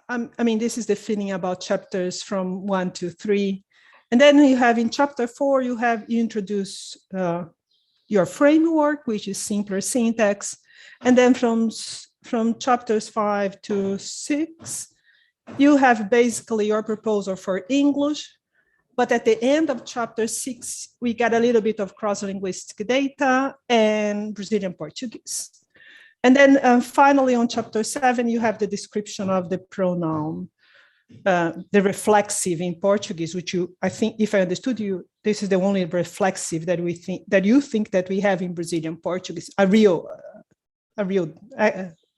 I mean, this is the feeling about chapters from 1 to 3. And then you have in chapter 4, you introduce your framework, which is simpler syntax. And then from chapters 5 to 6, you have basically your proposal for English. But at the end of chapter 6, we get a little bit of cross-linguistic data and Brazilian Portuguese. And then finally on chapter 7, you have the description of the pronoun, the reflexive in Portuguese, which I think, if I understood you, this is the only reflexive that you think that we have in Brazilian Portuguese, a real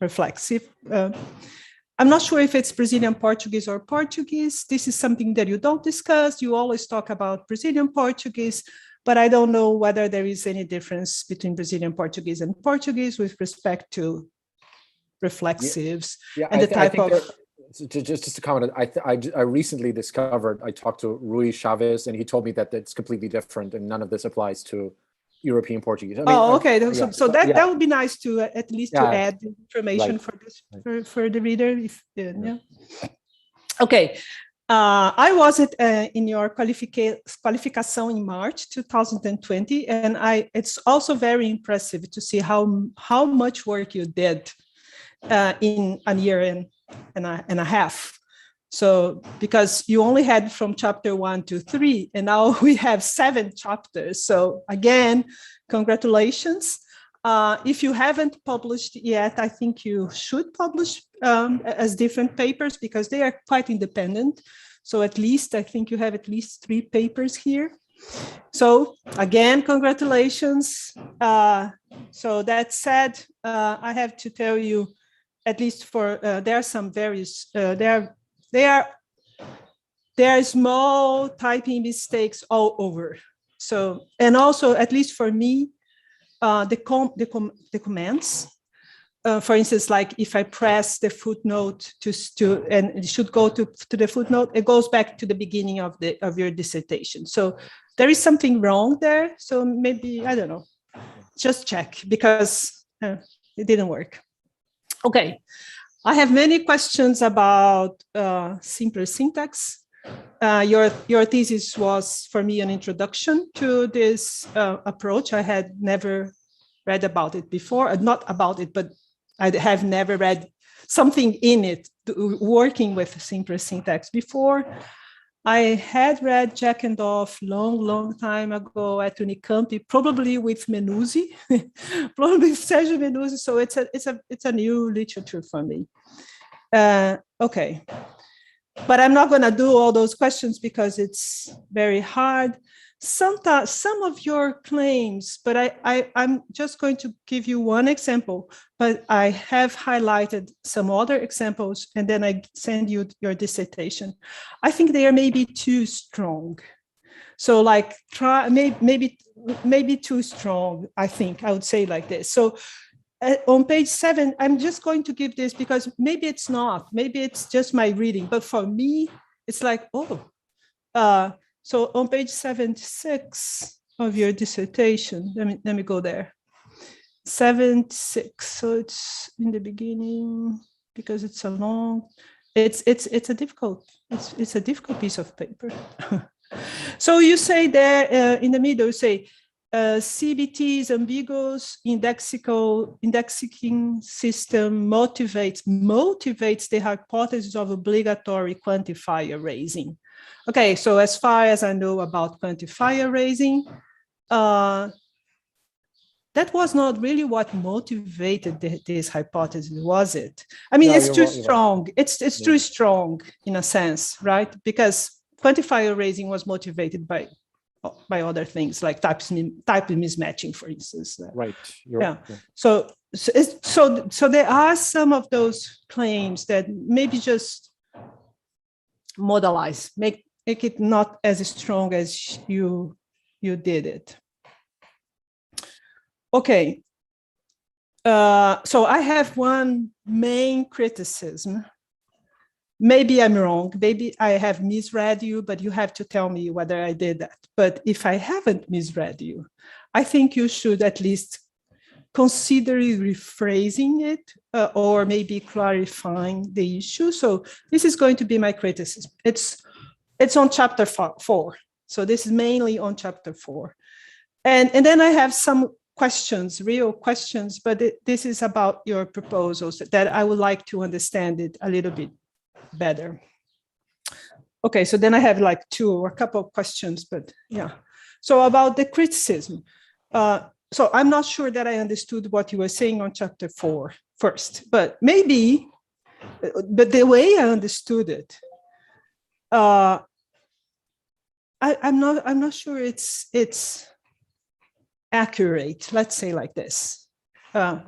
reflexive. I'm not sure if it's Brazilian Portuguese or Portuguese. This is something that you don't discuss. You always talk about Brazilian Portuguese, but I don't know whether there is any difference between Brazilian Portuguese and Portuguese with respect to reflexives and the type of. Just to comment, I recently discovered, I talked to Rui Chaves, and he told me that it's completely different and none of this applies to European Portuguese. I mean, okay. That would be nice to at least to add information for this for the reader. Okay. I was in your qualificação in March 2020, and it's also very impressive to see how much work you did in a year and a half. So because you only had from chapter 1 to 3, and now we have 7 chapters. So again, congratulations. If you haven't published yet, I think you should publish as different papers because they are quite independent. So at least, I think you have at least 3 papers here. So again, congratulations. So that said, I have to tell you, at least for there are some various there are small typing mistakes all over. So, and also, at least for me, the commands. For instance, like if I press the footnote and it should go to the footnote, it goes back to the beginning of your dissertation. So there is something wrong there. So maybe, I don't know, just check, because it didn't work. Okay, I have many questions about simpler syntax. Your thesis was, for me, an introduction to this approach. I had never read about it before, not about it, but I have never read something in it working with simpler syntax before. I had read Jack and Off long time ago at Unicamp, probably with Menuzzi, probably with Sergio Menuzzi. So it's a new literature for me. Okay, but I'm not going to do all those questions because it's very hard. Sometimes some of your claims, but I'm just going to give you one example, but I have highlighted some other examples, and then I send you your dissertation. I think they are maybe too strong. So like maybe too strong, I think I would say like this. So on page 7, I'm just going to give this because maybe it's not, maybe it's just my reading, but for me, it's like, so on page 76 of your dissertation, let me go there. 76, so it's in the beginning because it's a long, it's a difficult piece of paper. So you say there in the middle, you say, CBT is ambiguous, indexing system motivates the hypothesis of obligatory quantifier raising. Okay, so as far as I know about quantifier raising, that was not really what motivated this hypothesis, was it? I mean, it's too strong. It's too strong in a sense, right? Because quantifier raising was motivated by other things like type mismatching, for instance. Right. Yeah. So there are some of those claims that maybe just modelize, make it not as strong as you did it. Okay. So I have one main criticism. Maybe I'm wrong. Maybe I have misread you, but you have to tell me whether I did that. But if I haven't misread you, I think you should at least consider rephrasing it or maybe clarifying the issue. So this is going to be my criticism. It's on chapter 4. So this is mainly on chapter 4. And then I have some questions, real questions, but this is about your proposals that I would like to understand it a little bit better. Okay, so then I have like a couple of questions, but yeah. So about the criticism. So I'm not sure that I understood what you were saying on chapter 4 first, but maybe, but the way I understood it, I'm not sure it's accurate, let's say like this,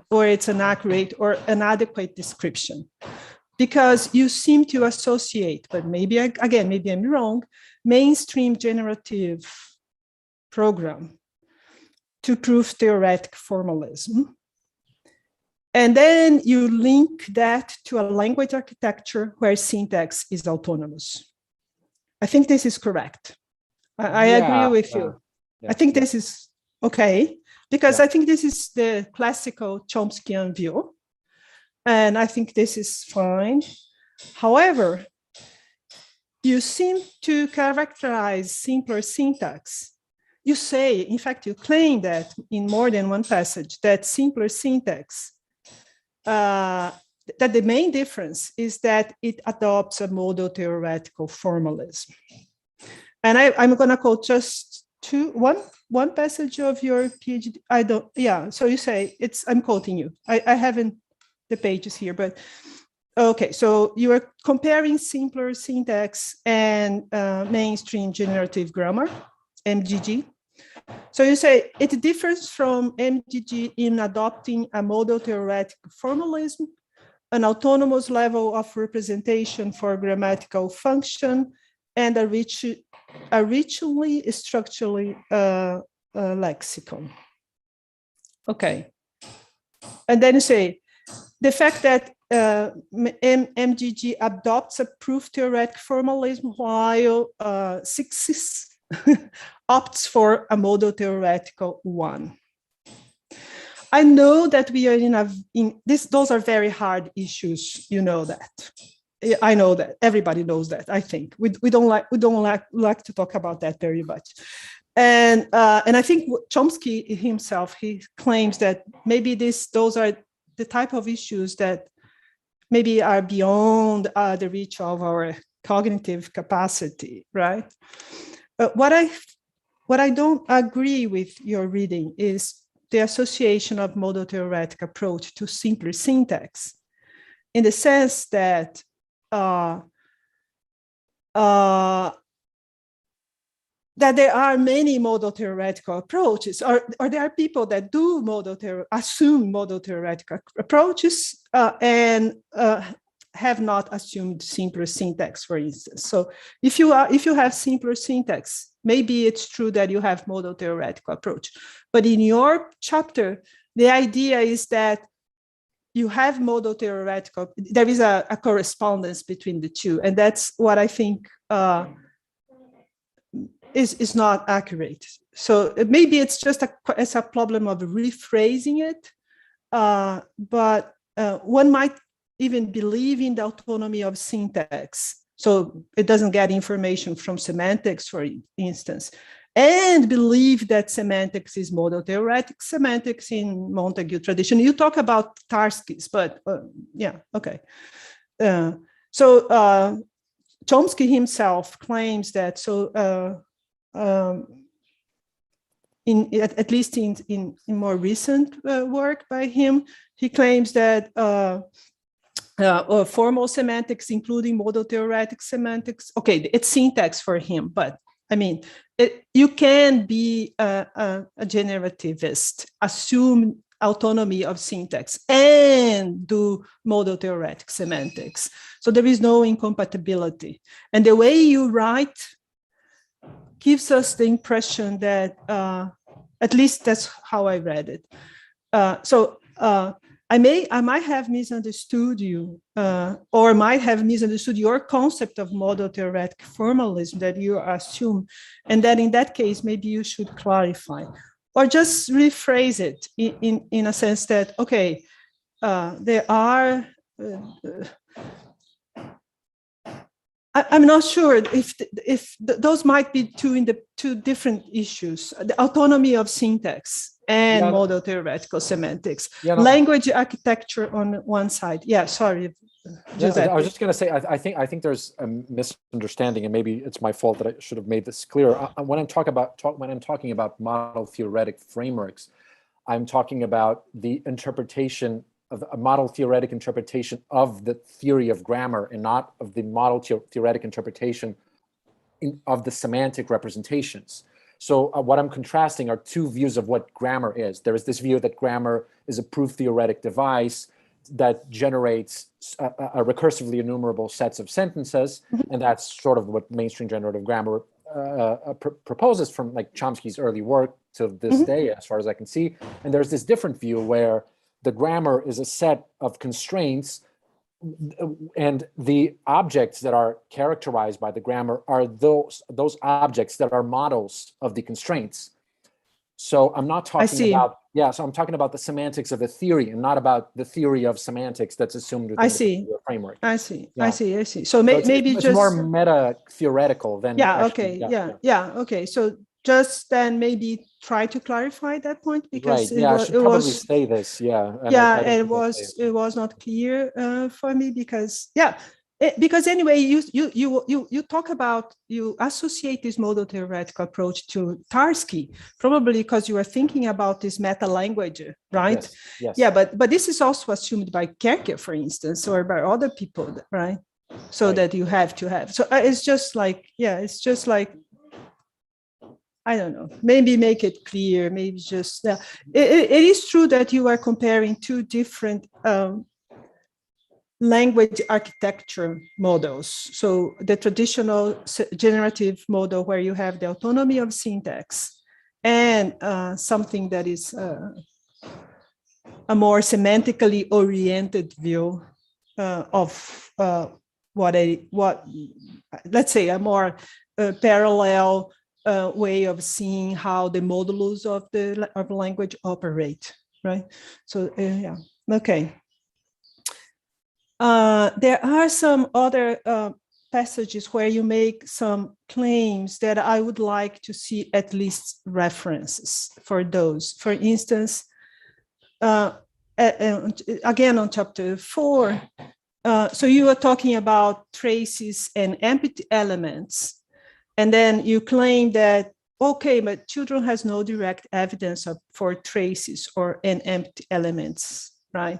or it's an accurate or an adequate description. Because you seem to associate, but maybe, again, maybe I'm wrong, mainstream generative program to prove theoretic formalism. And then you link that to a language architecture where syntax is autonomous. I think this is correct. I agree with you. I think this is okay, because I think this is the classical Chomskyan view. And I think this is fine. However, you seem to characterize simpler syntax. You say, in fact, you claim that in more than one passage, that simpler syntax, that the main difference is that it adopts a modal theoretical formalism. And I'm going to quote just one passage of your PhD. So you say, I'm quoting you. I haven't the pages here, but okay. So you are comparing simpler syntax and mainstream generative grammar. MGG. So you say it differs from MGG in adopting a model theoretic formalism, an autonomous level of representation for grammatical function, and a richly structurally lexicon. Okay. And then you say, the fact that MGG adopts a proof theoretic formalism while 6 opts for a model theoretical one. I know that we are those are very hard issues, you know that. I know that, everybody knows that, I think. We don't like to talk about that very much. And I think Chomsky himself, he claims that maybe those are the type of issues that maybe are beyond the reach of our cognitive capacity, right? What I don't agree with your reading is the association of model theoretic approach to simpler syntax, in the sense that that there are many model theoretical approaches, or there are people that do assume model theoretical approaches and have not assumed simpler syntax, for instance. So if you have simpler syntax, maybe it's true that you have model theoretical approach. But in your chapter, the idea is that you have model theoretical, there is a correspondence between the two. And that's what I think is not accurate. So maybe it's just a problem of rephrasing it, but one might even believe in the autonomy of syntax. So it doesn't get information from semantics, for instance, and believe that semantics is model theoretic semantics in Montague tradition. You talk about Tarski's, but yeah, okay. So Chomsky himself claims that, at least in more recent work by him, he claims that formal semantics, including model theoretic semantics, okay, it's syntax for him, but I mean, you can be a generativist, assume autonomy of syntax, and do model theoretic semantics. So there is no incompatibility. And the way you write gives us the impression that, at least that's how I read it. I might have misunderstood you, or might have misunderstood your concept of model theoretic formalism that you assume, and that in that case, maybe you should clarify, or just rephrase it in a sense that, okay, there are, I'm not sure if those might be two different issues, the autonomy of syntax and model theoretical semantics, language architecture on one side. Yeah, sorry. Yeah, I was just going to say, I think there's a misunderstanding, and maybe it's my fault that I should have made this clear. When I'm talking about model theoretic frameworks, I'm talking about the interpretation of a model theoretic interpretation of the theory of grammar, and not of the model theoretic interpretation of the semantic representations. So what I'm contrasting are two views of what grammar is. There is this view that grammar is a proof theoretic device that generates a recursively enumerable sets of sentences, and that's sort of what mainstream generative grammar proposes from like Chomsky's early work to this day, as far as I can see. And there's this different view where the grammar is a set of constraints, and the objects that are characterized by the grammar are those objects that are models of the constraints. So I'm not talking about, so I'm talking about the semantics of a theory, and not about the theory of semantics that's assumed within the framework. I see. So maybe it's just more meta theoretical than okay. So just then maybe try to clarify that point, because I should probably say this. It was not clear for me, because because anyway, you talk about, you associate this model theoretical approach to Tarski, probably because you are thinking about this meta language, right? Yes. Yeah, but this is also assumed by Kerke, for instance, or by other people, right? So that you have to have. So it's just like, I don't know, maybe make it clear, maybe just, it is true that you are comparing two different language architecture models. So the traditional generative model where you have the autonomy of syntax and something that is a more semantically oriented view of let's say a more parallel way of seeing how the modulus of the language operate, right? So yeah, okay. There are some other passages where you make some claims that I would like to see at least references for those. For instance, again on chapter 4, so you are talking about traces and empty elements. And then you claim that, okay, but children has no direct evidence for traces or empty elements, right?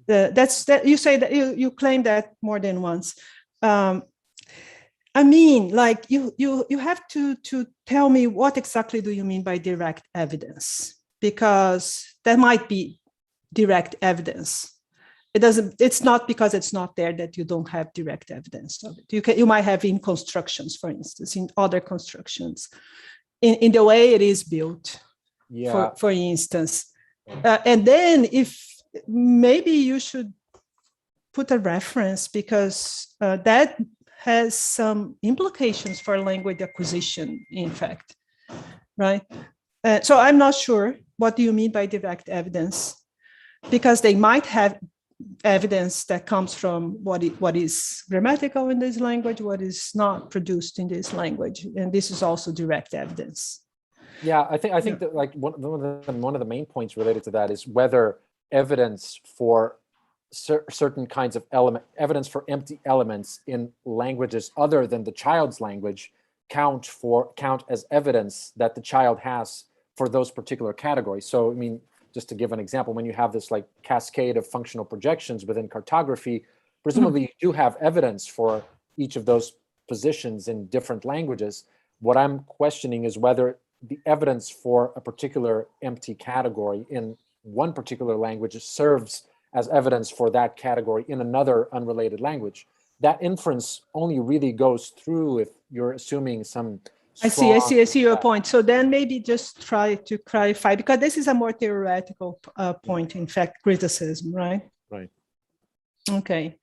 You say that you claim that more than once. I mean, like you have to tell me what exactly do you mean by direct evidence, because there might be direct evidence. It's not because it's not there that you don't have direct evidence of it. You might have in constructions, for instance, in other constructions, in the way it is built, for instance. And then if maybe you should put a reference, because that has some implications for language acquisition, in fact, right? So I'm not sure, what do you mean by direct evidence? Because they might have evidence that comes from what is grammatical in this language, what is not produced in this language, and this is also direct evidence. Yeah, I think that like one of the main points related to that is whether evidence for certain kinds of evidence for empty elements in languages other than the child's language count as evidence that the child has for those particular categories. So I mean, just to give an example, when you have this like cascade of functional projections within cartography, presumably you do have evidence for each of those positions in different languages. What I'm questioning is whether the evidence for a particular empty category in one particular language serves as evidence for that category in another unrelated language. That inference only really goes through if you're assuming some I see your point. So then maybe just try to clarify, because this is a more theoretical point, in fact, criticism, right? Right. Okay.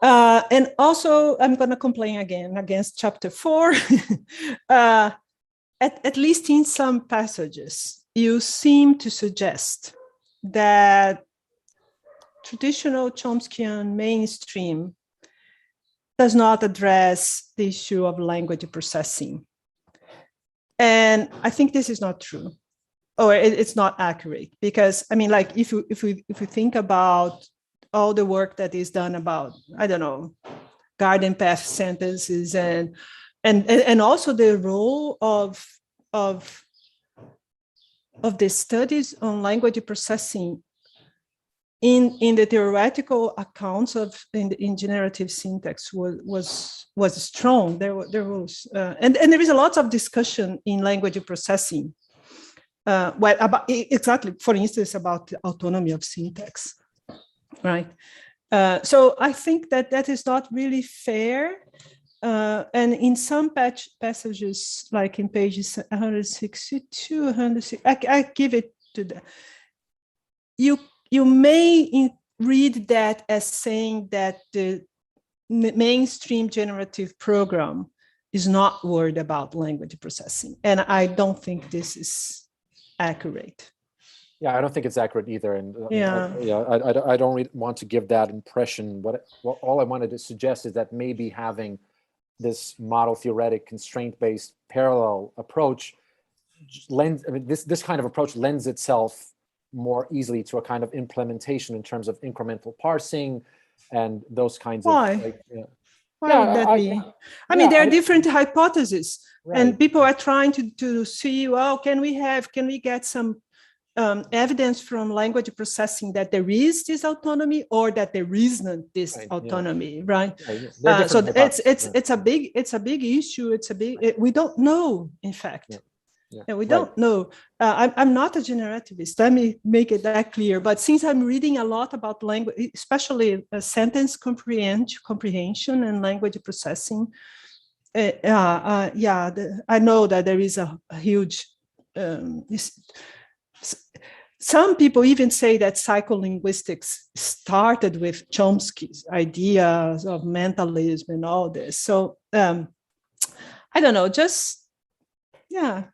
And also, I'm going to complain again against chapter 4. At least in some passages, you seem to suggest that traditional Chomskyan mainstream does not address the issue of language processing. And I think this is not true, or it's not accurate, because I mean, like if we think about all the work that is done about, I don't know, garden path sentences and also the role of the studies on language processing in the theoretical accounts in generative syntax was strong. There was and there is a lot of discussion in language processing, about exactly, for instance, about the autonomy of syntax, right? So I think that is not really fair. And in some passages, like in pages 162, 160, I give it to them. You may read that as saying that the mainstream generative program is not worried about language processing. And I don't think this is accurate. Yeah, I don't think it's accurate either. And yeah, I don't really want to give that impression. All I wanted to suggest is that maybe having this model theoretic constraint-based parallel approach this kind of approach lends itself more easily to a kind of implementation in terms of incremental parsing and those kinds of. Why? Like, Why would that be? I mean, there are different hypotheses, right, and people are trying to see, well, can we get some evidence from language processing that there is this autonomy or that there isn't this autonomy, right? So it's a big issue. We don't know, in fact. Yeah. And we don't know. I'm not a generativist. Let me make it that clear. But since I'm reading a lot about language, especially sentence comprehension and language processing, I know that there is a huge. Some people even say that psycholinguistics started with Chomsky's ideas of mentalism and all this. So I don't know. Just yeah.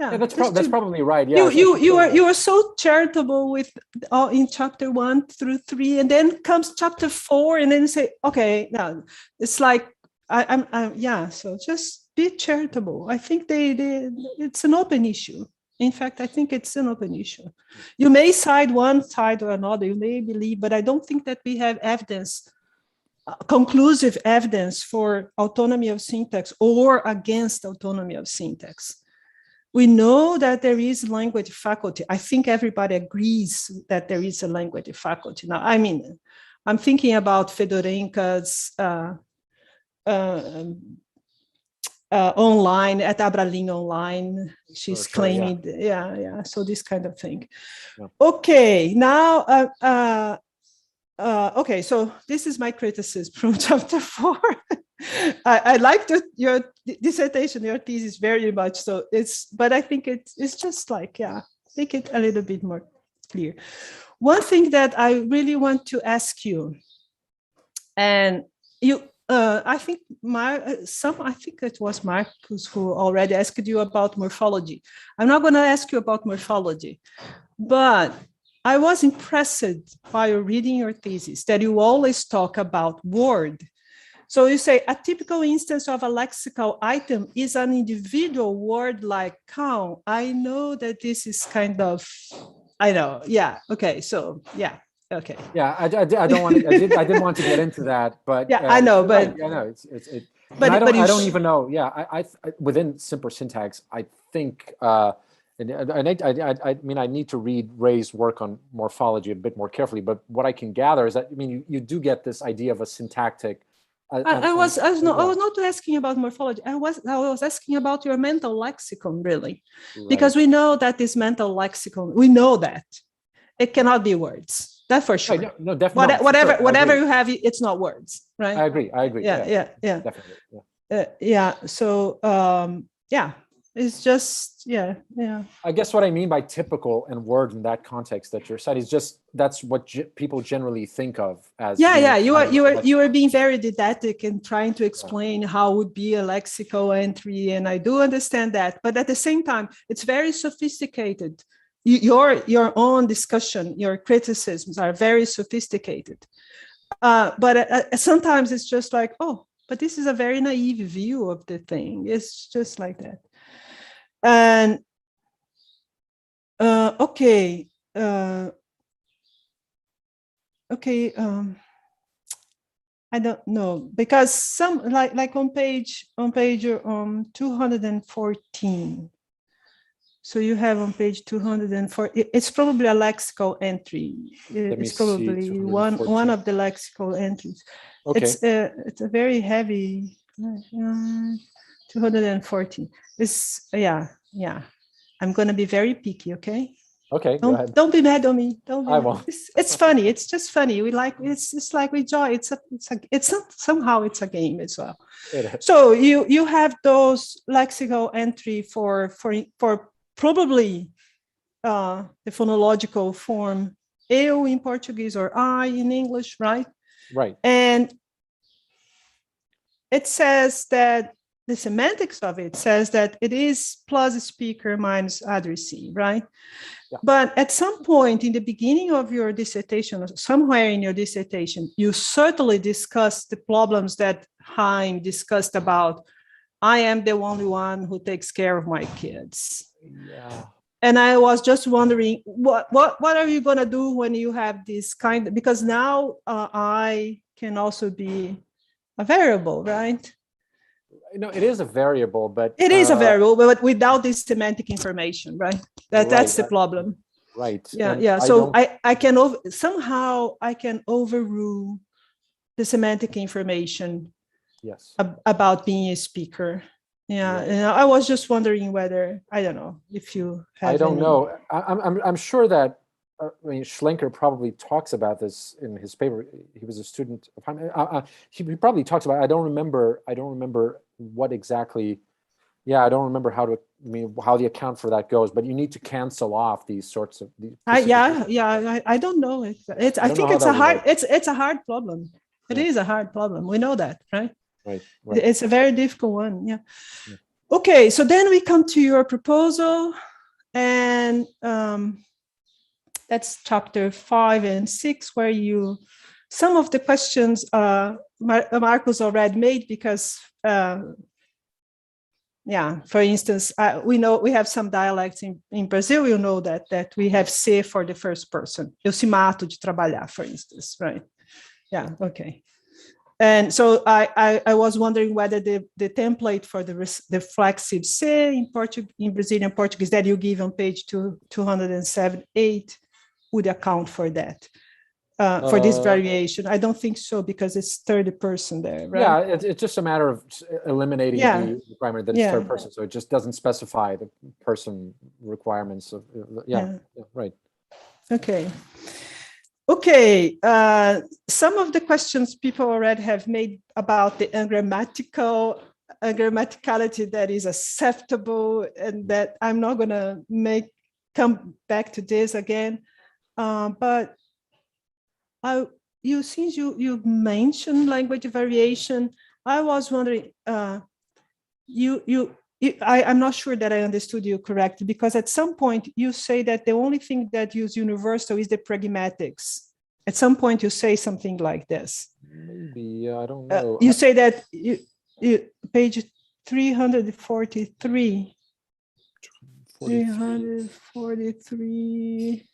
Yeah, that's probably right. Yeah, you are so charitable with in chapter 1 through 3, and then comes chapter 4, and then you say, okay, now it's like I'm So just be charitable. I think it's an open issue. In fact, I think it's an open issue. You may side one side or another. You may believe, but I don't think that we have evidence. Conclusive evidence for autonomy of syntax or against autonomy of syntax. We know that there is language faculty. I think everybody agrees that there is a language faculty. Now, I mean, I'm thinking about Fedorenko's online, at Abralin online. She's claiming, yeah. So this kind of thing. Yeah. Okay, now, okay, so this is my criticism from chapter 4. I liked your dissertation, your thesis very much. So but I think it's just like, make it a little bit more clear. One thing that I really want to ask you, and you, I think it was Marcus who already asked you about morphology. I'm not going to ask you about morphology, but I was impressed by reading your thesis that you always talk about word. So you say a typical instance of a lexical item is an individual word like cow. I know that this is kind of, I know. Yeah. Okay. So yeah. Okay. Yeah. I don't want to, I didn't want to get into that, but yeah, I know, but I know but I don't even know. Yeah. I within simple syntax, I think, I mean, I need to read Ray's work on morphology a bit more carefully, but what I can gather is that, I mean, you do get this idea of a syntactic. I was not asking about morphology. I was asking about your mental lexicon, really, because we know that this mental lexicon, we know that it cannot be words. That for sure. Right, no, definitely. Whatever you have, it's not words, right? I agree. Yeah. Definitely. So it's just yeah. I guess what I mean by typical and word in that context that you're citing is just that's what people generally think of as. You are being very didactic and trying to explain how would be a lexical entry, and I do understand that. But at the same time, it's very sophisticated. Your own discussion, your criticisms are very sophisticated. But sometimes it's just like, oh, but this is a very naive view of the thing. It's just like that. And okay. I don't know, because some like on page 214. So you have on page 204, it's probably a lexical entry. It's probably one of the lexical entries. Okay. It's a very heavy 214. It's I'm going to be very picky, okay? Okay, go ahead. Don't be mad on me. I won't. It's funny. It's just funny. It's like we enjoy. Somehow it's a game as well. So you have those lexical entry for probably the phonological form eu in Portuguese or I in English, right? Right. And it says that the semantics of it says that it is plus speaker minus addressee, right? Yeah. But at some point in the beginning of your dissertation, or somewhere in your dissertation, you certainly discussed the problems that Haim discussed about, I am the only one who takes care of my kids. Yeah. And I was just wondering, what are you going to do when you have this kind, because now I can also be a variable, right? No, it is a variable, but it is a variable, but without this semantic information, right? That's the problem. Right. Yeah. So I can somehow overrule the semantic information. Yes. About being a speaker. Yeah, and I was just wondering whether, I don't know if you have. I don't any... know. I'm sure that I mean, Schlenker probably talks about this in his paper. He was a student of he probably talks about it. I don't remember what exactly. Yeah, I don't remember how the account for that goes. But you need to cancel off these sorts of. I don't know. I think it's a hard problem. It is a hard problem. We know that, right? Right. It's a very difficult one. Yeah. Okay, so then we come to your proposal, and that's chapter 5 and 6, where some of the questions Marcos already made, because for instance, we know we have some dialects in Brazil. You know that we have se for the first person. Eu se mato de trabalhar, for instance, right? Yeah. Okay. And so I was wondering whether the template for the reflexive se in Brazilian Portuguese that you give on page 207.8 would account for that, for this variation. I don't think so, because it's third person there, right? Yeah, it's just a matter of eliminating the requirement that it's third person, so it just doesn't specify the person requirements of. Right. Okay. Okay, some of the questions people already have made about the ungrammaticality that is acceptable, and that I'm not going to come back to this again. But since you mentioned language variation, I was wondering, I'm not sure that I understood you correctly, because at some point you say that the only thing that use universal is the pragmatics. At some point you say something like this. Maybe, I don't know. You say that page 343. 343.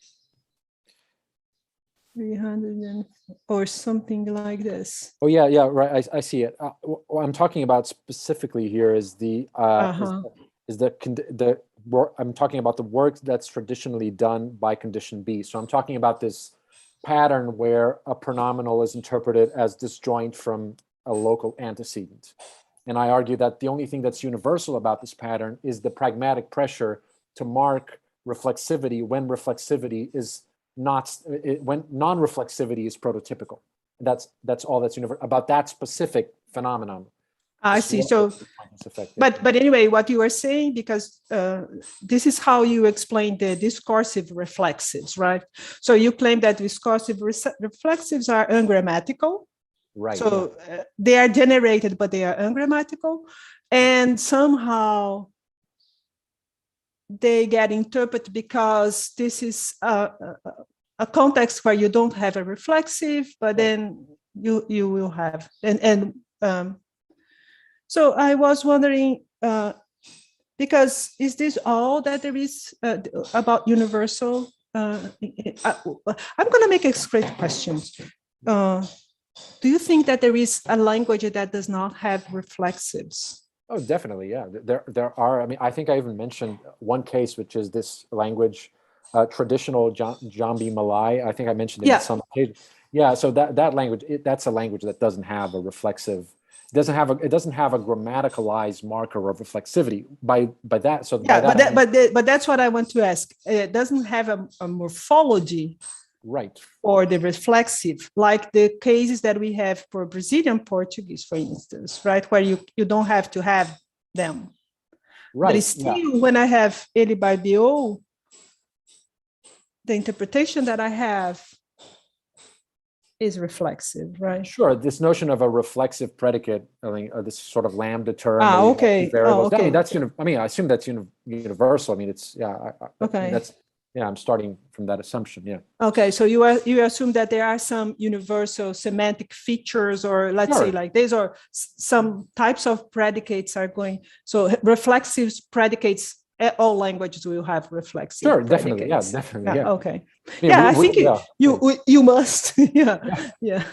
300 or something like this. Oh yeah, right. I see it. What I'm talking about specifically here is I'm talking about the work that's traditionally done by condition B. So I'm talking about this pattern where a pronominal is interpreted as disjoint from a local antecedent. And I argue that the only thing that's universal about this pattern is the pragmatic pressure to mark reflexivity when reflexivity is when non-reflexivity is prototypical. That's all that's universal about that specific phenomenon. I see. So, but anyway, what you were saying, because this is how you explain the discursive reflexives, right? So you claim that discursive reflexives are ungrammatical. Right. So they are generated, but they are ungrammatical, and somehow they get interpreted because this is a context where you don't have a reflexive, but then you will have. So I was wondering, because is this all that there is about universal? I'm going to make a straight question. Do you think that there is a language that does not have reflexives? Oh, definitely, yeah. There are. I mean, I think I even mentioned one case, which is this language, traditional Jambi Malay. I think I mentioned it in some occasion. Yeah, so that language, that's a language that doesn't have a reflexive. It doesn't have a grammaticalized marker of reflexivity. By that, so yeah, but that's what I want to ask. It doesn't have a morphology. Right. Or the reflexive, like the cases that we have for Brazilian Portuguese, for instance, right, where you don't have to have them. Right. But still, when I have ele by bo, the interpretation that I have is reflexive, right? Sure. This notion of a reflexive predicate, I mean, this sort of lambda term. Okay. Okay. I mean, that's I assume that's universal. I mean, it's okay. That's. Yeah, I'm starting from that assumption. Yeah. Okay, so you assume that there are some universal semantic features, or let's say like these, or some types of predicates are going. So reflexive predicates, all languages will have reflexive. Sure, definitely. Yeah, definitely. Yeah. Okay. I think you must. Yeah. Yeah.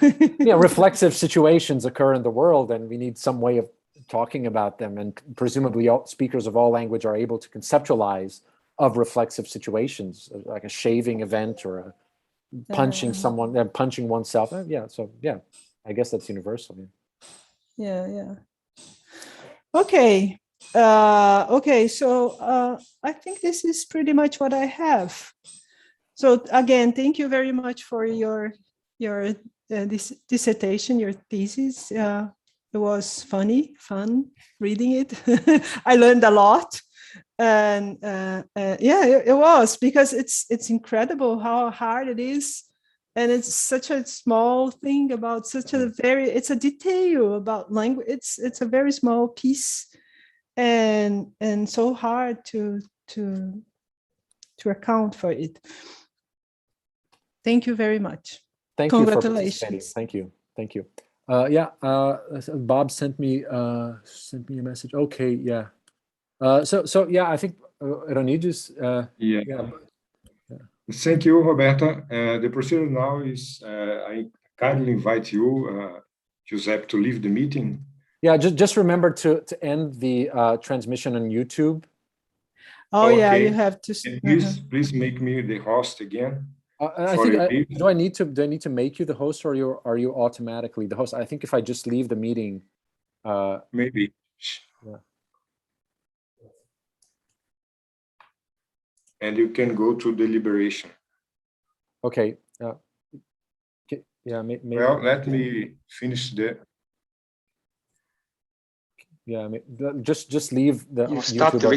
Reflexive situations occur in the world, and we need some way of talking about them. And presumably, all speakers of all language are able to conceptualize of reflexive situations, like a shaving event or a punching someone, punching oneself. So I guess that's universal. Yeah. Okay. Okay, so I think this is pretty much what I have. So again, thank you very much for your this dissertation, your thesis. It was fun reading it. I learned a lot, and yeah, it was, because it's incredible how hard it is, and it's such a small thing about such a it's a detail about language. It's a very small piece, and so hard to account for it. Thank you very much. Thank you for participating. Congratulations. Thank you. Yeah, Bob sent me a message. Okay, yeah. So yeah, I think Ronidis. Yeah. Thank you, Roberta. The procedure now is I kindly invite you, Giuseppe, to leave the meeting. Yeah, just remember to end the transmission on YouTube. Oh okay. Yeah, you have to. And please make me the host again. I think do I need to make you the host, or are you automatically the host? I think if I just leave the meeting, maybe. Yeah. And you can go to deliberation. Okay. Yeah. Maybe. Well, let me finish the. Yeah. Just leave the. You stopped the